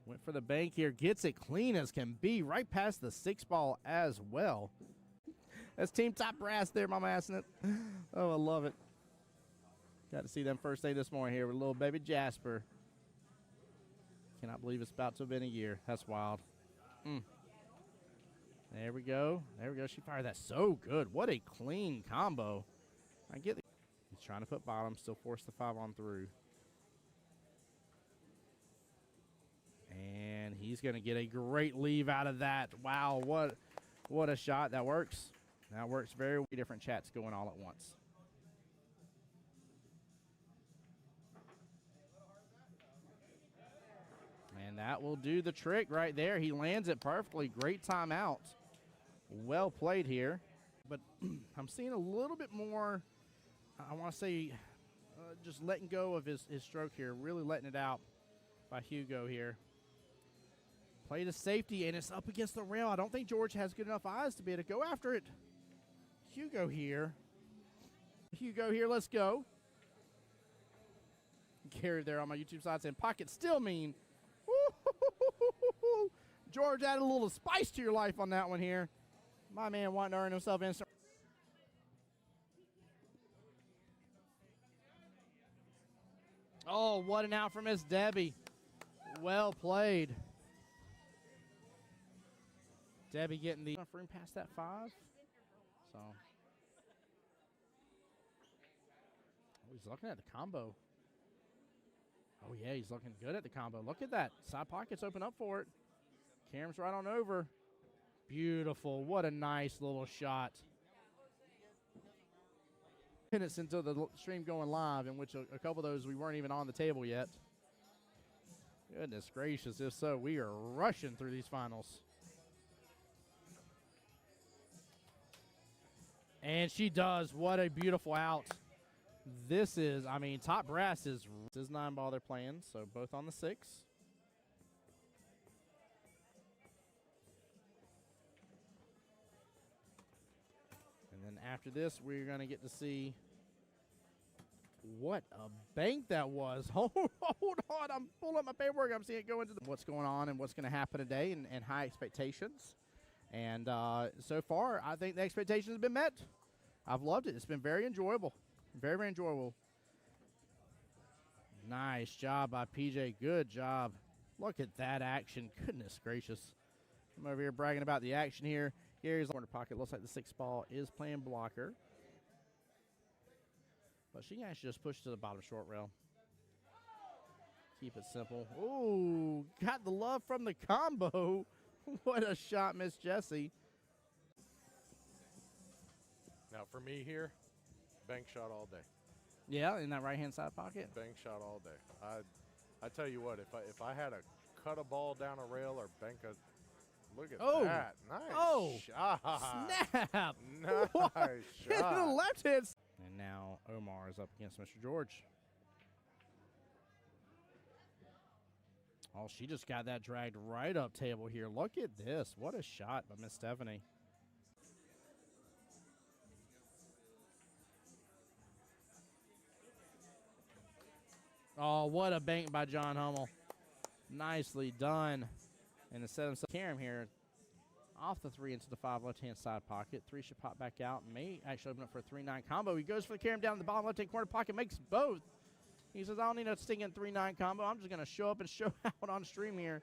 Went for the bank here. Gets it clean as can be. Right past the 6 ball as well. That's Team Top Brass there, Mama Assing it. Oh, I love it. Got to see them first day this morning here with little baby Jasper. Cannot believe it's about to have been a year. That's wild. There we go. There we go. She fired that so good. What a clean combo. I get it. He's trying to put bottom, still force the 5 on through. And he's going to get a great leave out of that. Wow, what a shot. That works. That works very well. Different chats going all at once. And that will do the trick right there. He lands it perfectly. Great timeout. Well played here. But I'm seeing a little bit more, I want to say, just letting go of his stroke here. Really letting it out by Hugo here. Play to safety, and it's up against the rail. I don't think George has good enough eyes to be able to go after it. Hugo here. Hugo here, let's go. Gary there on my YouTube side saying, pocket still mean. Woo-hoo-hoo-hoo-hoo-hoo. George added a little spice to your life on that one here. My man wanting to earn himself instant. Oh, what an out from Miss Debbie. Well played. Debbie getting the room past that 5. So. Oh, he's looking at the combo. Oh, yeah, he's looking good at the combo. Look at that. Side pockets open up for it. Cam's right on over. Beautiful. What a nice little shot. Minutes into the stream going live, in which a couple of those we weren't even on the table yet. Goodness gracious, if so, we are rushing through these finals. And she does. What a beautiful out. This is, I mean, top brass is 9-ball they're playing, so both on the 6. And then after this, we're going to get to see what a bank that was. Hold on. I'm pulling up my paperwork. I'm seeing it go into what's going on and what's going to happen today and high expectations. And so far, I think the expectations have been met. I've loved it. It's been very enjoyable. Very, very enjoyable. Nice job by PJ. Good job. Look at that action. Goodness gracious. I'm over here bragging about the action here. Gary's corner pocket. Looks like the 6th ball is playing blocker. But she can actually just push to the bottom short rail. Keep it simple. Ooh, got the love from the combo. What a shot, Miss Jessie. Now for me here, bank shot all day. Yeah, in that right-hand side pocket. Bank shot all day. I tell you what, if I had to cut a ball down a rail or bank a, look at that. Nice shot. Snap. Nice shot. Hit the left hand. And now Omar is up against Mr. George. Oh, she just got that dragged right up table here. Look at this. What a shot by Miss Stephanie. Oh, what a bank by John Hummel. Nicely done. And to set himself Karam here off the 3 into the 5 left-hand side pocket. 3 should pop back out. May actually open up for a 3-9 combo. He goes for the Karam down in the bottom left-hand corner pocket, makes both. He says, I don't need a stinking 3-9 combo. I'm just going to show up and show out on stream here.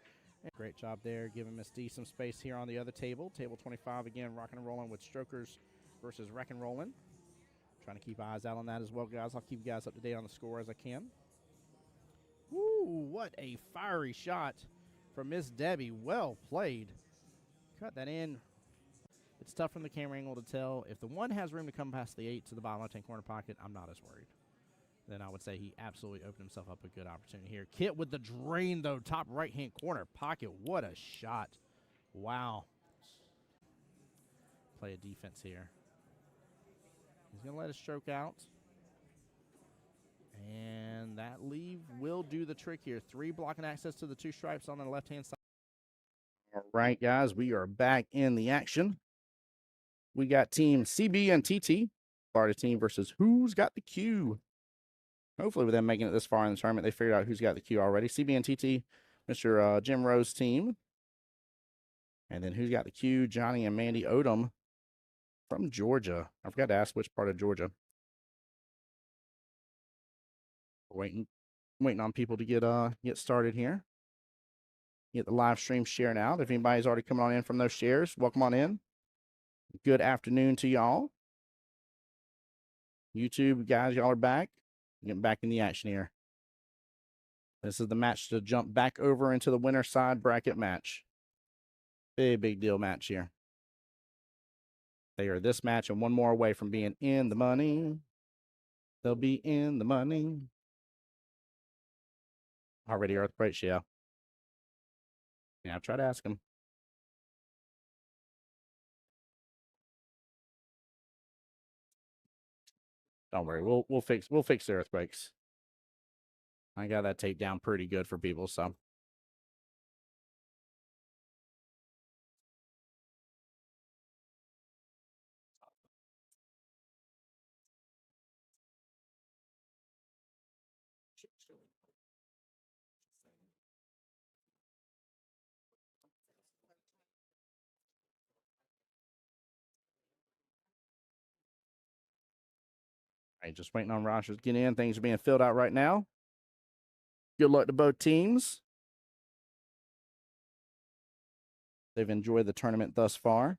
Great job there, giving Miss D some space here on the other table. Table 25, again, rocking and rolling with strokers versus wreck and rolling. Trying to keep eyes out on that as well, guys. I'll keep you guys up to date on the score as I can. Woo, what a fiery shot from Miss Debbie. Well played. Cut that in. It's tough from the camera angle to tell. If the 1 has room to come past the 8 to the bottom left-hand corner pocket, I'm not as worried. Then I would say he absolutely opened himself up a good opportunity here. Kit with the drain, though, top right-hand corner pocket. What a shot. Wow. Play a defense here. He's going to let it stroke out. And that leave will do the trick here. 3 blocking access to the 2 stripes on the left-hand side. All right, guys, we are back in the action. We got team CB and TT. Florida team versus Who's Got the Q. Hopefully with them making it this far in the tournament, they figured out who's got the Q already. CB and TT, Mr. Jim Rose team. And then Who's Got the Q, Johnny and Mandy Odom from Georgia. I forgot to ask which part of Georgia. Waiting on people to get started here. Get the live stream sharing out. If anybody's already coming on in from those shares, welcome on in. Good afternoon to y'all. YouTube guys, y'all are back. Getting back in the action here. This is the match to jump back over into the winner side bracket match. Big deal match here. They are this match and 1 more away from being in the money. They'll be in the money. Already earthquakes, yeah. Yeah, I'll try to ask him. Don't worry, we'll fix the earthquakes. I got that tape down pretty good for people, so. All right, just waiting on rosters to get in. Things are being filled out right now. Good luck to both teams. They've enjoyed the tournament thus far.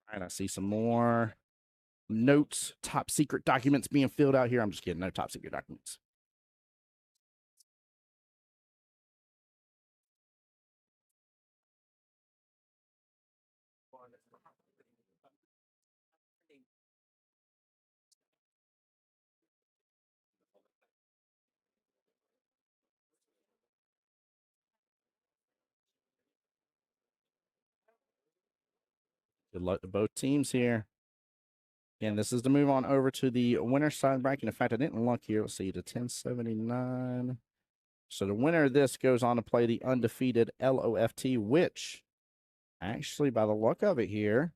All right, I see some more notes, top secret documents being filled out here. I'm just kidding, no top secret documents. Good luck to both teams here. Again, this is to move on over to the winner side bracket. In fact, I didn't look here. Let's see, the 1079. So the winner of this goes on to play the undefeated LOFT, which actually, by the look of it here,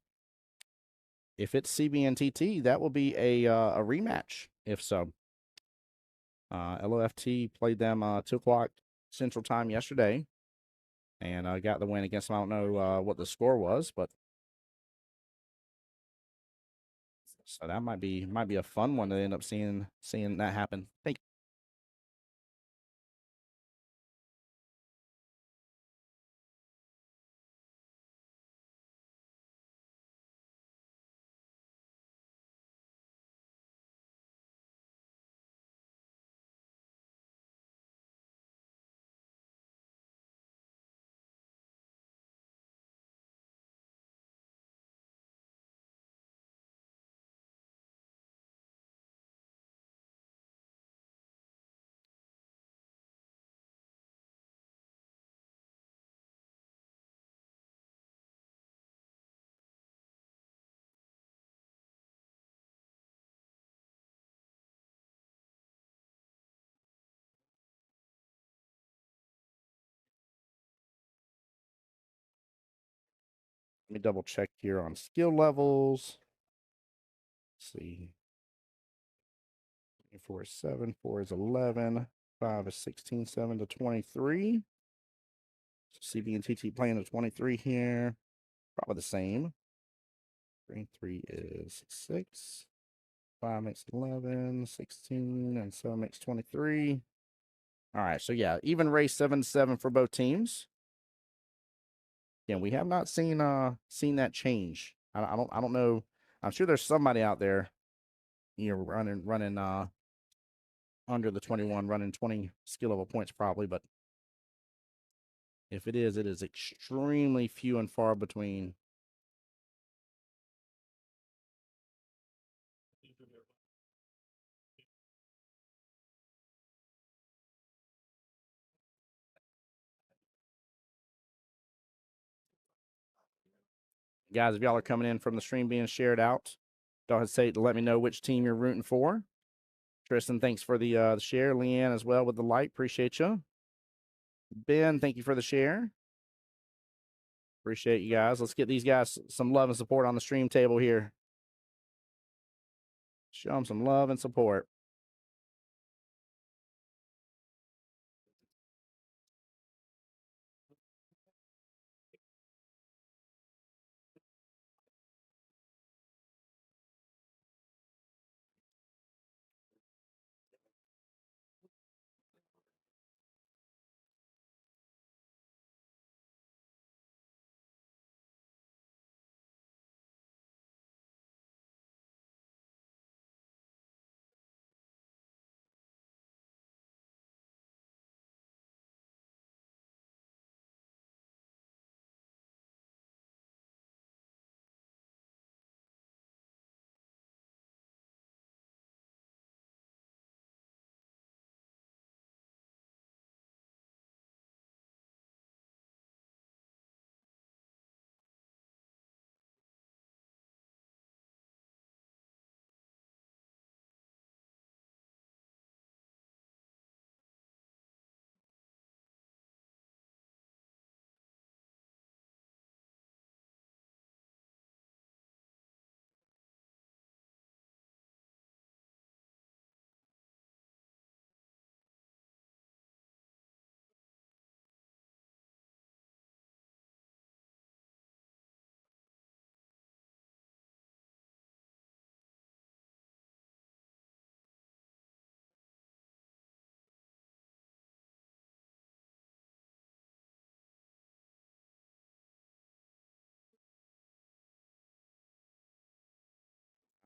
if it's CBNTT, that will be a rematch, if so. LOFT played them 2 o'clock Central Time yesterday and got the win against them. I don't know what the score was, but so that might be a fun one to end up seeing that happen. Thank you. Let me double check here on skill levels. Let's see. 4 is 7, 4 is 11, 5 is 16, 7 to 23. So CB and TT playing the 23 here. Probably the same. 3 is 6. 5 makes 11, 16, and 7 makes 23. All right, so yeah, even race 7-7 for both teams. Yeah, we have not seen that change. I don't know. I'm sure there's somebody out there, running under the 21, running 20 skill level points probably, but if it is extremely few and far between. Guys, if y'all are coming in from the stream being shared out, don't hesitate to let me know which team you're rooting for. Tristan, thanks for the share. Leanne as well with the like. Appreciate you. Ben, thank you for the share. Appreciate you guys. Let's get these guys some love and support on the stream table here. Show them some love and support.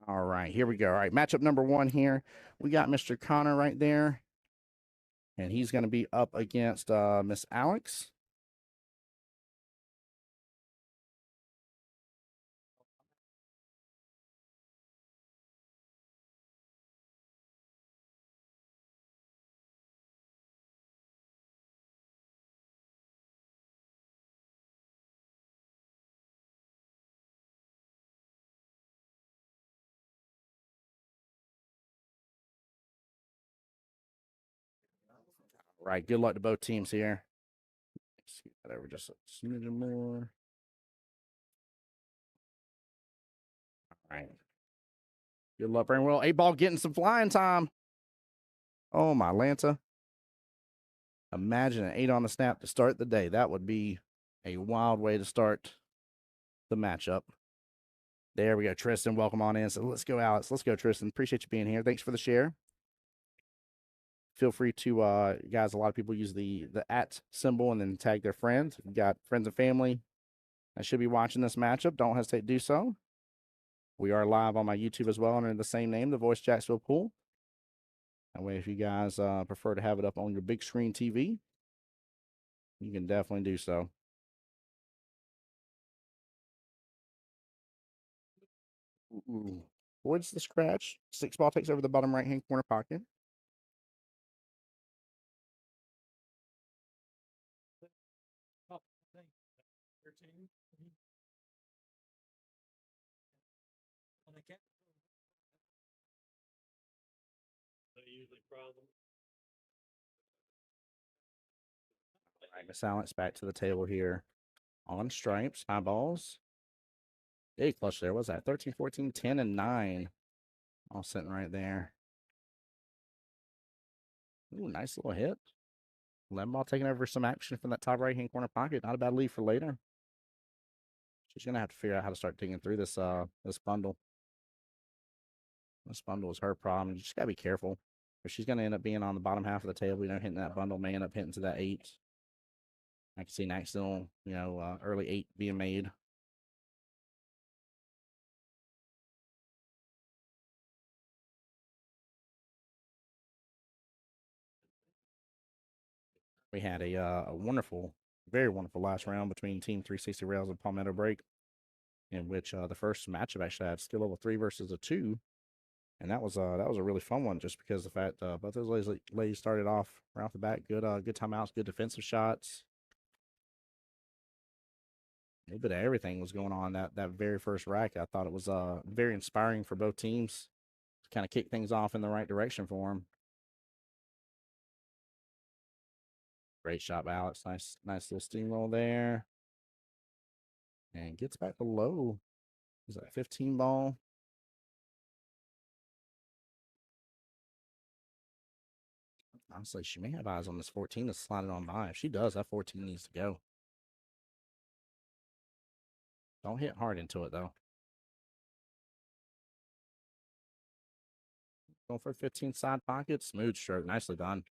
All right, here we go. All right, matchup number 1 here. We got Mr. Connor right there, and he's going to be up against Miss Alex. All right, good luck to both teams here. Let's see that over just a smidgen more. All right. Good luck, Brain Will. 8-ball getting some flying time. Oh, my Lanta. Imagine an 8 on the snap to start the day. That would be a wild way to start the matchup. There we go. Tristan, welcome on in. So let's go, Alex. Let's go, Tristan. Appreciate you being here. Thanks for the share. Feel free to, guys, a lot of people use the @ symbol and then tag their friends. If you've got friends and family that should be watching this matchup, don't hesitate to do so. We are live on my YouTube as well under the same name, The Voice Jacksonville Pool. That way, if you guys prefer to have it up on your big screen TV, you can definitely do so. Ooh. Avoids the scratch. 6-ball takes over the bottom right-hand corner pocket. All right, Miss Alex back to the table here on stripes, high balls. Big clutch there. What's that? 13, 14, 10, and 9. All sitting right there. Ooh, nice little hit. 11-ball taking over some action from that top right-hand corner pocket. Not a bad lead for later. She's going to have to figure out how to start digging through this this bundle. This bundle is her problem. You just got to be careful. If she's going to end up being on the bottom half of the table, hitting that bundle, may end up hitting to that 8. I can see an accidental, early 8 being made. We had a wonderful, very wonderful last round between Team 360 Rails and Palmetto Break, in which the first matchup actually had skill level 3 versus a 2. And that was a really fun one, just because of the fact both those ladies started off right off the bat. Good timeouts, good defensive shots. A little bit of everything was going on that very first rack. I thought it was very inspiring for both teams to kind of kick things off in the right direction for them. Great shot by Alex. Nice little steamroll there. And gets back below. Is that 15 ball? Honestly, she may have eyes on this 14 that's sliding on by. If she does, that 14 needs to go. Don't hit hard into it, though. Going for 15 side pocket. Smooth stroke. Nicely done.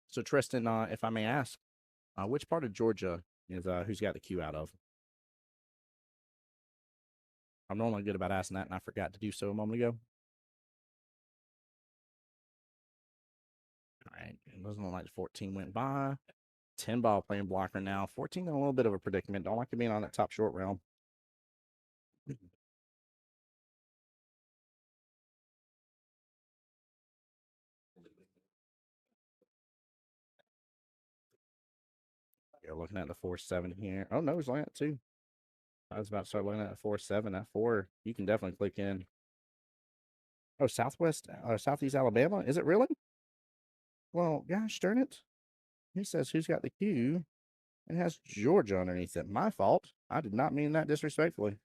So, Tristan, if I may ask, which part of Georgia is who's got the cue out of? I'm normally good about asking that, and I forgot to do so a moment ago. All right. It doesn't look like 14 went by. 10 ball playing blocker now. 14 in a little bit of a predicament. Don't like it being on that top short rail. You're looking at the 4-7 here. Oh, no, he's looking at 2. I was about to start looking at 4-7. That 4, you can definitely click in. Oh, Southwest or Southeast Alabama? Is it really? Well, gosh darn it. He says who's got the Q. It has Georgia underneath it. My fault. I did not mean that disrespectfully.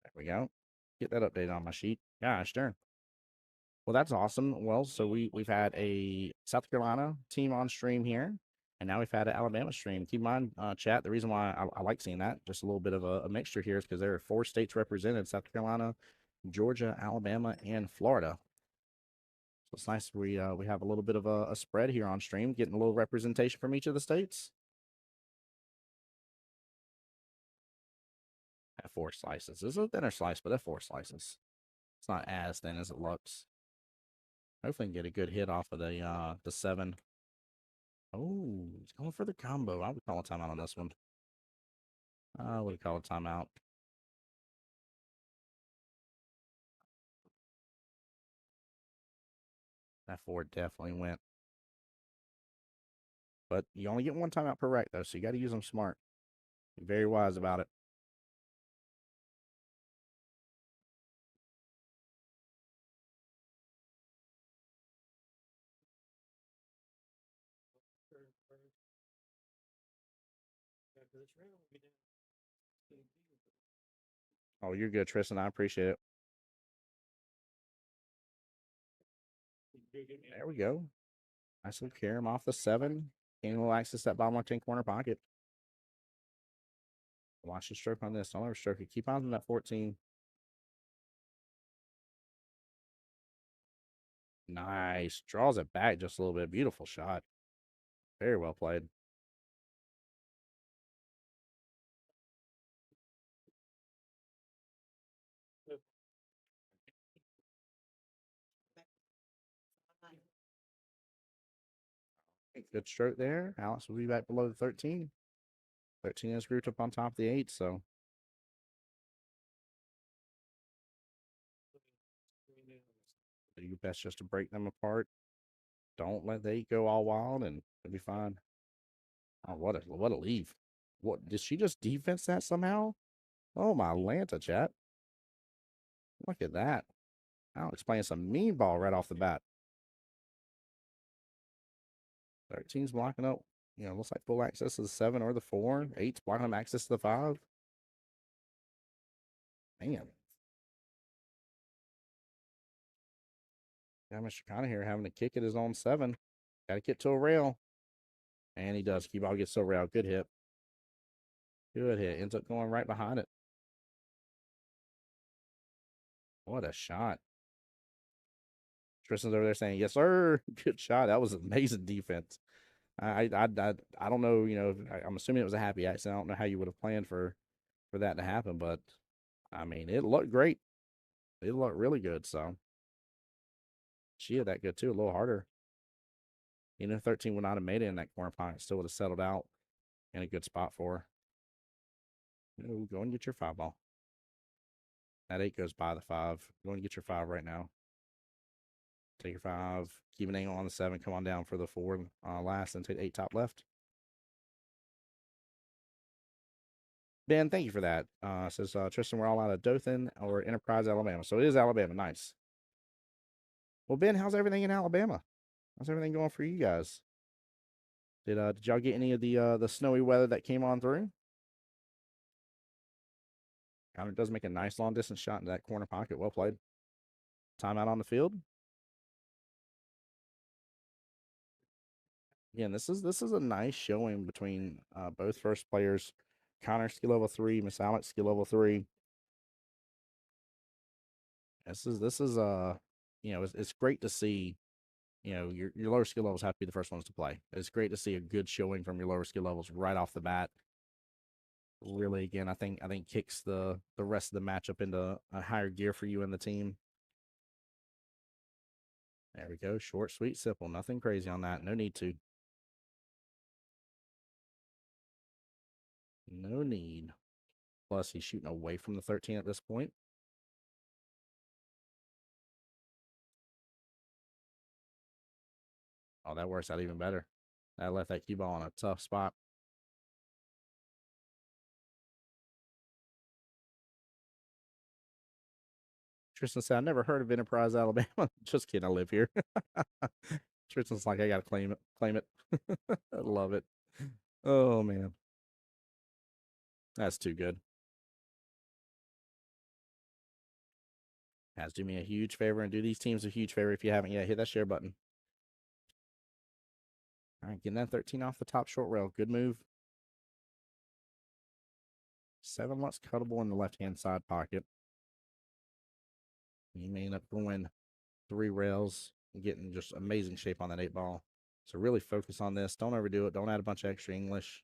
There we go. Get that updated on my sheet. Gosh darn. Well, that's awesome. Well, so we've had a South Carolina team on stream here, and now we've had an Alabama stream. Keep in mind, chat, the reason why I like seeing that, just a little bit of a mixture here, is because there are 4 states represented: South Carolina, Georgia, Alabama, and Florida. So it's nice we have a little bit of a spread here on stream, getting a little representation from each of the states. At 4 slices. This is a thinner slice, but at 4 slices. It's not as thin as it looks. Hopefully, can get a good hit off of the 7. Oh, he's going for the combo. I would call a timeout on this one. I would call a timeout. That 4 definitely went. But you only get 1 timeout per rack, though, so you got to use them smart. Be very wise about it. Oh, you're good, Tristan. I appreciate it. There we go. Nice little carry him off the 7. Gain a little access to that bottom left-hand corner pocket. Watch the stroke on this. Don't ever stroke it. Keep on that 14. Nice. Draws it back just a little bit. Beautiful shot. Very well played. Good stroke there. Alex will be back below the 13. 13 is grouped up on top of the 8, so. Do your best just to break them apart. Don't let the 8 go all wild, and it'll be fine. Oh, what a leave. What, did she just defense that somehow? Oh, my Lanta, chat. Look at that. Alex playing some mean ball right off the bat. 13's blocking up, looks like full access to the 7 or the 4. 8's blocking up access to the 5. Man. Yeah, Mr. Connor here having to kick at his own 7. Got to get to a rail. And he does. Key ball gets to a rail. Good hit. Good hit. Ends up going right behind it. What a shot. Tristan's over there saying, yes, sir. Good shot. That was amazing defense. I don't know, I'm assuming it was a happy accident. I don't know how you would have planned for that to happen, but I mean, it looked great. It looked really good. So she had that good too, a little harder. 13 would not have made it in that corner pocket, still would have settled out in a good spot for her. Go and get your 5 ball. That 8 goes by the 5. Go and get your 5 right now. Take your 5. Keep an angle on the 7. Come on down for the 4 last, and take 8 top left. Ben, thank you for that. Says Tristan, we're all out of Dothan or Enterprise, Alabama. So it is Alabama. Nice. Well, Ben, how's everything in Alabama? How's everything going for you guys? Did y'all get any of the snowy weather that came on through? Counter does make a nice long distance shot into that corner pocket. Well played. Timeout on the field. Again, this is a nice showing between both first players. Connor skill level 3, Miss Alex skill level 3. This is it's great to see. Your lower skill levels have to be the first ones to play. It's great to see a good showing from your lower skill levels right off the bat. Really, again, I think kicks the rest of the matchup into a higher gear for you and the team. There we go. Short, sweet, simple. Nothing crazy on that. No need to. No need. Plus, he's shooting away from the 13 at this point. Oh, that works out even better. That left that cue ball in a tough spot. Tristan said, I never heard of Enterprise, Alabama. Just kidding. I live here. Tristan's like, I got to claim it. Claim it. I love it. Oh, man. That's too good. Has do me a huge favor and do these teams a huge favor if you haven't yet. Hit that share button. All right, getting that 13 off the top short rail. Good move. 7 lets cuttable in the left-hand side pocket. You may end up going 3 rails and getting just amazing shape on that 8 ball. So really focus on this. Don't overdo it. Don't add a bunch of extra English.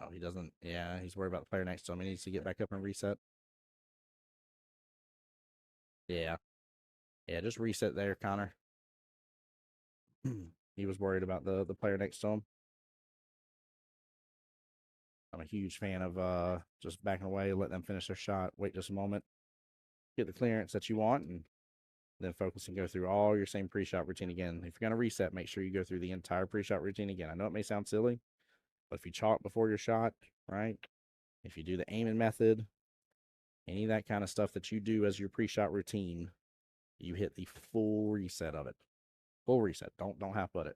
Oh, he doesn't. Yeah, he's worried about the player next to him. He needs to get back up and reset. Yeah. Yeah, just reset there, Connor. He was worried about the player next to him. I'm a huge fan of just backing away, let them finish their shot, wait just a moment, get the clearance that you want, and then focus and go through all your same pre-shot routine again. If you're going to reset, make sure you go through the entire pre-shot routine again. I know it may sound silly, but if you chalk before your shot, right? If you do the aiming method, any of that kind of stuff that you do as your pre-shot routine, you hit the full reset of it. Full reset. Don't half put it.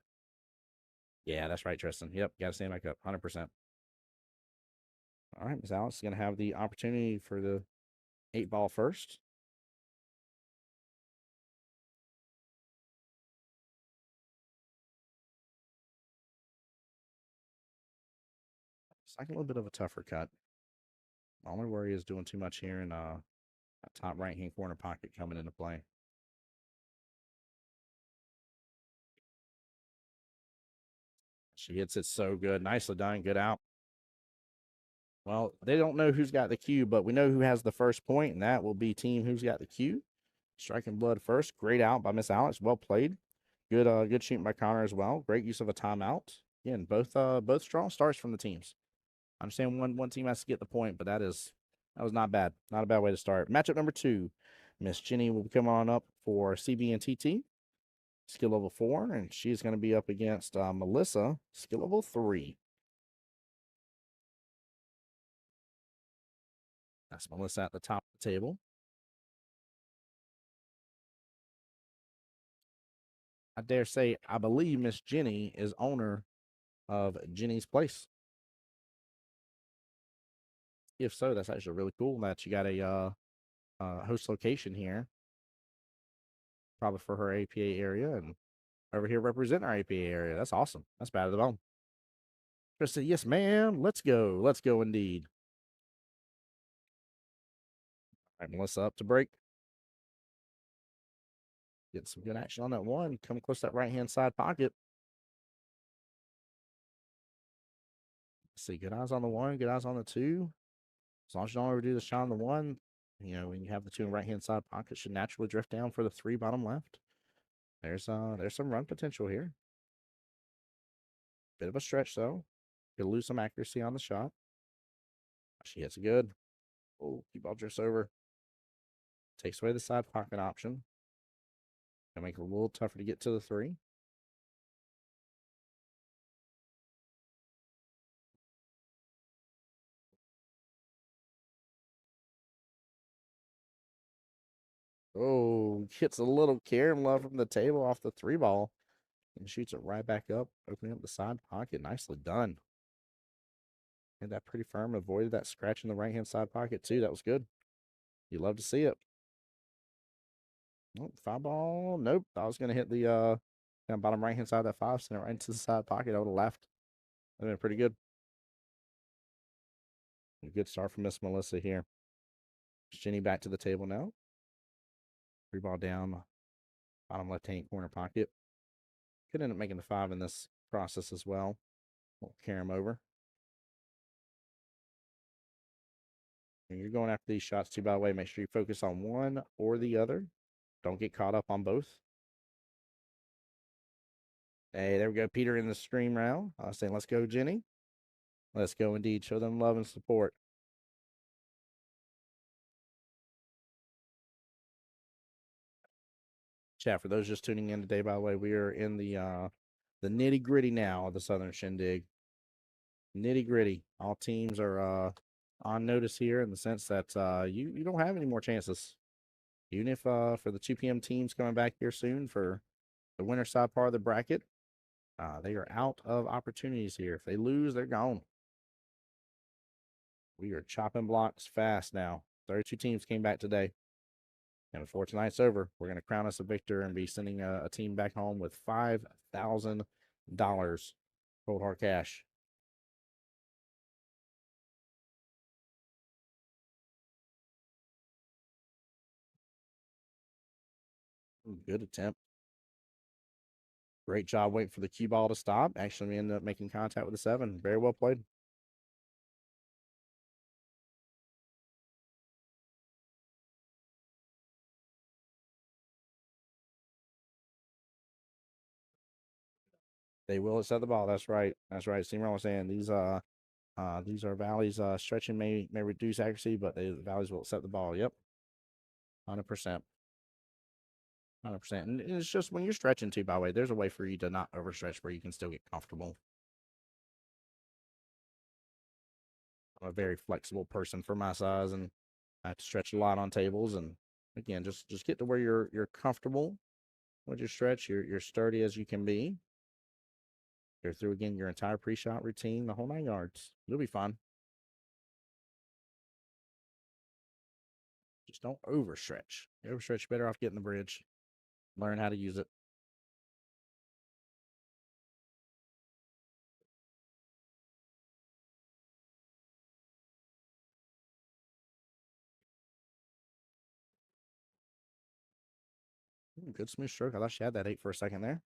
Yeah, that's right, Tristan. Yep, got to stand back up, 100%. All right, Miss Alice is going to have the opportunity for the 8 ball first. It's like a little bit of a tougher cut. Only worry is doing too much here in that top right hand corner pocket coming into play. She hits it so good. Nicely done. Good out. Well, they don't know who's got the cue, but we know who has the first point, and that will be team who's got the cue. Striking blood first. Great out by Miss Alex. Well played. Good shooting by Connor as well. Great use of a timeout. Again, both strong starts from the teams. I understand one team has to get the point, but that was not bad. Not a bad way to start. Matchup number 2. Miss Jenny will come on up for CB and TT. Skill level 4, and she's going to be up against Melissa, skill level 3. That's Melissa at the top of the table. I dare say, I believe Miss Jenny is owner of Jenny's Place. If so, that's actually really cool that you got a host location here, probably for her APA area, and over here representing our APA area. That's awesome. That's bad at the bone. Chris said, yes, ma'am. Let's go. Let's go indeed. All right, Melissa up to break. Getting some good action on that one. Coming close to that right-hand side pocket. Let's see, good eyes on the 1, good eyes on the 2. As long as you don't overdo the shot on the 1, when you have the 2 in right-hand side pocket, should naturally drift down for the 3 bottom left. There's some run potential here. Bit of a stretch, though. Could lose some accuracy on the shot. She hits it good. Oh, keep ball drifts over. Takes away the side pocket option. Gonna make it a little tougher to get to the 3. Oh, gets a little Karen love from the table off the 3 ball. And shoots it right back up, opening up the side pocket. Nicely done. Hit that pretty firm. Avoided that scratch in the right-hand side pocket, too. That was good. You love to see it. Oh, five ball. Nope. I was going to hit the kind of bottom right-hand side of that five, send it right into the side pocket. I would have left. That would have been pretty good. A good start from Miss Melissa here. Jenny back to the table now. Three ball down, bottom left-hand corner pocket. Could end up making the five in this process as well. We'll carry him over. And you're going after these shots too, by the way. Make sure you focus on one or the other. Don't get caught up on both. Hey, there we go. Peter in the stream round. I was saying, let's go, Jenny. Let's go indeed. Show them love and support. Chat, for those just tuning in today, by the way, we are in the nitty-gritty now of the Southern Shindig. Nitty-gritty. All teams are on notice here in the sense that you don't have any more chances. Even if for the 2 p.m. teams coming back here soon for the winter side part of the bracket, they are out of opportunities here. If they lose, they're gone. We are chopping blocks fast now. 32 teams came back today. And before tonight's over, we're going to crown us a victor and be sending a team back home with $5,000 cold hard cash. Good attempt. Great job waiting for the cue ball to stop. Actually, we ended up making contact with the 7. Very well played. They will accept the ball. That's right. That's right. Steamer was saying these are valleys. Stretching may reduce accuracy, but the valleys will accept the ball. Yep, 100%. 100%. And it's just when you're stretching too, by the way, there's a way for you to not overstretch where you can still get comfortable. I'm a very flexible person for my size, and I have to stretch a lot on tables. And again, just get to where you're comfortable with your stretch. You're sturdy as you can be. You're through again your entire pre-shot routine, the whole 9 yards. You'll be fine. Just don't overstretch. You overstretch, better off getting the bridge. Learn how to use it. Good smooth stroke. I thought she had that 8 for a second there.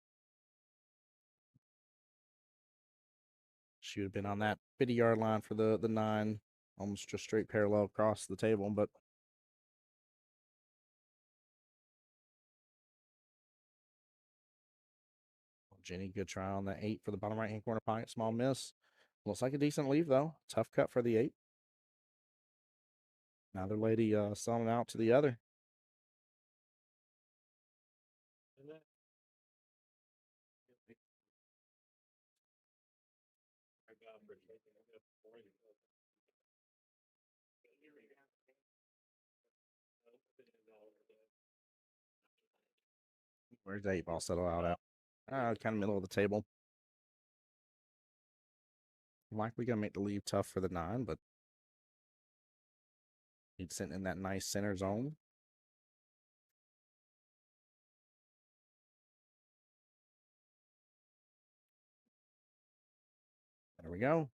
She would have been on that 50-yard line for the 9, almost just straight parallel across the table, but Jenny, good try on the 8 for the bottom right-hand corner pocket. Small miss. Looks like a decent leave, though. Tough cut for the 8. Another lady selling out to the other. Where's the 8 ball settle out at? Kind of middle of the table. Likely going to make the leave tough for the 9, but he's sitting in that nice center zone. There we go.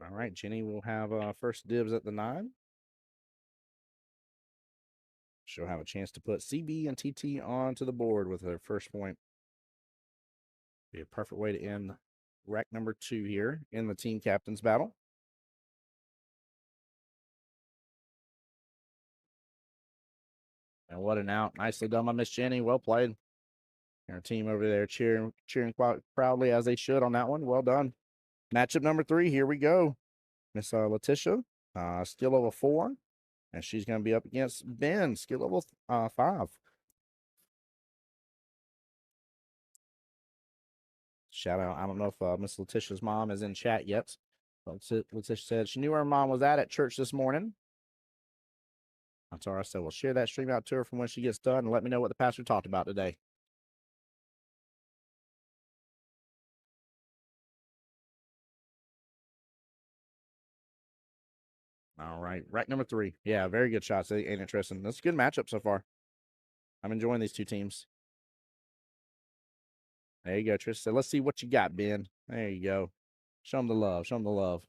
All right, Jenny will have first dibs at the 9. She'll have a chance to put CB and TT onto the board with her first point. Be a perfect way to end rack number 2 here in the team captain's battle. And what an out. Nicely done by Miss Jenny. Well played. And our team over there cheering quite proudly as they should on that one. Well done. Matchup number 3. Here we go. Miss Letitia, skill level 4. And she's going to be up against Ben, skill level 5. Shout out. I don't know if Miss Letitia's mom is in chat yet. But Letitia said she knew where her mom was at church this morning. That's all right. So we'll share that stream out to her from when she gets done and let me know what the pastor talked about today. All right. Rack number 3. Yeah, very good shots. Ain't interesting. That's a good matchup so far. I'm enjoying these two teams. There you go, Trish. So let's see what you got, Ben. There you go. Show them the love. Show them the love.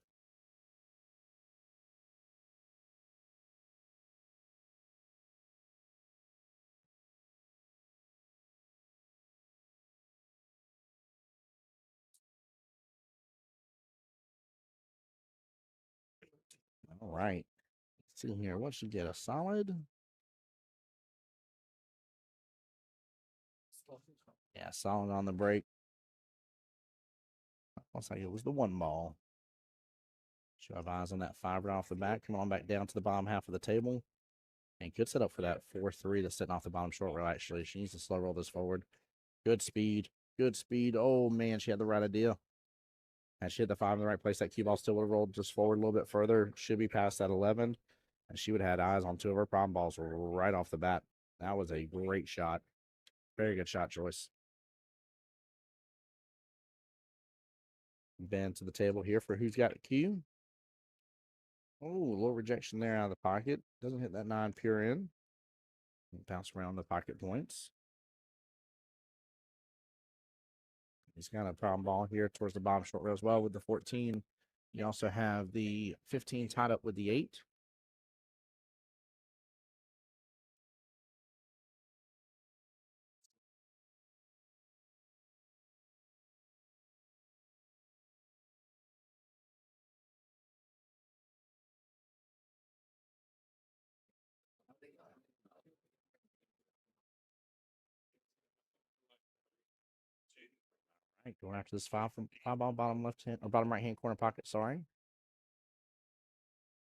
All right. Let's see here. What should get a solid? Yeah, solid on the break. Looks like it was the 1 ball. Should have eyes on that 5 right off the bat. Come on back down to the bottom half of the table. And good setup for that 4-3 that's sitting off the bottom short rail, actually. She needs to slow roll this forward. Good speed. Good speed. Oh, man, she had the right idea. And she hit the 5 in the right place. That cue ball still would have rolled just forward a little bit further. Should be past that 11. And she would have had eyes on 2 of her problem balls right off the bat. That was a great shot. Very good shot, Joyce. Ben to the table here for who's got a cue. Oh, a little rejection there out of the pocket. Doesn't hit that 9 pure in. Bounce around the pocket points. He's got a problem ball here towards the bottom short rail as well with the 14. You also have the 15 tied up with the 8. Right, going after this 5 from 5 ball bottom left hand or bottom right hand corner pocket. Sorry.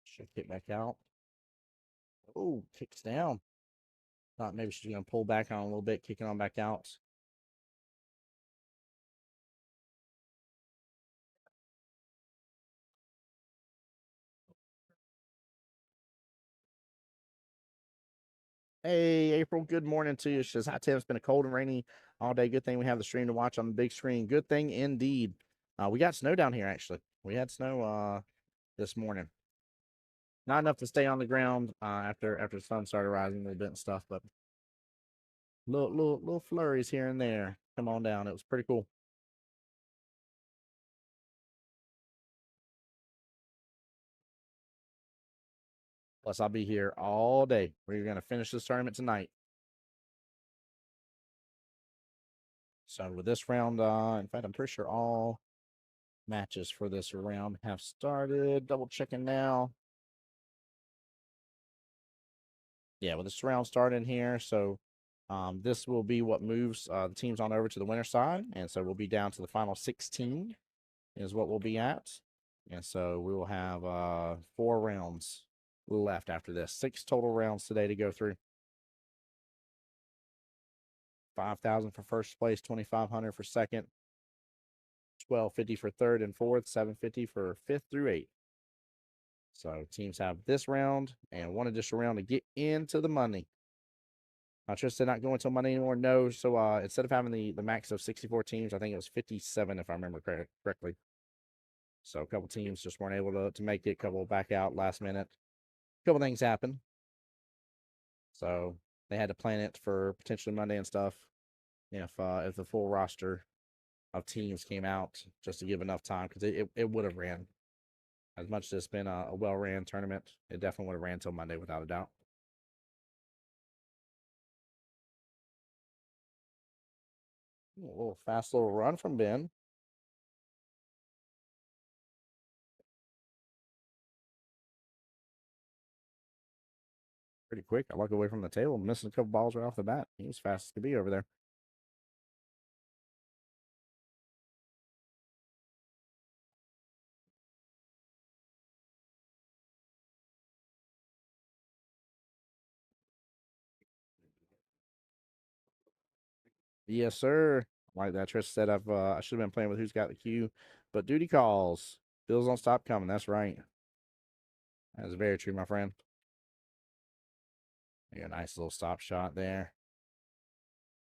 Should kick back out. Oh, kicks down. Thought maybe she's going to pull back on a little bit, kicking on back out. Hey, April, good morning to you. She says, hi, Tim. It's been a cold and rainy all day. Good thing we have the stream to watch on the big screen. Good thing indeed. We got snow down here, actually. We had snow this morning. Not enough to stay on the ground after the sun started rising a little bit and stuff, but little flurries here and there. Come on down. It was pretty cool. Plus, I'll be here all day. We're going to finish this tournament tonight. So with this round, in fact, I'm pretty sure all matches for this round have started. Double checking now. Yeah, with this round starting here, so this will be what moves the teams on over to the winner side, and so we'll be down to the final 16 is what we'll be at, and so we will have 4 rounds left after this. 6 total rounds today to go through. 5,000 for first place, 2,500 for second, 1,250 for third and fourth, 750 for fifth through 8th. So teams have this round and one additional round to get into the money. Trista said not going until Monday anymore. No. So instead of having the max of 64 teams, I think it was 57 if I remember correctly. So a couple teams just weren't able to make it. A couple back out last minute. A couple things happened. So they had to plan it for potentially Monday and stuff. If the full roster of teams came out just to give enough time, because it would have ran. As much as it's been a well-ran tournament, it definitely would have ran until Monday without a doubt. A little fast little run from Ben. Pretty quick. I walk away from the table, missing a couple balls right off the bat. He was fast as could be over there. Yes, sir. Like that Trish said, I should have been playing with who's got the cue, but duty calls. Bills don't stop coming. That's right. That is very true, my friend. Yeah, nice little stop shot there.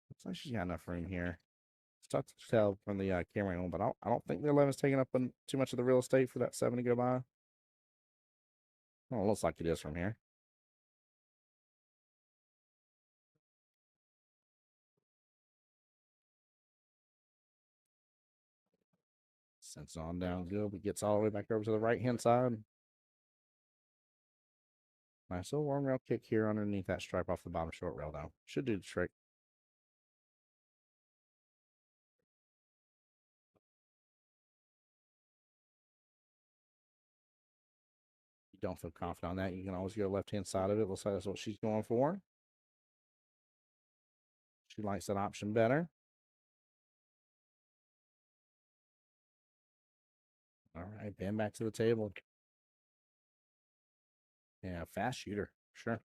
Looks like she's got enough room here. It's tough to tell from the camera angle, but I don't think the 11's taking up too much of the real estate for that 7 to go by. Well, it looks like it is from here. Sends on down good, but gets all the way back over to the right-hand side. Nice little warm rail kick here underneath that stripe off the bottom short rail, though. Should do the trick. If you don't feel confident on that, you can always go left-hand side of it. Looks like that's what she's going for. She likes that option better. All right, bend back to the table. Yeah, fast shooter, sure.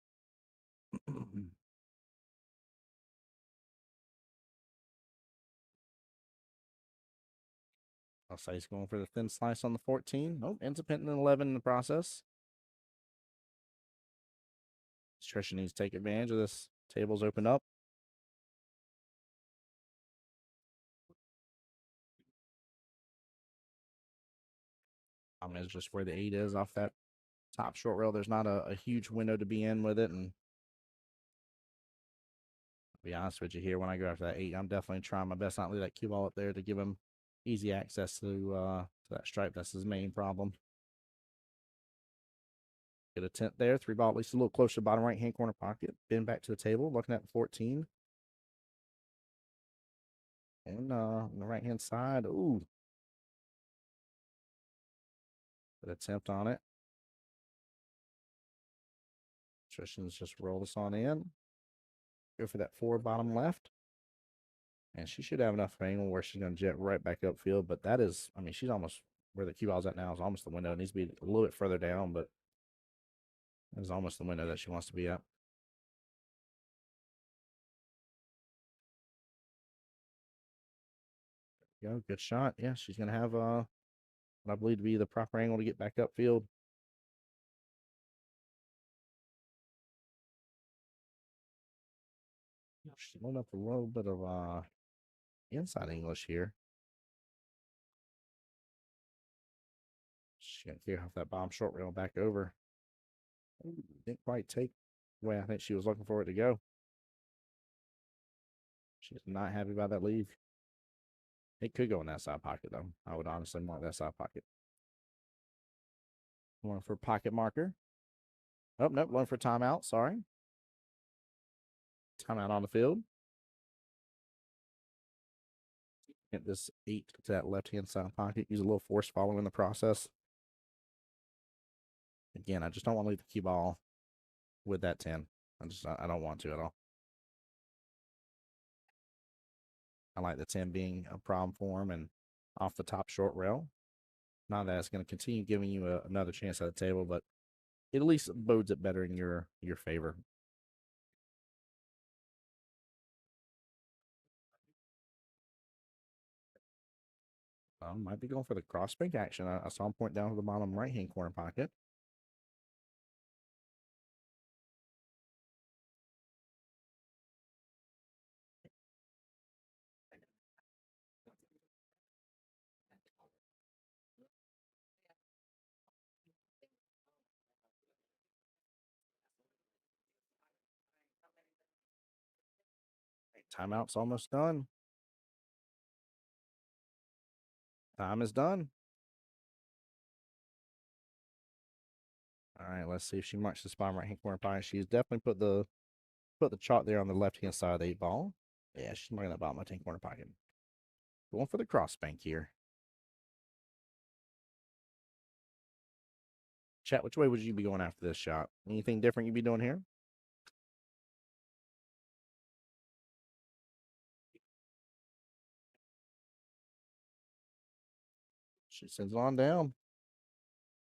I'll say he's going for the thin slice on the 14. Nope, ends up hitting an 11 in the process. Trisha needs to take advantage of this. Table's opened up. Is just where the 8 is off that top short rail. There's not a huge window to be in with it. And I'll be honest with you here, when I go after that 8, I'm definitely trying my best not to leave that cue ball up there to give him easy access to that stripe. That's his main problem. Get a 10th there. 3 ball at least a little closer to bottom right-hand corner pocket. Bend back to the table, looking at the 14. And on the right-hand side, ooh. Good attempt on it. Trishan's just roll this on in. Go for that 4 bottom left. And she should have enough angle where she's going to jet right back upfield. But that is, I mean, she's almost where the cue ball's at now is almost the window. It needs to be a little bit further down, but it's almost the window that she wants to be at. Go, good shot. Yeah, she's going to have what I believe to be the proper angle to get back upfield. She's loading up a little bit of inside English here. She's going to clear off that bottom short rail back over. Ooh, didn't quite take the way I think she was looking for it to go. She's not happy about that leave. It could go in that side pocket, though. I would honestly mark that side pocket. One for pocket marker. Oh, nope, one for timeout. Sorry. Timeout on the field. Get this 8 to that left-hand side pocket. Use a little force following the process. Again, I just don't want to leave the cue ball with that 10. I don't want to at all. I like the 10 being a problem for him and off the top short rail. Not that it's going to continue giving you another chance at the table, but it at least bodes it better in your favor. Might be going for the cross bank action. I saw him point down to the bottom right-hand corner pocket. Timeout's almost done. Time is done. All right, let's see if she marks the spot right-hand corner pocket. She's definitely put the chalk there on the left-hand side of the 8 ball. Yeah, she's marking that bottom left-hand corner pocket. Going for the cross bank here. Chat, which way would you be going after this shot? Anything different you'd be doing here? She sends it on down.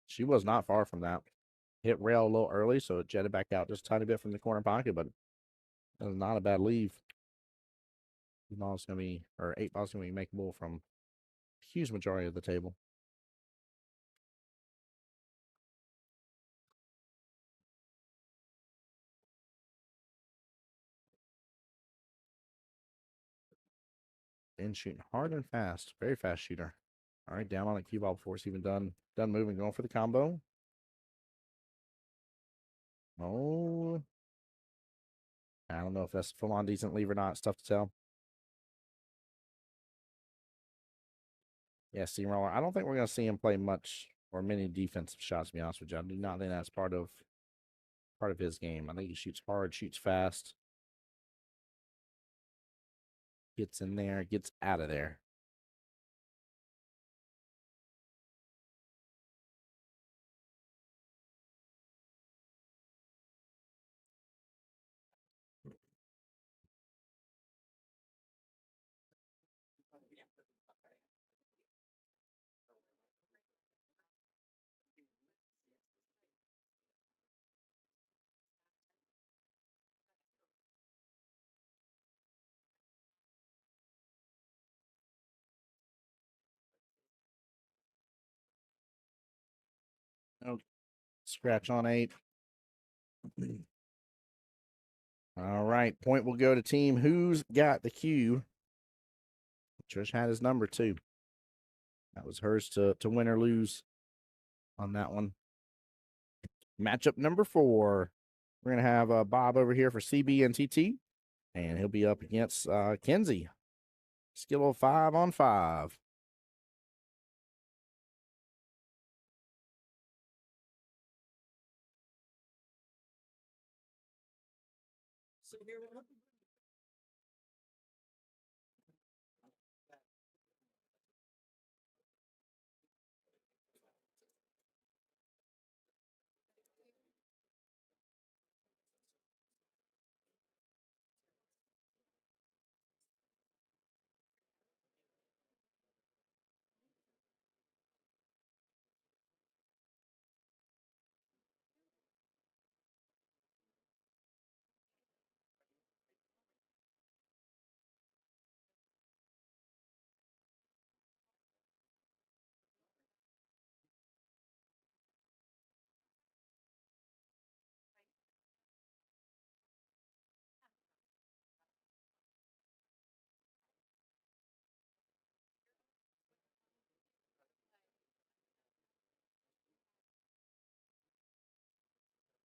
She was not far from that. Hit rail a little early, so it jetted back out just a tiny bit from the corner pocket, but it was not a bad leave. 8 balls going to be makeable from a huge majority of the table. been shooting hard and fast. Very fast shooter. All right, down on the cue ball before it's even done moving. Going for the combo. Oh, I don't know if that's full on decent leave or not. It's tough to tell. Yeah, steamroller. I don't think we're going to see him play much or many defensive shots, to be honest with you. I do not think that's part of his game. I think he shoots hard, shoots fast, gets in there, gets out of there. Oh, scratch on 8. All right, point will go to team who's got the cue. Trish had his number too. That was hers to win or lose on that one. Matchup number 4. We're going to have Bob over here for CB and TT, and he'll be up against Kenzie. Skill of 5-on-5.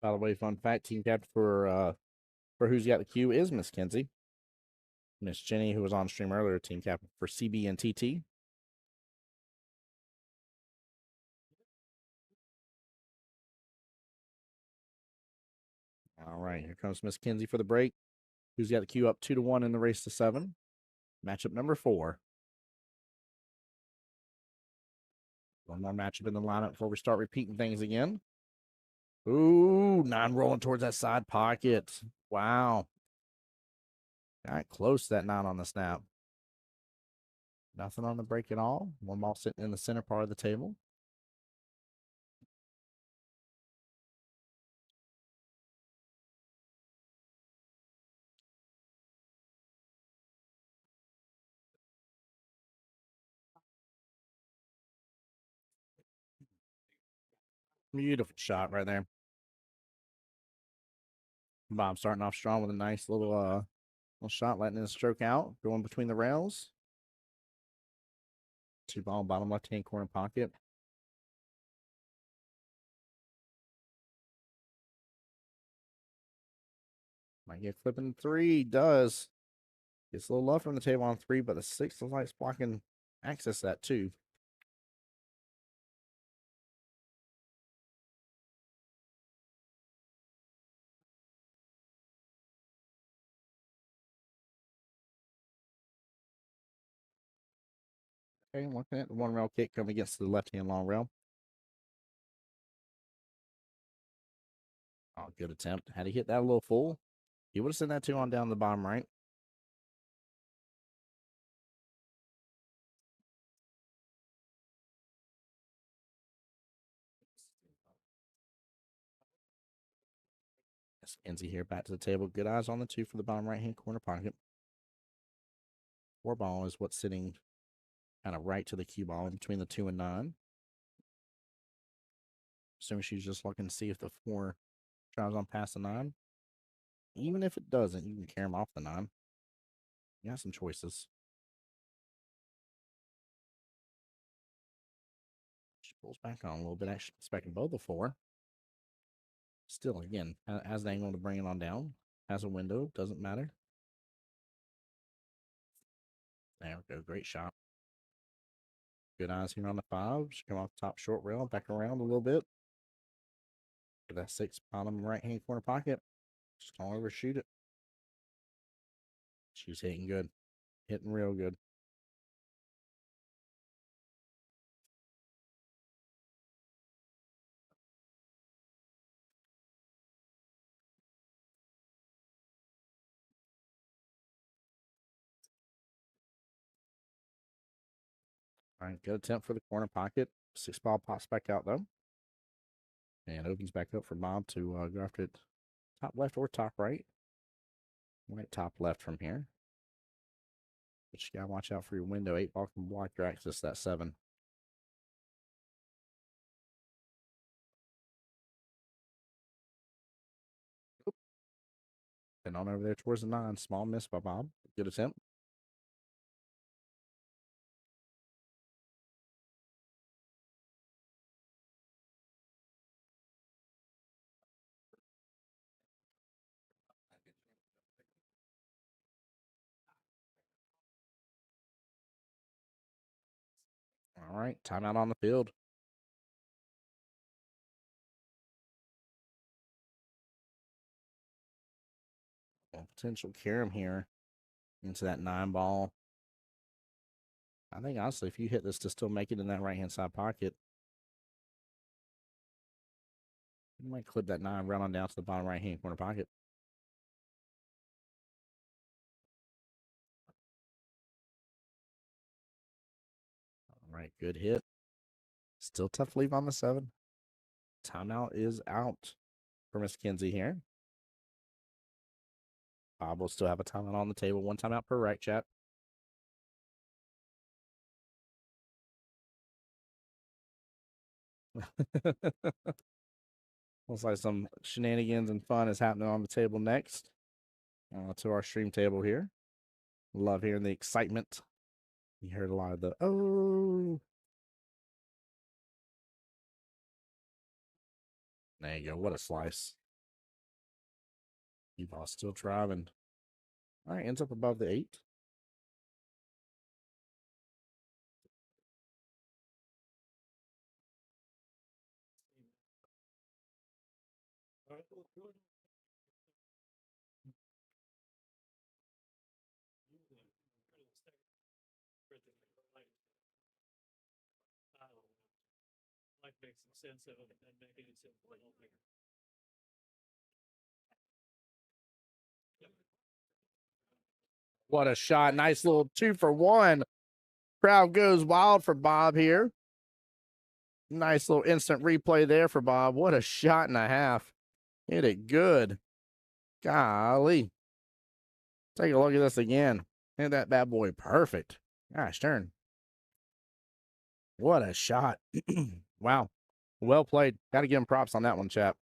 By the way, fun fact: team captain for who's got the cue is Miss Kenzie. Miss Jenny, who was on stream earlier, team captain for CB and TT. All right, here comes Miss Kenzie for the break. Who's got the cue up 2-1 in the race to 7. Matchup number 4. One more matchup in the lineup before we start repeating things again. Ooh, 9 rolling towards that side pocket. Wow. Got close to that 9 on the snap. Nothing on the break at all. One ball sitting in the center part of the table. Beautiful shot right there. Bob starting off strong with a nice little shot, letting it stroke out, going between the rails. 2 ball bottom left hand corner pocket. Might get flipping 3. Does. Gets a little love from the table on 3, but the 6 looks like it's blocking access that too. Okay, looking at the 1 rail kick coming against the left hand long rail. Oh, good attempt. Had he hit that a little full, he would have sent that 2 on down the bottom right. Kenzie here back to the table. Good eyes on the 2 for the bottom right hand corner pocket. 4 ball is what's sitting kind of right to the cue ball in between the 2 and 9. Assuming she's just looking to see if the 4 tries on past the 9. Even if it doesn't, you can carry him off the 9. You got some choices. Pulls back on a little bit. Actually, expecting both of 4. Still, again, has an angle to bring it on down. Has a window. Doesn't matter. There we go. Great shot. Good eyes here on the 5. She come off the top short rail. Back around a little bit. With that 6 bottom right-hand corner pocket. Just don't overshoot it. She's hitting good. Hitting real good. All right, good attempt for the corner pocket. 6 ball pops back out, though. And opens back up for Bob to go after it top left or top right. Right top left from here. But you got to watch out for your window. 8 ball can block your access to that 7. And on over there towards the 9. Small miss by Bob. Good attempt. All right, timeout on the field. Well, potential carom here into that 9 ball. I think, honestly, if you hit this to still make it in that right-hand side pocket, you might clip that 9 right on down to the bottom right-hand corner pocket. All right, good hit. Still tough to leave on the 7. Timeout is out for Miss Kinsey here. Bob will still have a timeout on the table. 1 timeout per right, chat. Looks like some shenanigans and fun is happening on the table next. To our stream table here. Love hearing the excitement. You heard a lot of the, oh. There you go. What a slice. U-Ball still driving. All right, ends up above the 8. Make some sense of it and making it simple. What a shot. Nice little 2 for 1. Crowd goes wild for Bob here. Nice little instant replay there for Bob. What a shot and a half. Hit it good. Golly. Take a look at this again. Hit that bad boy perfect. Gosh darn. What a shot. Wow. Well played. Got to give him props on that one, chap.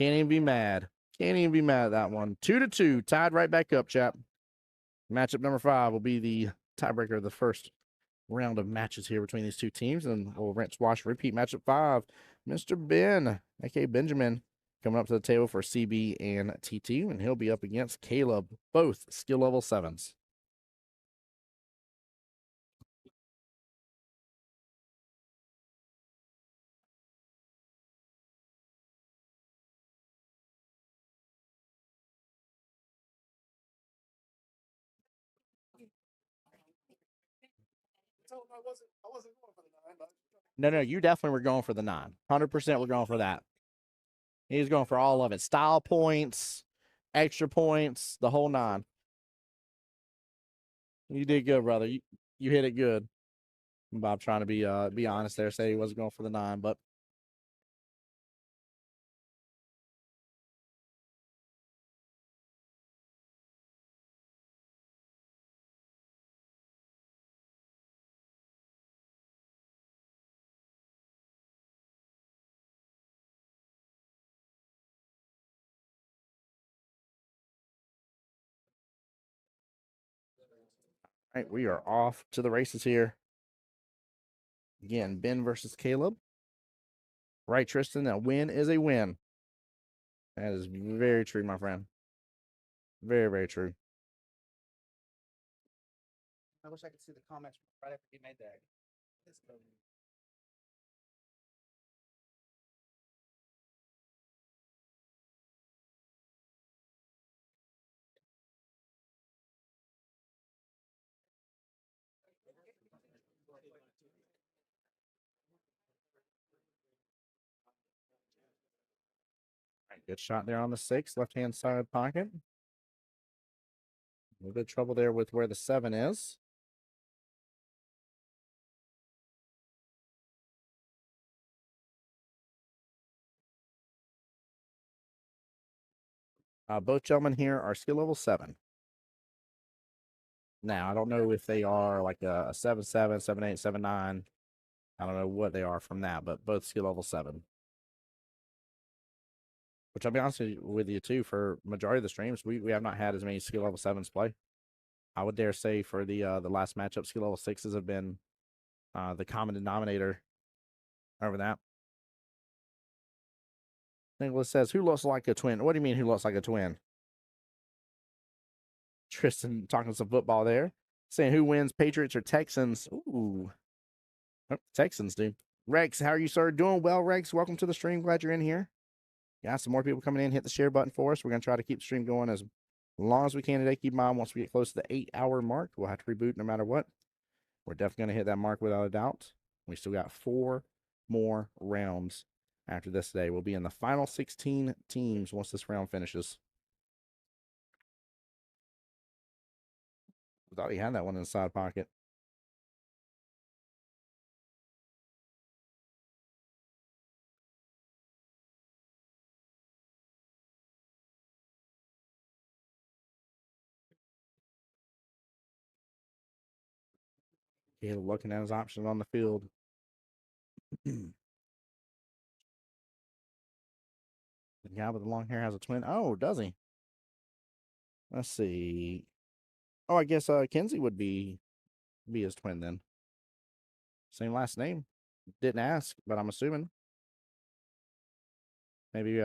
Can't even be mad. Can't even be mad at that one. 2-2. Tied right back up, chap. Matchup number 5 will be the tiebreaker of the first round of matches here between these two teams. And we'll rinse, wash, repeat matchup 5. Mr. Ben, aka Benjamin, coming up to the table for CB and TT. And he'll be up against Caleb, both skill level 7s. I wasn't going for the 9. No, you definitely were going for the 9. 100% we're going for that. He's going for all of it. Style points, extra points, the whole 9. You did good, brother. You hit it good. Bob trying to be honest there, say he wasn't going for the 9, but all right, we are off to the races here. Again, Ben versus Caleb. Right, Tristan, a win is a win. That is very true, my friend. Very, very true. I wish I could see the comments right after he made that. Good shot there on the 6, left-hand side pocket. A little bit of trouble there with where the 7 is. Both gentlemen here are skill level 7. Now, I don't know if they are like a 7-7, 7-8, 7-9. I don't know what they are from that, but both skill level 7. Which I'll be honest with you too, for majority of the streams, we have not had as many skill level 7s play. I would dare say for the last matchup, skill level 6s have been the common denominator over that. Nicholas says, who looks like a twin? What do you mean, who looks like a twin? Tristan talking some football there. Saying who wins, Patriots or Texans? Ooh. Oh, Texans do. Rex, how are you, sir? Doing well, Rex. Welcome to the stream. Glad you're in here. Got some more people coming in. Hit the share button for us. We're going to try to keep the stream going as long as we can today. Keep in mind, once we get close to the 8-hour mark, we'll have to reboot no matter what. We're definitely going to hit that mark without a doubt. We still got 4 more rounds after this today. We'll be in the final 16 teams once this round finishes. I thought he had that one in the side pocket. Caleb looking at his options on the field. The guy with the long hair has a twin. Oh, does he? Let's see. Oh, I guess Kenzie would be his twin then. Same last name. Didn't ask, but I'm assuming. Maybe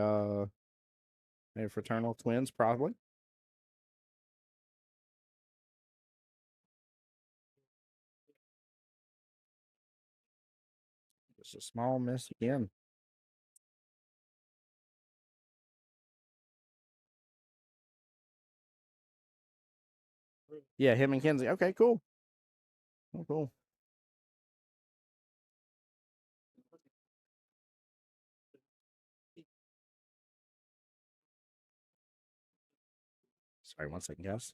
fraternal twins, probably. Just a small miss again. Yeah, him and Kenzie. Okay, cool. Oh, cool. Sorry, 1 second, guys.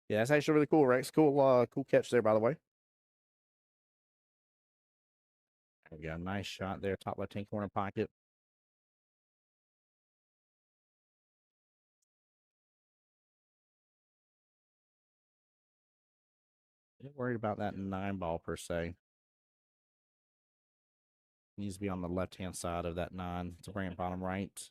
Yeah, that's actually really cool, Rex. Cool, cool catch there, by the way. There we go. Nice shot there, top left-hand corner pocket. Not worried about that 9 ball per se. Needs to be on the left-hand side of that 9 to bring it bottom right.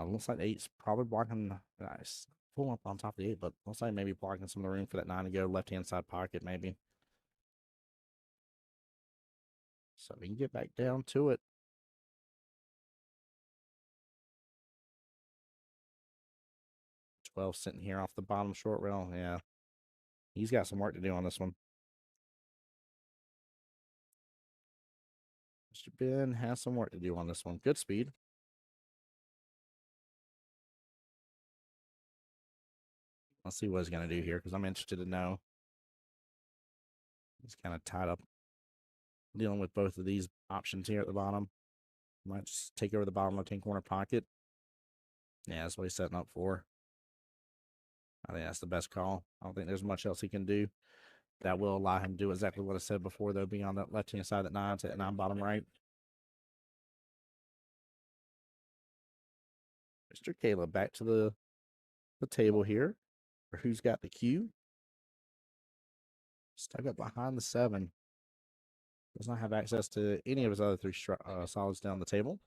Looks like the 8's probably blocking. Nice. Pull up on top of the 8, but looks like maybe blocking some of the room for that 9 to go left-hand side pocket, maybe. So we can get back down to it. 12 sitting here off the bottom short rail. Yeah. He's got some work to do on this one. Mr. Ben has some work to do on this one. Good speed. Let's see what he's going to do here because I'm interested to know. He's kind of tied up dealing with both of these options here at the bottom. Might just take over the bottom left-hand corner pocket. Yeah, that's what he's setting up for. I think that's the best call. I don't think there's much else he can do that will allow him to do exactly what I said before, though, being on that left-hand side of that 9 to that 9 bottom right. Mr. Caleb back to the table here. For who's got the cue? Stuck up behind the 7. Does not have access to any of his other 3 solids down the table.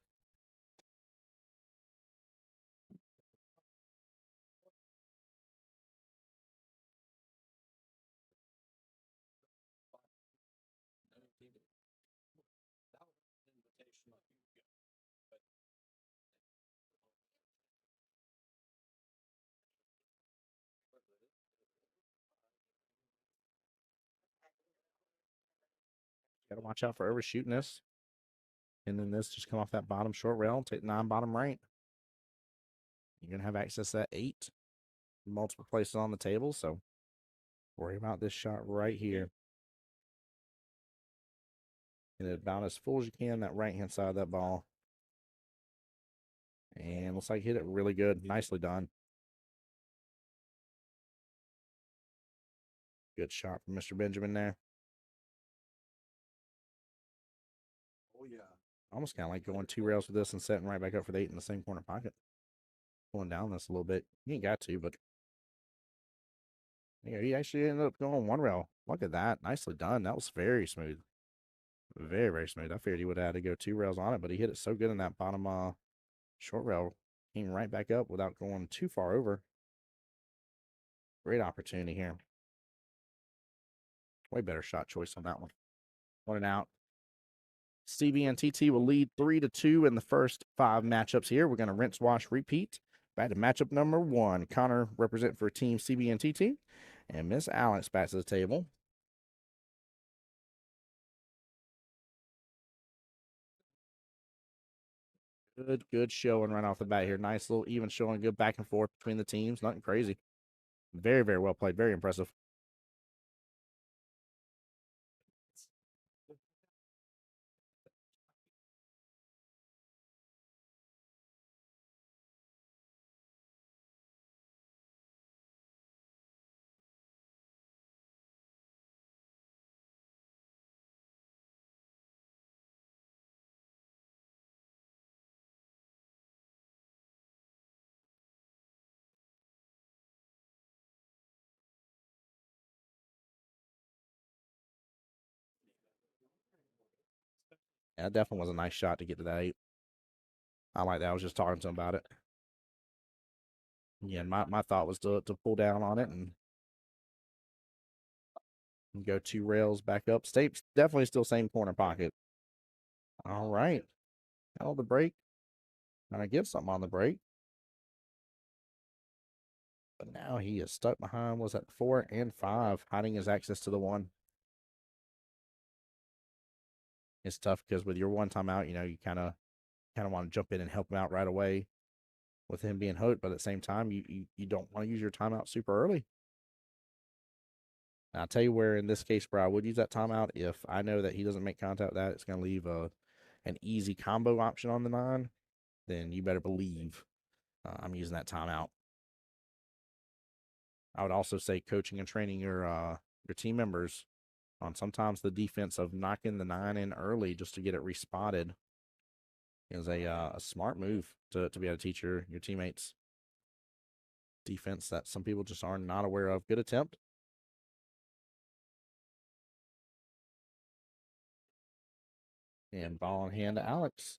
Watch out for overshooting this. And then this just come off that bottom short rail, take 9 bottom right. You're going to have access to that 8 multiple places on the table, so worry about this shot right here. Get it about as full as you can, that right-hand side of that ball. And looks like hit it really good. Nicely done. Good shot from Mr. Benjamin there. Oh, yeah. Almost kind of like going 2 rails with this and setting right back up for the 8 in the same corner pocket. Pulling down this a little bit. You ain't got to, but yeah, he actually ended up going 1 rail. Look at that. Nicely done. That was very smooth. Very, very smooth. I figured he would have had to go 2 rails on it, but he hit it so good in that bottom short rail. Came right back up without going too far over. Great opportunity here. Way better shot choice on that one. 1 and out. Stevie and TT will lead 3-2 in the first 5 matchups here. We're going to rinse, wash, repeat. Back to matchup number 1. Connor representing for Team CB and TT. And Miss Alex back to the table. Good showing right off the bat here. Nice little even showing, good back and forth between the teams. Nothing crazy. Very, very well played. Very impressive. Yeah, that definitely was a nice shot to get to that 8. I like that. I was just talking to him about it. Yeah, my thought was to pull down on it and go 2 rails back up. Definitely still same corner pocket. All right. Held the break. Trying to get something on the break. But now he is stuck behind, was at 4 and 5, hiding his access to the 1. It's tough because with your 1 timeout, you kind of want to jump in and help him out right away with him being hooked, but at the same time, you don't want to use your timeout super early. And I'll tell you where, in this case, where I would use that timeout, if I know that he doesn't make contact with that, it's going to leave an easy combo option on the 9, then you better believe I'm using that timeout. I would also say coaching and training your team members on sometimes the defense of knocking the 9 in early just to get it respotted is a smart move to be able to teach your teammates defense that some people just are not aware of. Good attempt. And ball in hand to Alex.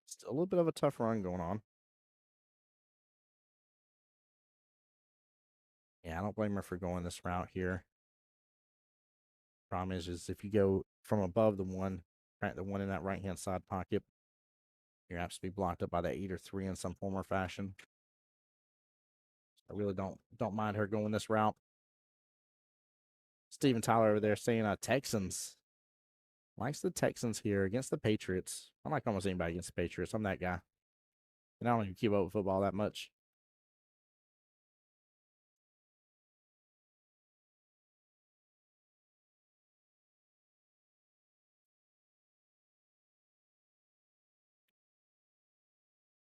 Still a little bit of a tough run going on. Yeah, I don't blame her for going this route here. Problem is if you go from above the 1, right, the 1 in that right-hand side pocket, you're apt to be blocked up by the 8 or 3 in some form or fashion. I really don't mind her going this route. Steven Tyler over there saying Texans. Likes the Texans here against the Patriots. I like almost anybody against the Patriots. I'm that guy. And I don't even keep up with football that much.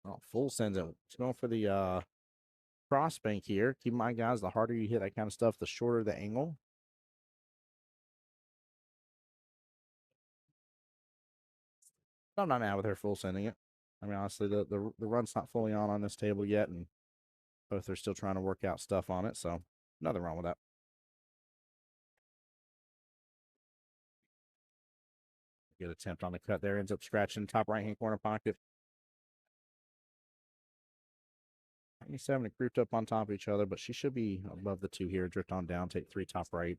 Oh, full sends it. It's going for the cross bank here. Keep in mind, guys, the harder you hit that kind of stuff, the shorter the angle. I'm not mad with her full sending it. I mean, honestly, the run's not fully on this table yet, and both are still trying to work out stuff on it, so nothing wrong with that. Good attempt on the cut there. Ends up scratching top right-hand corner pocket. 97 and grouped up on top of each other, but she should be above the 2 here. Drift on down, take 3 top right.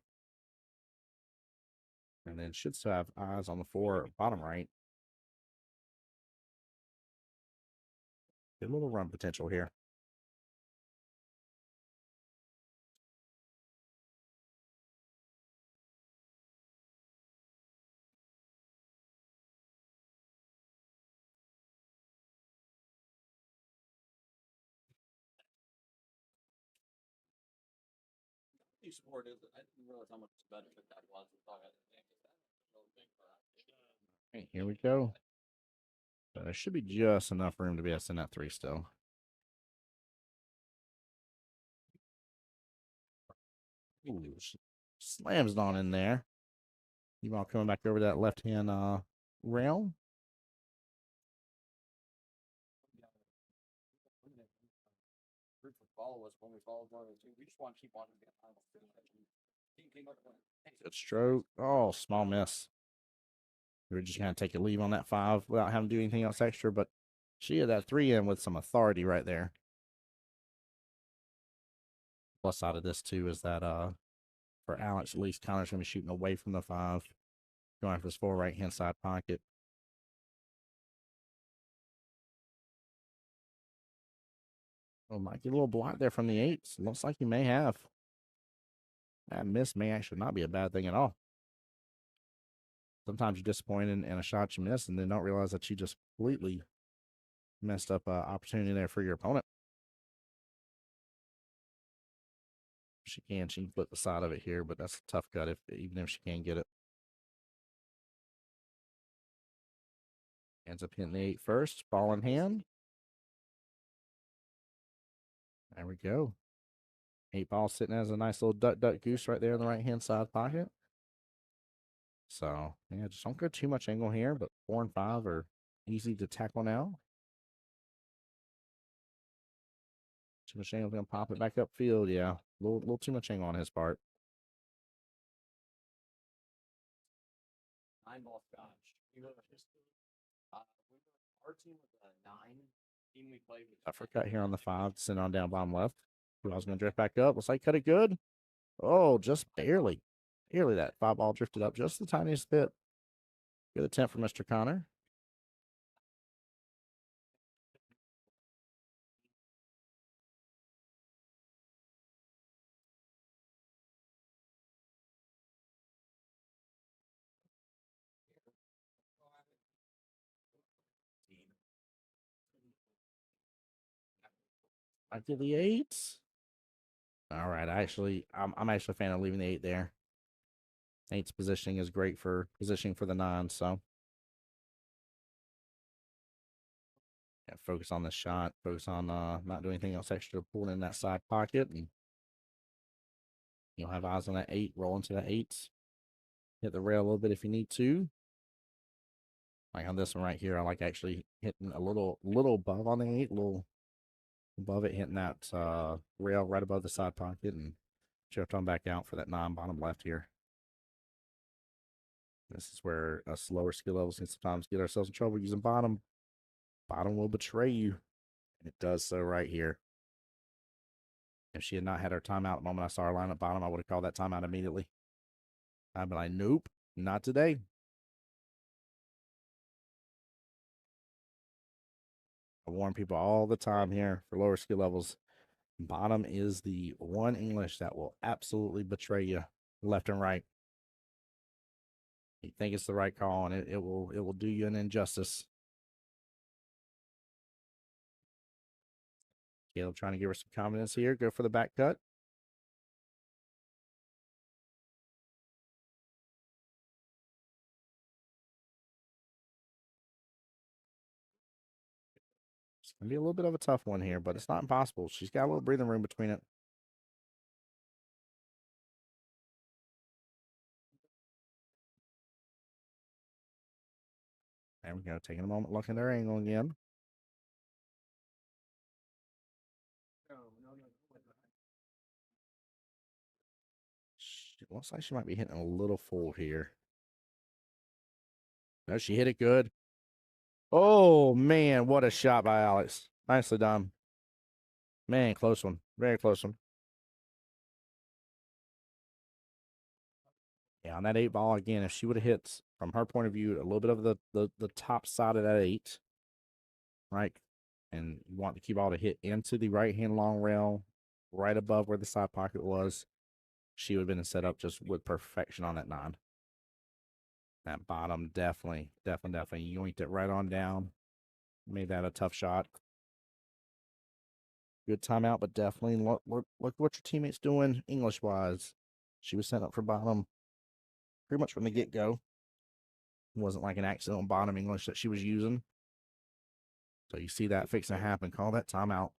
And then should still have eyes on the 4 bottom right. Good little run potential here. Support is. I didn't realize how much benefit that was. Okay, here we go. So there should be just enough room to be able to send that 3 still. Ooh, slams it on in there. You all coming back over that left-hand rail. Follow us when we follow one or two. We just want to keep on. Good stroke. Oh, small miss. We were just going to take a leave on that 5 without having to do anything else extra, but she had that 3 in with some authority right there. Plus side of this, too, is that for Alex, at least Connor's going to be shooting away from the 5, going after his 4 right-hand side pocket. Oh, might get a little block there from the 8s. Looks like he may have. That miss may actually not be a bad thing at all. Sometimes you're disappointed in a shot you miss and then don't realize that you just completely messed up an opportunity there for your opponent. She can flip the side of it here, but that's a tough cut even if she can get it. Ends up hitting the 8 first, ball in hand. There we go. 8 ball sitting as a nice little duck goose right there in the right-hand side pocket. So, yeah, just don't go too much angle here, but 4 and 5 are easy to tackle now. Too much angle, going to pop it back upfield. Yeah, a little too much angle on his part. 9-ball scotch. Our team was a 9. Team we played with. Tougher cut here on the 5, send on down bottom left. I was going to drift back up. Looks like cut it good. Oh, just barely. Barely that 5 ball drifted up just the tiniest bit. Good attempt for Mr. Connor. I did the 8. All right, I'm actually a fan of leaving the 8 there. 8's positioning is great for positioning for the 9, so yeah, focus on this shot. Focus on not doing anything else extra, pulling in that side pocket, and you'll have eyes on that 8. Roll into that 8. Hit the rail a little bit if you need to. Like on this one right here, I like actually hitting a little above on the 8, a little above it, hitting that rail right above the side pocket, and shift on back out for that 9 bottom left here. This is where us lower skill levels can sometimes get ourselves in trouble using bottom. Bottom will betray you. It does so right here. If she had not had her timeout the moment I saw her line at bottom, I would have called that timeout immediately. I'd be like, nope, not today. I warn people all the time here for lower skill levels. Bottom is the one English that will absolutely betray you left and right. You think it's the right call, and it will do you an injustice. Caleb trying to give her some confidence here. Go for the back cut. It's going to be a little bit of a tough one here, but it's not impossible. She's got a little breathing room between it. There we go. Taking a moment, looking at their angle again. It looks like she might be hitting a little full here. No, she hit it good. Oh, man, what a shot by Alex. Nicely done. Man, close one. Very close one. Yeah, on that 8 ball, again, if she would have hit, from her point of view, a little bit of the top side of that 8, right? And you want the cue ball to hit into the right-hand long rail, right above where the side pocket was, she would have been set up just with perfection on that 9. That bottom definitely yoinked it right on down. Made that a tough shot. Good timeout, but definitely look what your teammate's doing English-wise. She was set up for bottom pretty much from the get-go. It wasn't like an accidental bottom English that she was using. So you see that fixing to happen. Call that timeout.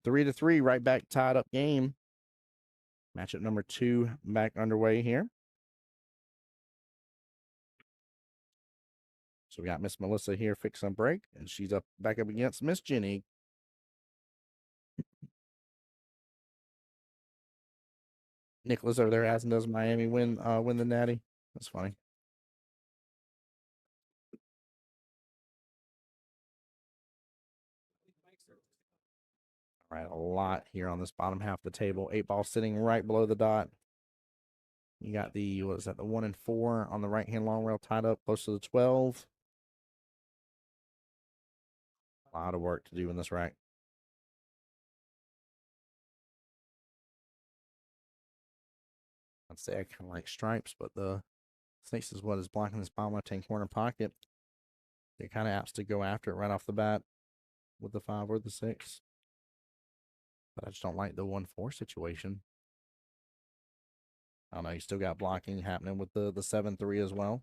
3-3, right back tied up game. Matchup number 2 back underway here. So we got Miss Melissa here fixing a break, and she's back up against Miss Jenny. Nicholas over there asking, does Miami win the Natty? That's funny. All right, a lot here on this bottom half of the table. 8 ball sitting right below the dot. You got the, what is that, the 1 and 4 on the right-hand long rail tied up close to the 12. A lot of work to do in this rack. I'd say I kind of like stripes, but the 6 is what is blocking this bottom left-hand corner pocket. They're kind of apt to go after it right off the bat with the 5 or the 6. But I just don't like the 1-4 situation. I don't know. You still got blocking happening with the 7-3 as well.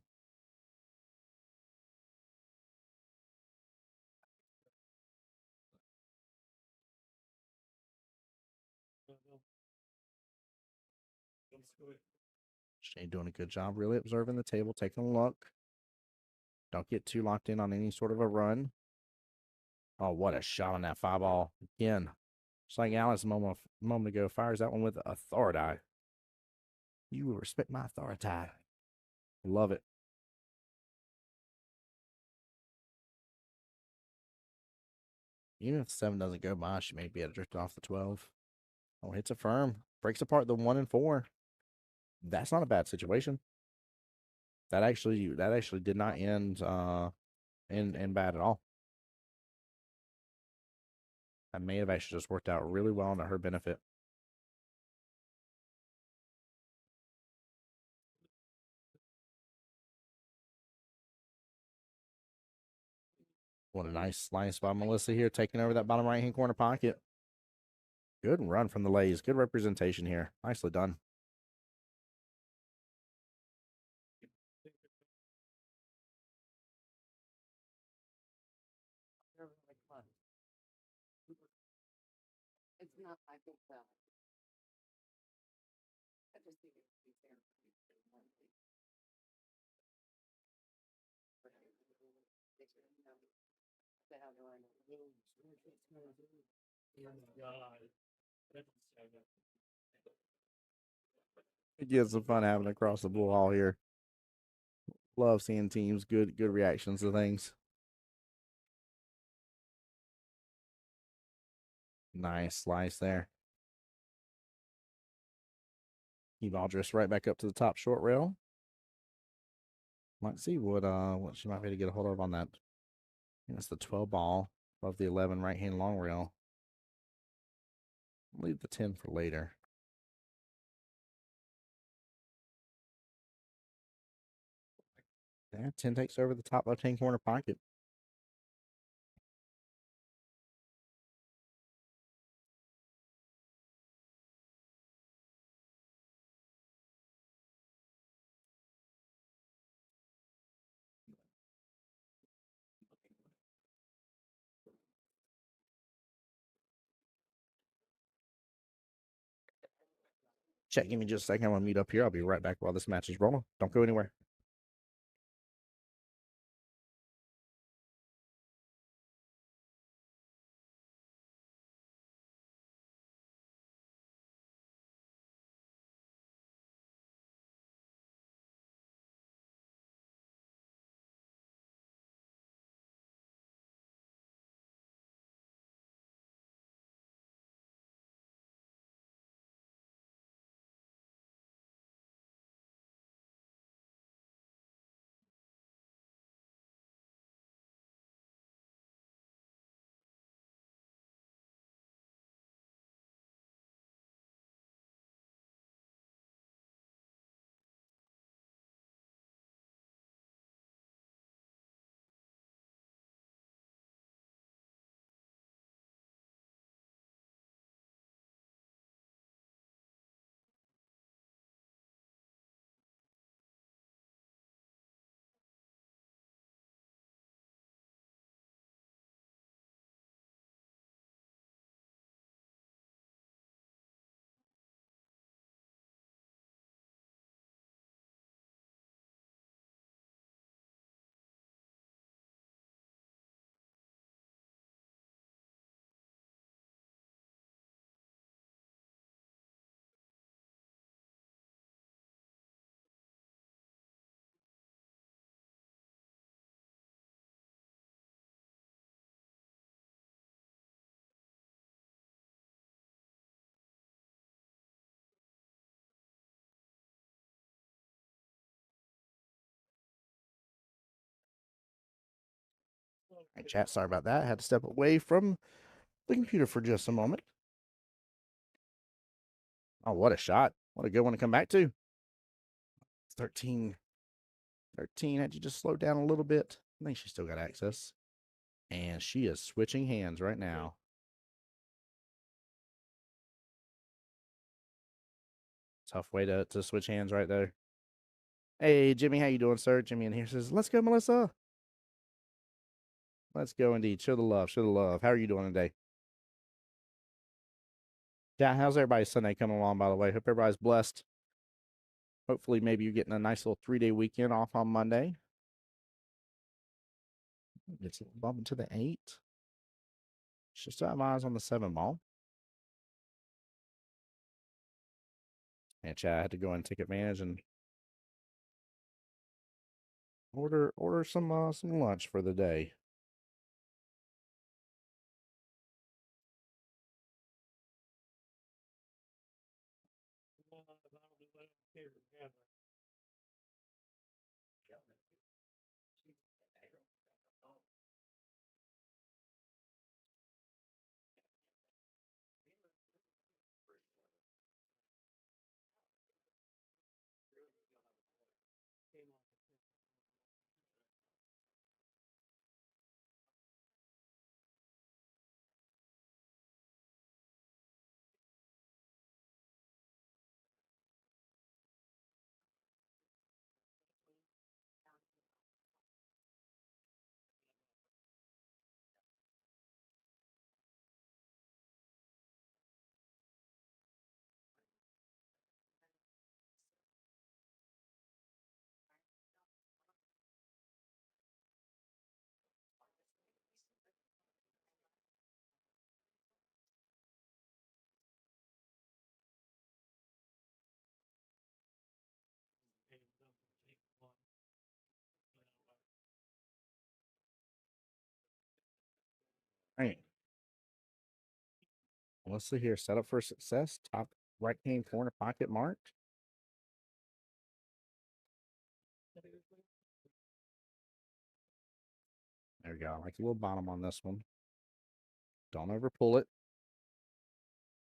Shane doing a good job really observing the table, taking a look. Don't get too locked in on any sort of a run. Oh, what a shot on that 5 ball. Again, just like Alice a moment ago, fires that one with authority. You will respect my authority. Love it. Even if the 7 doesn't go by, she may be able to drift off the 12. Oh, hits a firm. Breaks apart the 1 and 4. That's not a bad situation. That actually did not end in bad at all. That may have actually just worked out really well to her benefit. What a nice slice by Melissa here, taking over that bottom right-hand corner pocket. Good run from the Lays. Good representation here. Nicely done. It's not, I think, I just think it would be fair. It gives some fun having across the blue hall here. Love seeing teams good reactions to things. Nice slice there. Ball drifts right back up to the top short rail. Might see what she might be able to get a hold of on that. I think that's the 12 ball above the 11 right hand long rail. Leave the 10 for later. Yeah, 10 takes over the top left hand corner pocket. Check, give me just a second. I'm going to mute up here. I'll be right back while this match is rolling. Don't go anywhere. right, chat, sorry about that. I had to step away from the computer for just a moment. Oh, what a shot. What a good one to come back to. 13. 13. Had you just slowed down a little bit? I think she still got access. And she is switching hands right now. Tough way to switch hands right there. Hey, Jimmy, how you doing, sir? Jimmy in here says, let's go, Melissa. Let's go indeed. Show the love. Show the love. How are you doing today? Yeah, how's everybody's Sunday coming along, by the way? Hope everybody's blessed. Hopefully, maybe you're getting a nice little 3-day weekend off on Monday. It's bumping to the 8. Just have eyes on the 7 ball. And Chad, I had to go and take advantage and order some lunch for the day. All right. Let's see here. Set up for success. Top right-hand corner pocket marked. There we go. I like a little bottom on this one. Don't over pull it.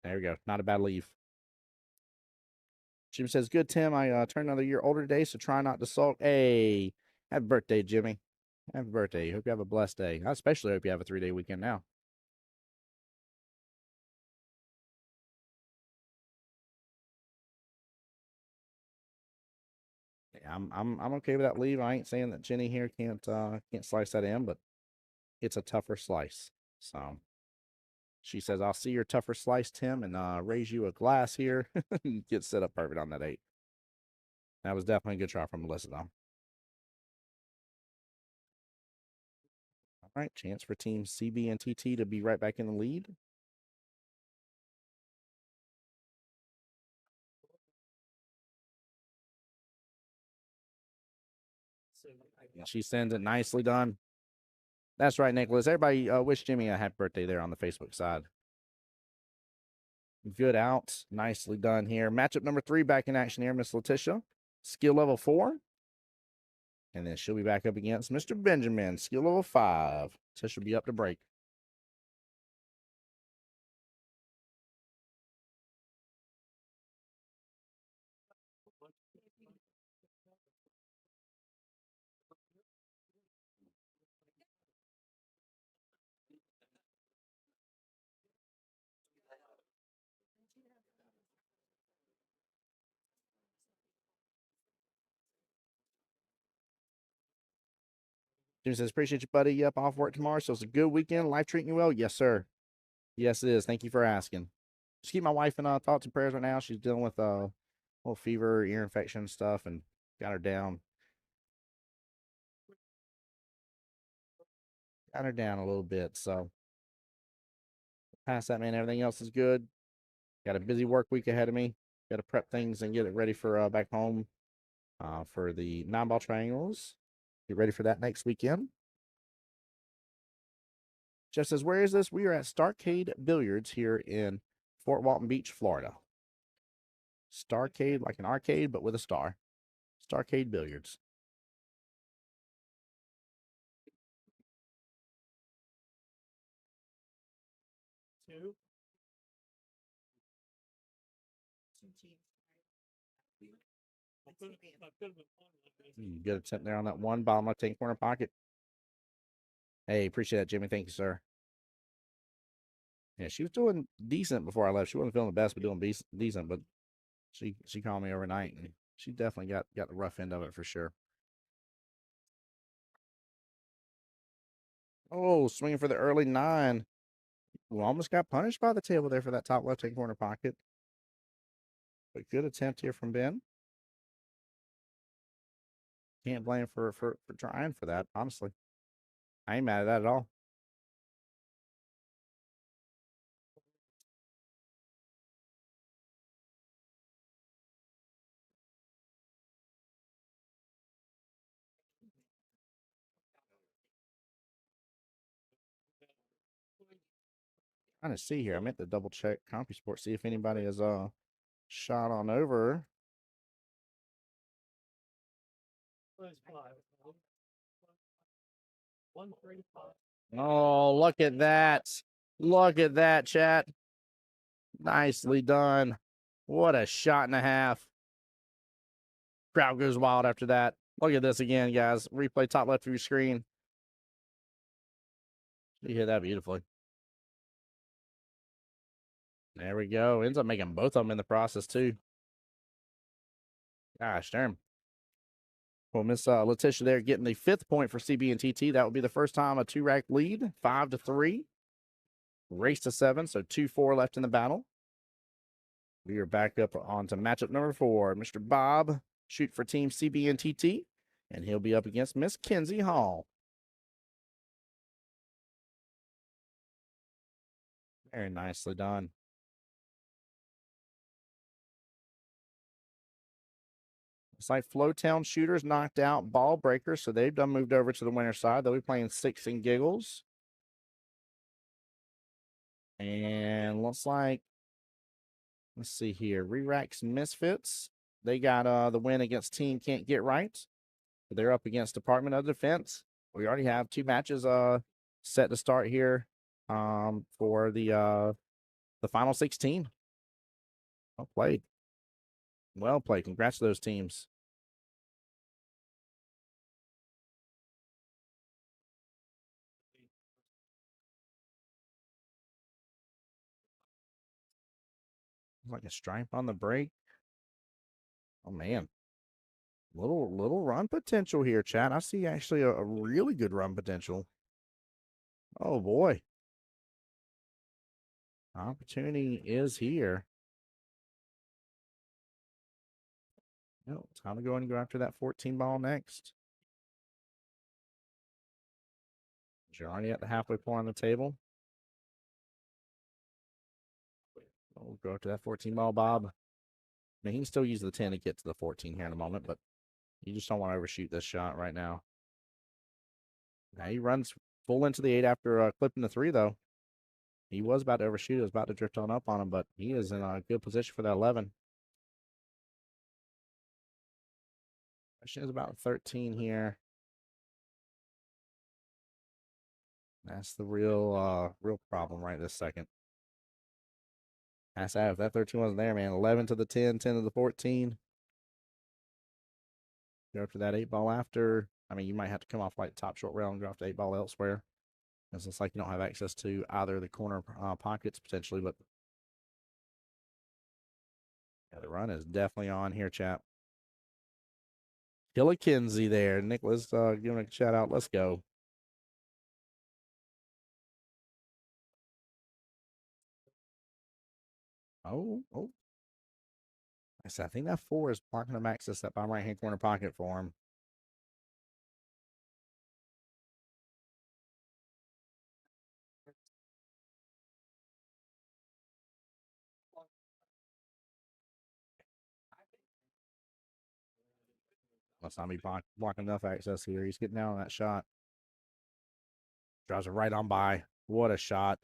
There we go. Not a bad leave. Jim says, good, Tim. I turned another year older today, so try not to sulk. Hey, happy birthday, Jimmy. Happy birthday. Hope you have a blessed day. I especially hope you have a 3-day weekend now. Yeah, I'm okay with that leave. I ain't saying that Jenny here can't slice that in, but it's a tougher slice. So she says, I'll see your tougher slice, Tim, and raise you a glass here. Get set up perfect on that 8. That was definitely a good try from Melissa, though. All right, chance for team CB and TT to be right back in the lead. She sends it. Nicely done. That's right, Nicholas. Everybody wish Jimmy a happy birthday there on the Facebook side. Good out. Nicely done here. Matchup number 3 back in action here, Miss Letitia. Skill level 4. And then she'll be back up against Mr. Benjamin. Skill level 5. So she'll be up to break. Jim says, appreciate you, buddy. Yep, off work tomorrow. So it's a good weekend. Life treating you well? Yes, sir. Yes, it is. Thank you for asking. Just keep my wife in thoughts and prayers right now. She's dealing with a little fever, ear infection stuff, and got her down. Got her down a little bit. So past that, man, everything else is good. Got a busy work week ahead of me. Got to prep things and get it ready for back home for the 9-ball triangles. Get ready for that next weekend. Jeff says, where is this? We are at Starcade Billiards here in Fort Walton Beach, Florida. Starcade, like an arcade, but with a star. Starcade Billiards. 2. I could have been fun. Good attempt there on that one bottom left hand corner pocket. Hey, appreciate that, Jimmy. Thank you, sir. Yeah, she was doing decent before I left. She wasn't feeling the best, but doing decent. But she called me overnight, and she definitely got the rough end of it for sure. Oh, swinging for the early 9. We almost got punished by the table there for that top left-hand corner pocket. But good attempt here from Ben. Can't blame for trying for that, honestly. I ain't mad at that at all. Trying to see here. I meant to double check CompuSport, see if anybody has shot on over. Where's 5? 135. Oh, look at that. Look at that, chat. Nicely done. What a shot and a half. Crowd goes wild after that. Look at this again, guys. Replay top left of your screen. You hit that beautifully. There we go. Ends up making both of them in the process, too. Gosh, darn. Well, Miss Letitia there getting the 5th point for CB&TT. That would be the first time a 2-rack lead, 5-3. Race to 7, so 2-4 left in the battle. We are back up on to matchup number 4. Mr. Bob shoot for team CB&TT, and he'll be up against Miss Kenzie Hall. Very nicely done. It's like Flowtown Shooters knocked out Ball Breakers, so they've moved over to the winner's side. They'll be playing 6 and Giggles. And looks like, let's see here, Re-Racks Misfits. They got the win against Team Can't Get Right. So they're up against Department of Defense. We already have 2 matches set to start here for the final 16. Well played. Well played. Congrats to those teams. Like a stripe on the break. Oh, man. Little run potential here, chat. I see actually a really good run potential. Oh, boy. Opportunity is here. No, time to go and go after that 14 ball next. You're already at the halfway point on the table. We'll go after that 14 ball, Bob. I mean, he can still use the 10 to get to the 14 here in a moment, but you just don't want to overshoot this shot right now. Now he runs full into the 8 after clipping the 3, though. He was about to overshoot. It was about to drift on up on him, but he is in a good position for that 11. Question is about 13 here. That's the real problem right this second. That's if that 13 wasn't there, man. 11 to the 10, 10 to the 14. Go after that 8 ball after. I mean, you might have to come off like top short rail and go after 8 ball elsewhere. Because it's like you don't have access to either the corner pockets potentially, but yeah, the run is definitely on here, chap. Killa Kinsey there. Nicholas giving a shout out. Let's go. Oh. I think that 4 is blocking him access that bottom right hand corner pocket for him. Must not be blocking enough access here. He's getting down on that shot. Drives it right on by. What a shot.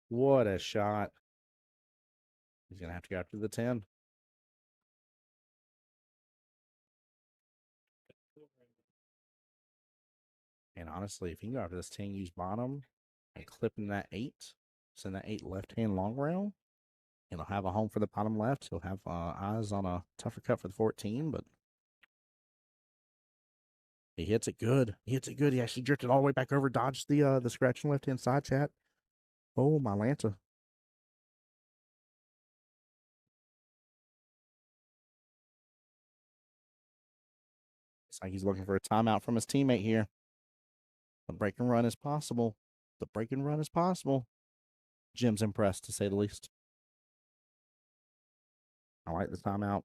What a shot. He's going to have to go after the 10. And honestly, if you can go after this 10, use bottom and clipping that 8, Send that 8 left-hand long rail. He'll have a home for the bottom left. He'll have eyes on a tougher cut for the 14, but he hits it good. He hits it good. He actually drifted all the way back over, dodged the scratch on the left-hand side, chat. Oh, my Lanta. It's like he's looking for a timeout from his teammate here. The break and run is possible. The break and run is possible. Jim's impressed, to say the least. I like the timeout.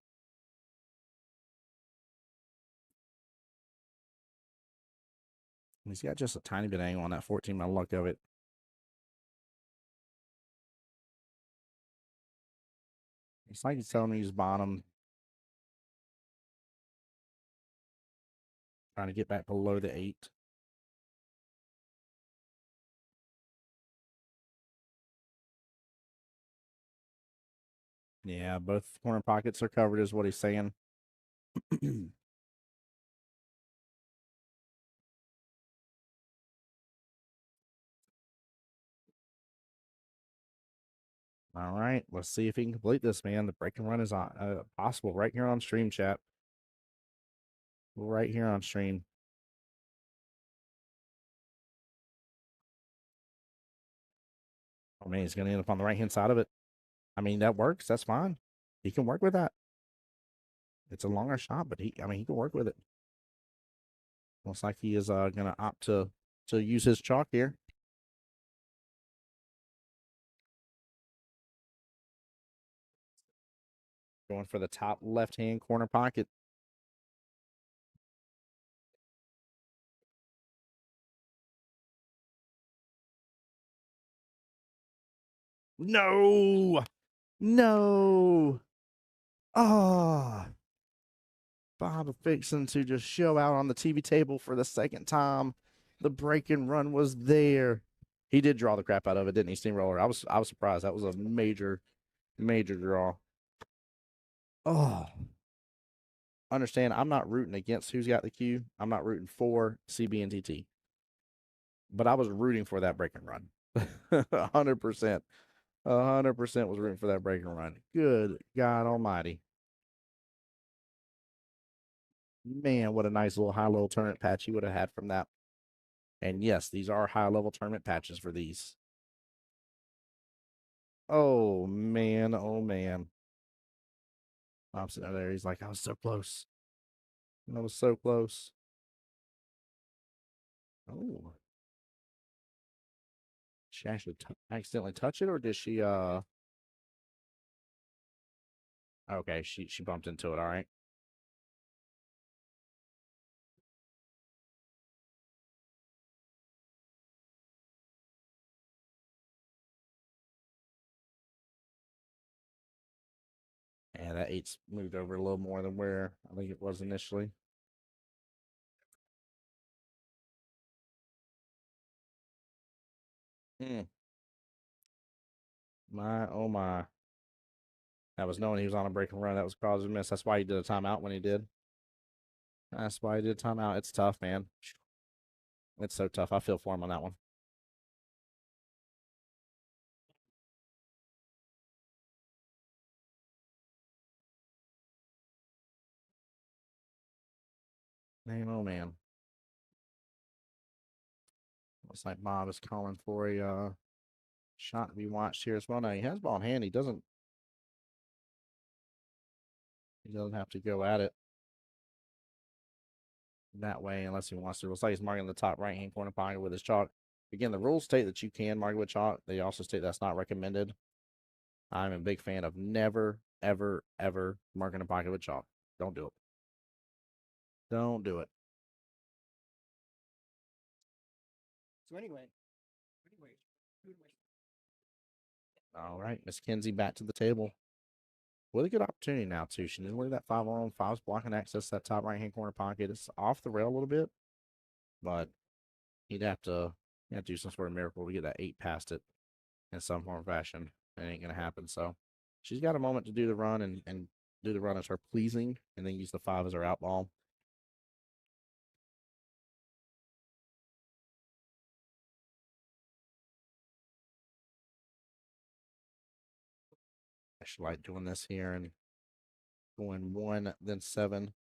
He's got just a tiny bit of angle on that 14 by the luck of it. It's like he's telling me he's bottom. Trying to get back below the 8. Yeah, both corner pockets are covered is what he's saying. All right, let's see if he can complete this, man. The break and run is possible right here on stream, chat. Right here on stream. Oh, man, he's going to end up on the right-hand side of it. I mean, that works. That's fine. He can work with that. It's a longer shot, but he can work with it. Looks like he is going to opt to use his chalk here. Going for the top left-hand corner pocket. No. No. Ah. Oh. Bob fixing to just show out on the TV table for the second time. The break and run was there. He did draw the crap out of it, didn't he, Steamroller? I was surprised. That was a major draw. Oh. Understand, I'm not rooting against who's got the cue. I'm not rooting for CBNTT. But I was rooting for that break and run. 100%. 100% was rooting for that break and run. Good God almighty. Man, what a nice little high-level tournament patch he would have had from that. And yes, these are high-level tournament patches for these. Oh, man. Oh, man. I'm sitting there. He's like, I was so close. I was so close. Oh. She actually accidentally touch it, or did she, Okay, she bumped into it, all right. And that 8's moved over a little more than where I think it was initially. My, oh my. That was knowing he was on a break and run. That was cause and miss. That's why he did a timeout when he did. That's why he did timeout. It's tough, man. It's so tough. I feel for him on that one. Man, oh man. Looks like Bob is calling for a shot to be watched here as well. Now he has ball in hand. He doesn't have to go at it that way unless he wants to. Looks like he's marking the top right-hand corner pocket with his chalk. Again, the rules state that you can mark with chalk. They also state that's not recommended. I'm a big fan of never, ever, ever marking a pocket with chalk. Don't do it. Don't do it. So anyway. All right, Miss Kinsey back to the table. With a good opportunity now, too. She didn't leave that 5-on. 5's blocking access to that top right-hand corner pocket. It's off the rail a little bit, but he'd have to do some sort of miracle to get that 8 past it in some form or fashion. It ain't going to happen. So she's got a moment to do the run and do the run as her pleasing, and then use the 5 as her out ball. actually like doing this here and going 1, then 7.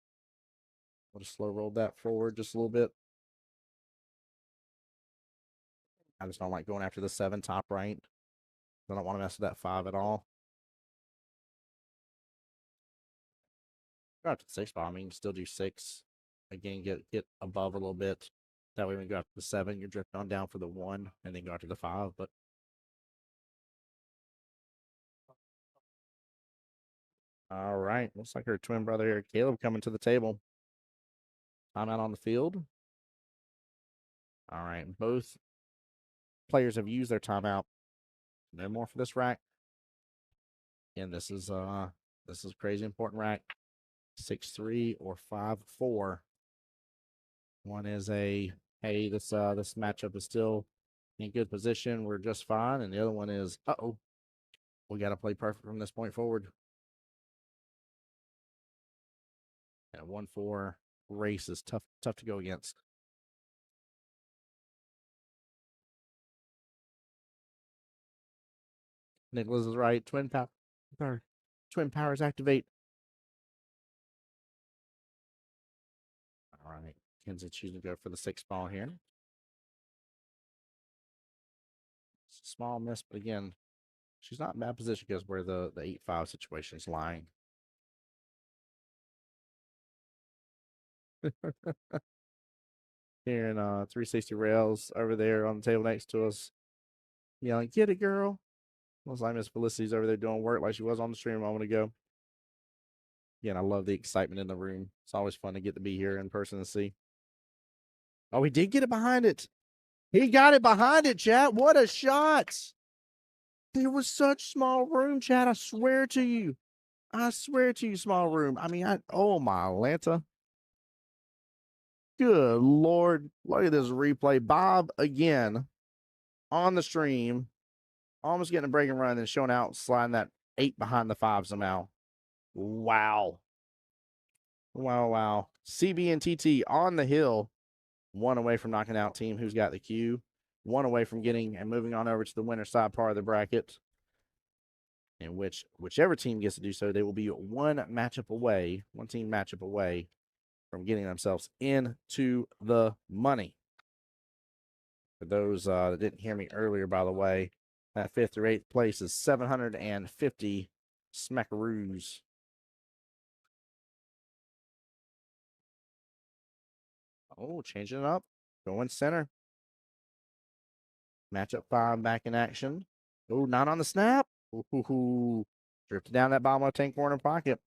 I'll just slow roll that forward just a little bit. I just don't like going after the 7 top right. I don't want to mess with that 5 at all. Go after the 6 ball. I mean, still do 6. Again, get above a little bit. That way, when you go after the 7, you're drifting on down for the 1, and then go after the 5. But all right, looks like her twin brother here, Caleb, coming to the table. Timeout on the field. All right, both players have used their timeout. No more for this rack. And this is crazy important rack. 6-3 or 5-4. One is a hey, this matchup is still in good position. We're just fine. And the other one is we got to play perfect from this point forward. And a 1-4 race is tough to go against. Nicholas is right. Twin powers activate. All right. Kenzie choosing to go for the 6 ball here. It's a small miss, but again, she's not in bad position because where the 8-5 situation is lying. Here in 360 rails over there on the table next to us, yelling, "Get it, girl!" Looks like Miss Felicity's over there doing work like she was on the stream a moment ago. Again, I love the excitement in the room. It's always fun to get to be here in person and see. Oh, he did get it behind it. He got it behind it, chat. What a shot. There was such small room, chat. I swear to you. I swear to you, small room. I mean, oh my Atlanta. Good Lord. Look at this replay. Bob again on the stream. Almost getting a break and run and showing out, sliding that 8 behind the 5 somehow. Wow. Wow. CB and TT on the hill. 1 away from knocking out team who's got the Q. 1 away from getting and moving on over to the winner side part of the bracket. In whichever team gets to do so, they will be 1 team matchup away from getting themselves into the money. For those that didn't hear me earlier, by the way, that 5th through 8th place is 750 smackaroos. Oh, changing it up. Going center. Matchup 5 back in action. Oh, not on the snap. Ooh. Drifted down that bottom left-hand corner pocket.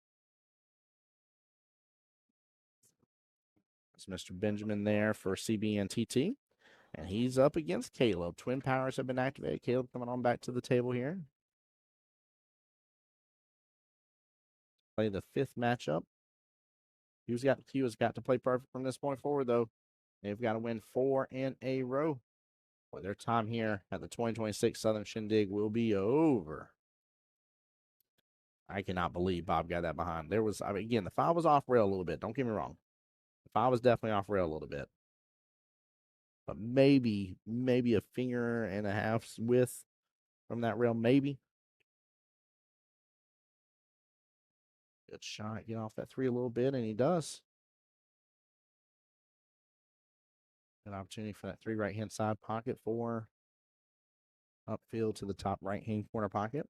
That's Mr. Benjamin there for CB and TT. And he's up against Caleb. Twin powers have been activated. Caleb coming on back to the table here. Play the 5th matchup. Q has got to play perfect from this point forward, though. They've got to win 4 in a row. Boy, their time here at the 2026 Southern Shindig will be over. I cannot believe Bob got that behind. Again, the 5 was off rail a little bit. Don't get me wrong. The 5 was definitely off rail a little bit. But maybe a finger and a half's width from that rail, maybe. Good shot. Get off that 3 a little bit, and he does. An opportunity for that 3 right-hand side pocket, 4 upfield to the top right-hand corner pocket.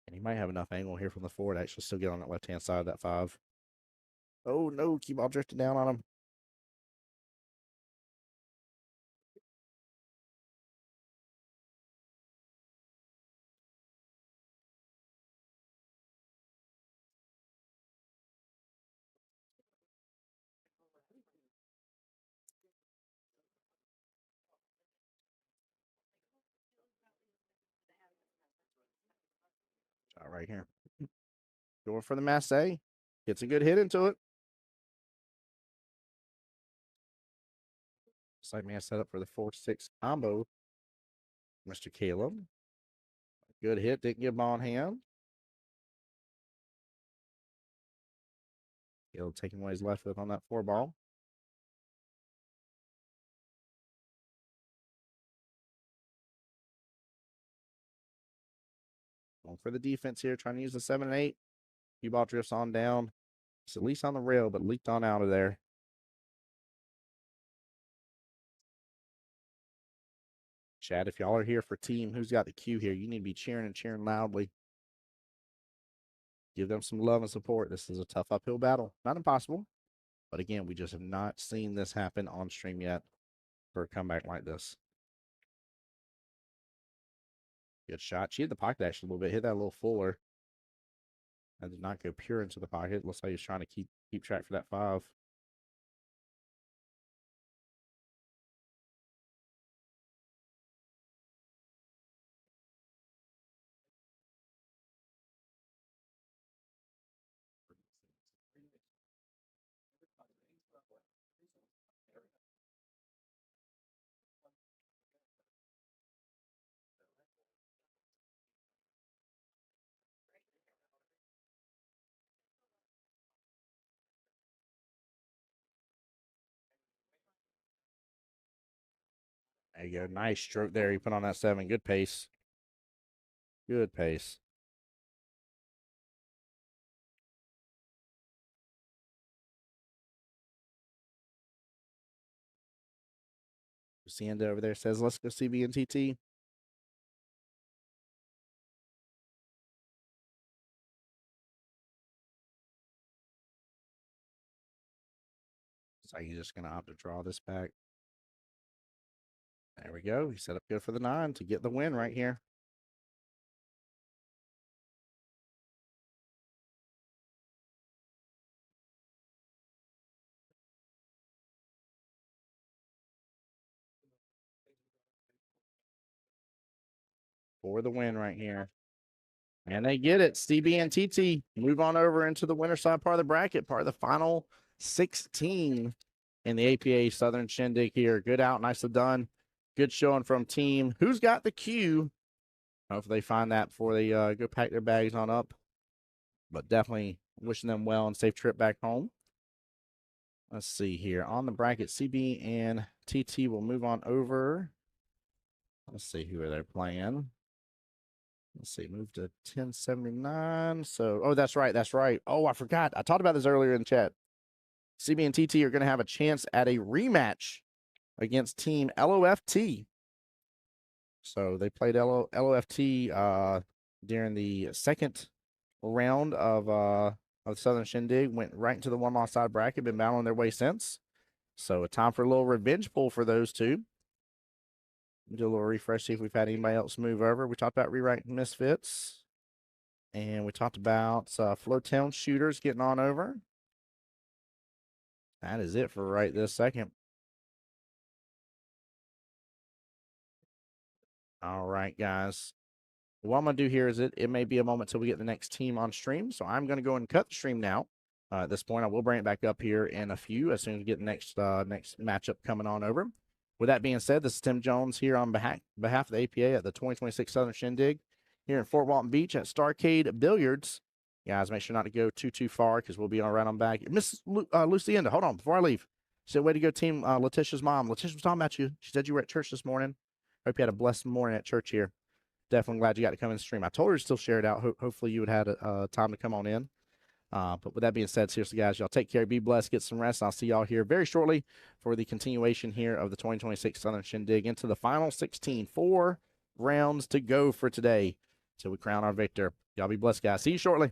And he might have enough angle here from the 4 to actually still get on that left-hand side of that 5. Oh, no. Keep ball drifting down on him. Shot right here. Going for the Mass A. Gets a good hit into it. Looks like man set up for the 4-6 combo. Mr. Caleb. Good hit. Didn't get ball in hand. Caleb taking away his left foot on that 4 ball. Going for the defense here, trying to use the 7 and 8. Cue ball drifts on down. It's at least on the rail, but leaked on out of there. Chad, if y'all are here for team who's got the cue here, you need to be cheering and cheering loudly. Give them some love and support. This is a tough uphill battle. Not impossible, but again, we just have not seen this happen on stream yet for a comeback like this. Good shot. She hit the pocket actually a little bit. Hit that a little fuller. That did not go pure into the pocket. Looks like he's trying to keep track for that 5. There you go. Nice stroke there. He put on that 7. Good pace. Good pace. Lucinda over there says, let's go CBNTT. So he's just going to opt to draw this back. There we go. He set up good for the 9 to get the win right here. For the win right here. And they get it. CB and TT move on over into the winner side part of the bracket, part of the final 16 in the APA Southern Shindig here. Good out. Nicely done. Good showing from team. Who's got the cue? Hopefully they find that before they go pack their bags on up. But definitely wishing them well and safe trip back home. Let's see here. On the bracket, CB and TT will move on over. Let's see who are they playing. Let's see, move to 1079. So, oh, that's right. That's right. Oh, I forgot. I talked about this earlier in chat. CB and TT are going to have a chance at a rematch against team LOFT. So they played LOFT during the second round of Southern Shindig. Went right into the one-loss side bracket. Been battling their way since. So a time for a little revenge pull for those two. Do a little refresh, see if we've had anybody else move over. We talked about rewriting misfits. And we talked about Flowtown shooters getting on over. That is it for right this second. All right, guys. What I'm going to do here is it may be a moment till we get the next team on stream. So I'm going to go and cut the stream now. At this point, I will bring it back up here in a few as soon as we get the next matchup coming on over. With that being said, this is Tim Jones here on behalf of the APA at the 2026 Southern Shindig here in Fort Walton Beach at Starcade Billiards. Guys, make sure not to go too far because we'll be all right on back. Miss Lucinda, hold on before I leave. She said, way to go, team. Letitia's mom. Letitia was talking about you. She said you were at church this morning. Hope you had a blessed morning at church here. Definitely glad you got to come in the stream. I told her to still share it out. Hopefully you would have had time to come on in. But with that being said, seriously, guys, y'all take care, be blessed, get some rest. I'll see y'all here very shortly for the continuation here of the 2026 Southern Shindig into the final 16. 4 rounds to go for today till we crown our victor. Y'all be blessed, guys. See you shortly.